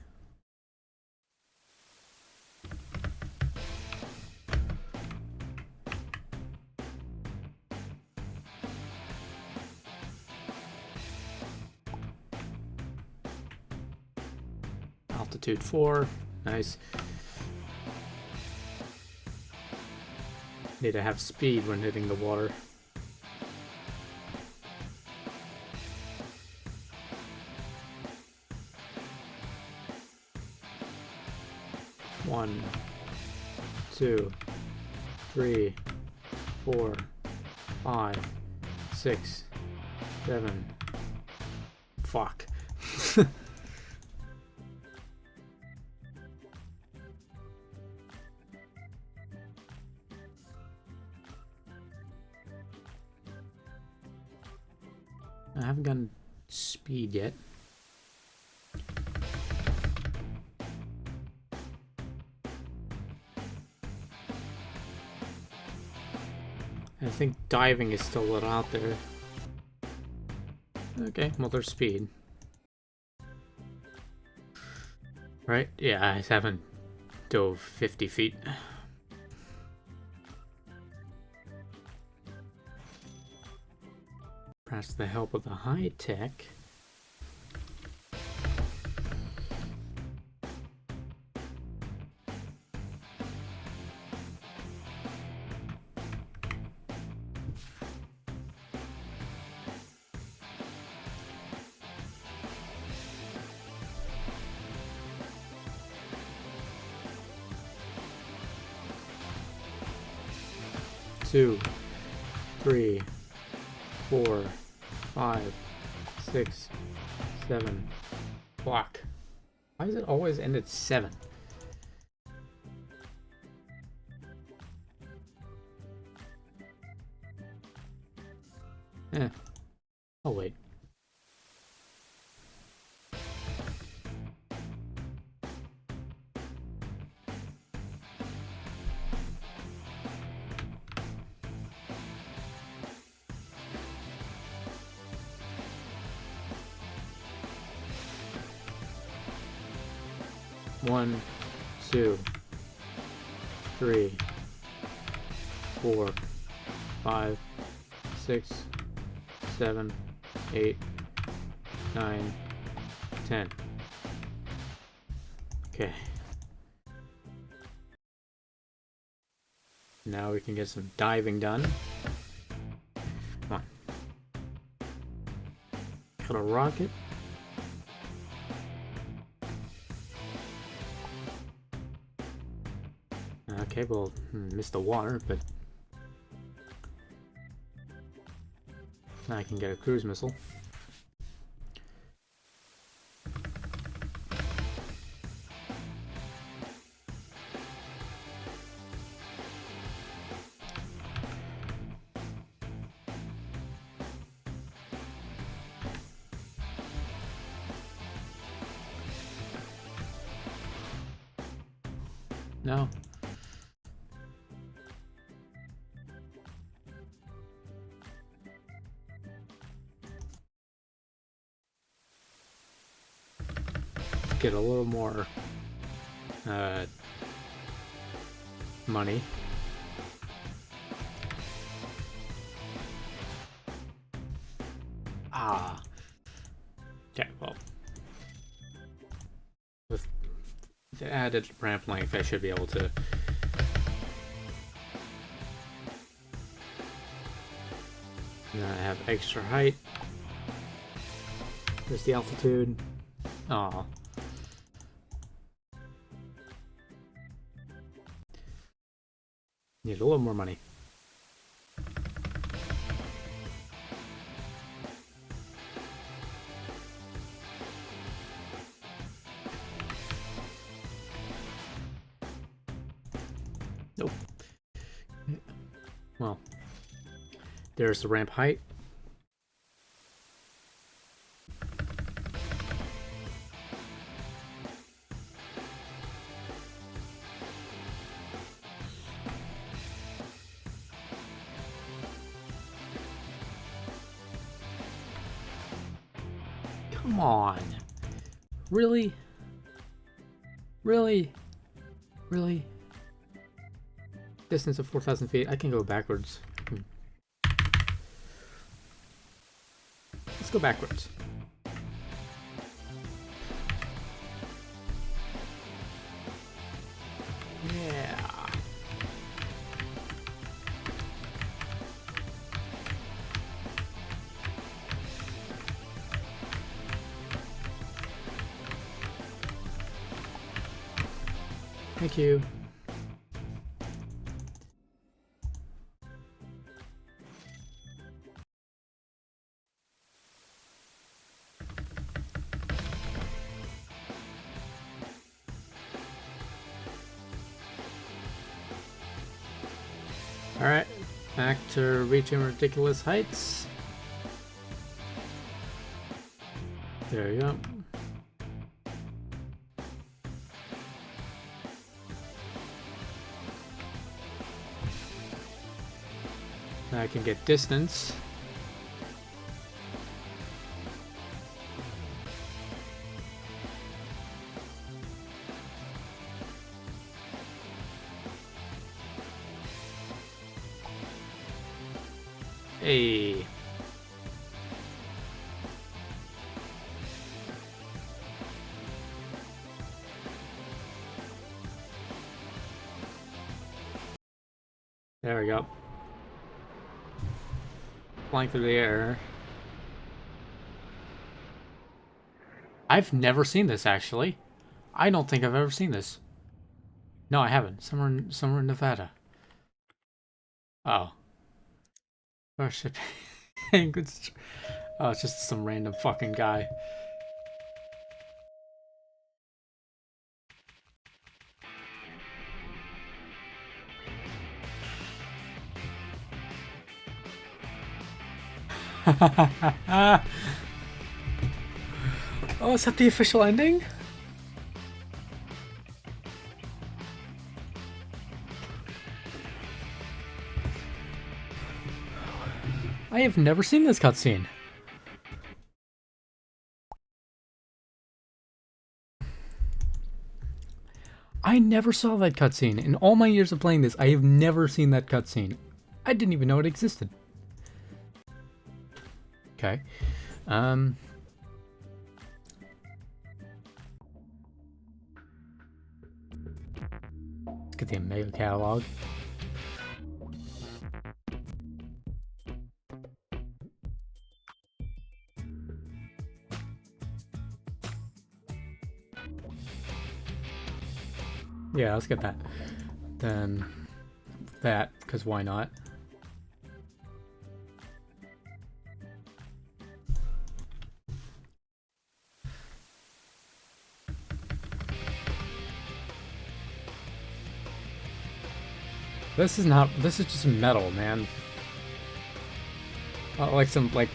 Altitude 4. Nice. Need to have speed when hitting the water. One, 2, 3, 4, 5, 6, 7, Fuck. I haven't gotten speed yet. I think diving is still a little out there. Okay, well, there's speed. Right? Yeah, I haven't dove 50 feet. Perhaps the help of the high tech. Two, 3, 4, 5, 6, 7. Block. Why does it always end at 7? Oh wait. One, 2, 3, 4, 5, 6, 7, 8, 9, 10. Okay. Now we can get some diving done. Come on. Got a rocket. Okay, well, missed the water, but now I can get a cruise missile. No. Get a little more money. Ah. Okay, well. With the added ramp length, I should be able to. Now I have extra height. There's the altitude. Aw. Need a little more money. Nope. Well, there's the ramp height. Come on. Really? Really? Really? Distance of 4,000 feet. I can go backwards. Let's go backwards. Yeah. Thank you. Alright, back to reaching ridiculous heights. There you go. Now I can get distance. Hey. There we go. Flying through the air. I've never seen this, actually. I don't think I've ever seen this. No, I haven't. Somewhere in Nevada. Oh. Starship. Oh, it's just some random fucking guy. Oh, is that the official ending? I have never seen this cutscene. I never saw that cutscene. In all my years of playing this, I have never seen that cutscene. I didn't even know it existed. Okay. Let's get the Omega catalog. Yeah, let's get that. Then that, because why not? This is not, this is just metal, man. Like some, like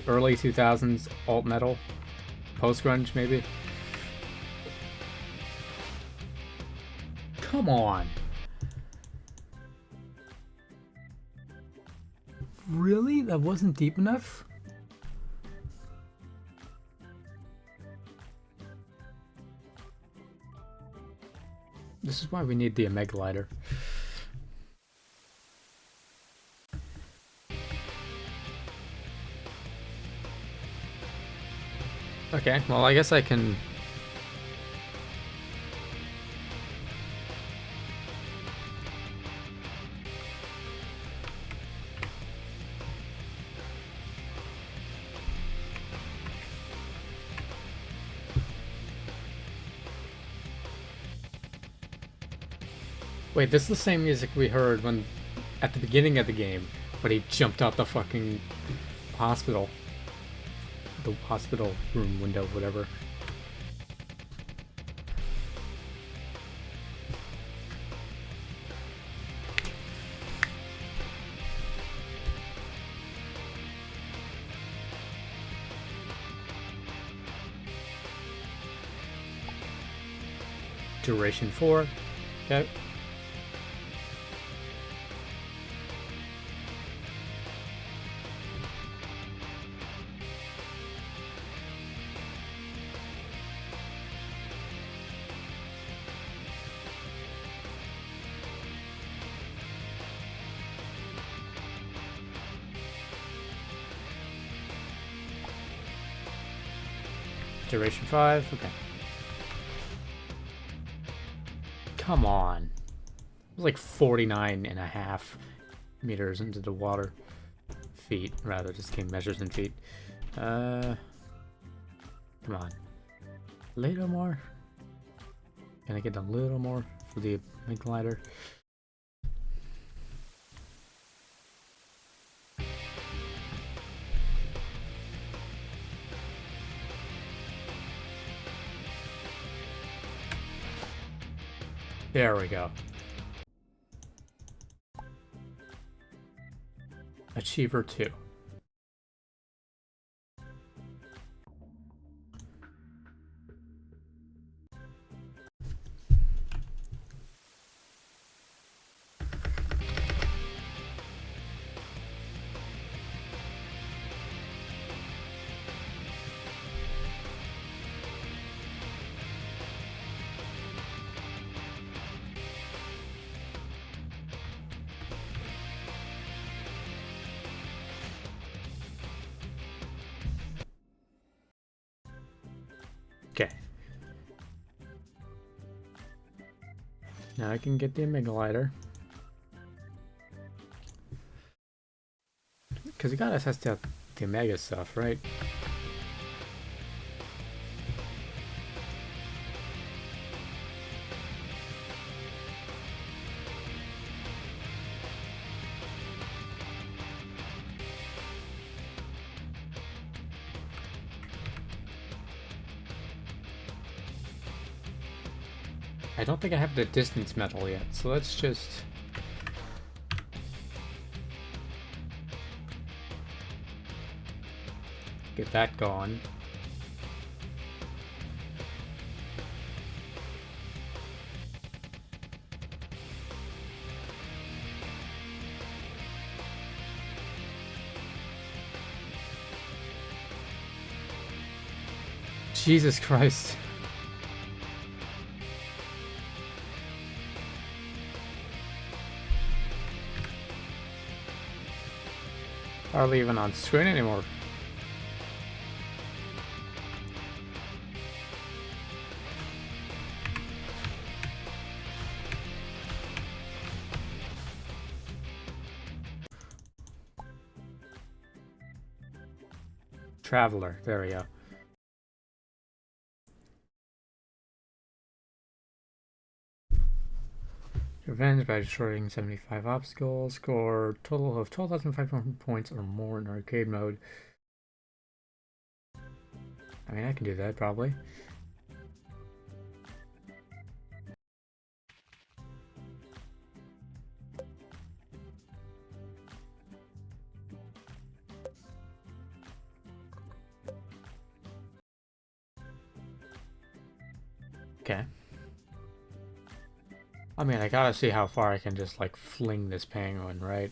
early 2000s alt metal. Post-grunge, maybe? Come on. Really? That wasn't deep enough? This is why we need the Omega lighter. Okay, well, I guess I can... Wait, this is the same music we heard when at the beginning of the game, but he jumped out the fucking hospital. The hospital room window, whatever. Duration 4. Okay. Duration 5, okay. Come on. It was like 49 and a half meters into the water. Feet, rather, just came measures in feet. Come on. A little more. Can I get a little more for the Omega lighter? There we go. Achiever 2. Okay. Now I can get the Omega Lighter. Because you gotta test out the Omega stuff, right? I don't think I have the distance medal yet, so let's just... get that going. Jesus Christ. Hardly even on screen anymore. Traveler, there we go. Revenge by destroying 75 obstacles. Score total of 12,500 points or more in arcade mode. I mean, I can do that probably. Okay. I mean, I gotta see how far I can just, like, fling this penguin, right?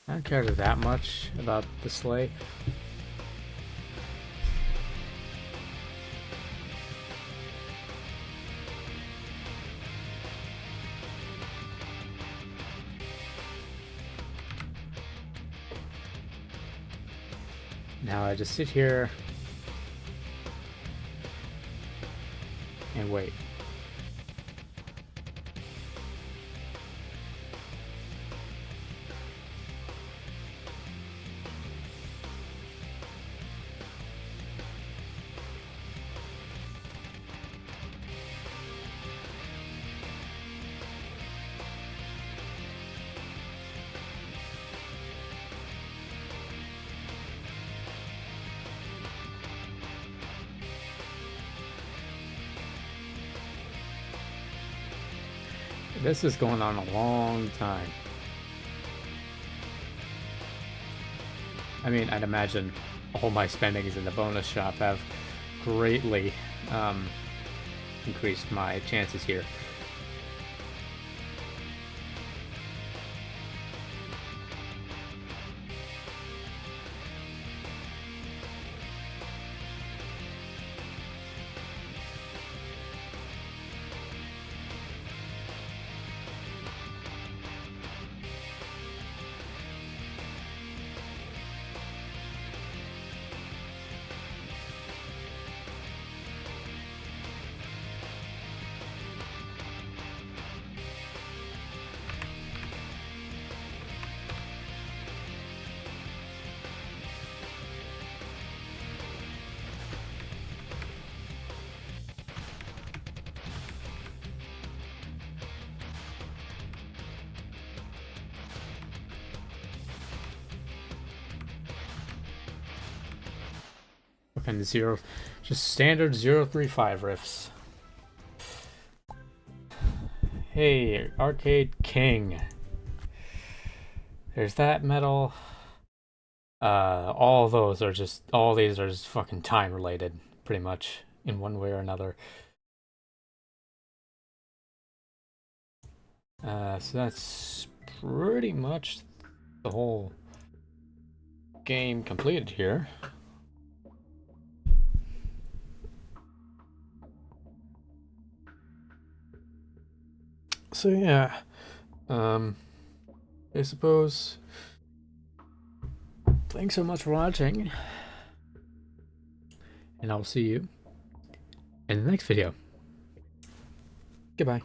I don't care that much about the sleigh. Now I just sit here and wait. This is going on a long time. I mean, I'd imagine all my spendings in the bonus shop have greatly increased my chances here. fucking just standard 035 riffs. Hey, Arcade King. There's that metal. All these are just fucking time related, pretty much, in one way or another. So that's pretty much the whole game completed here. So yeah, I suppose. Thanks so much for watching, and I'll see you in the next video. Goodbye.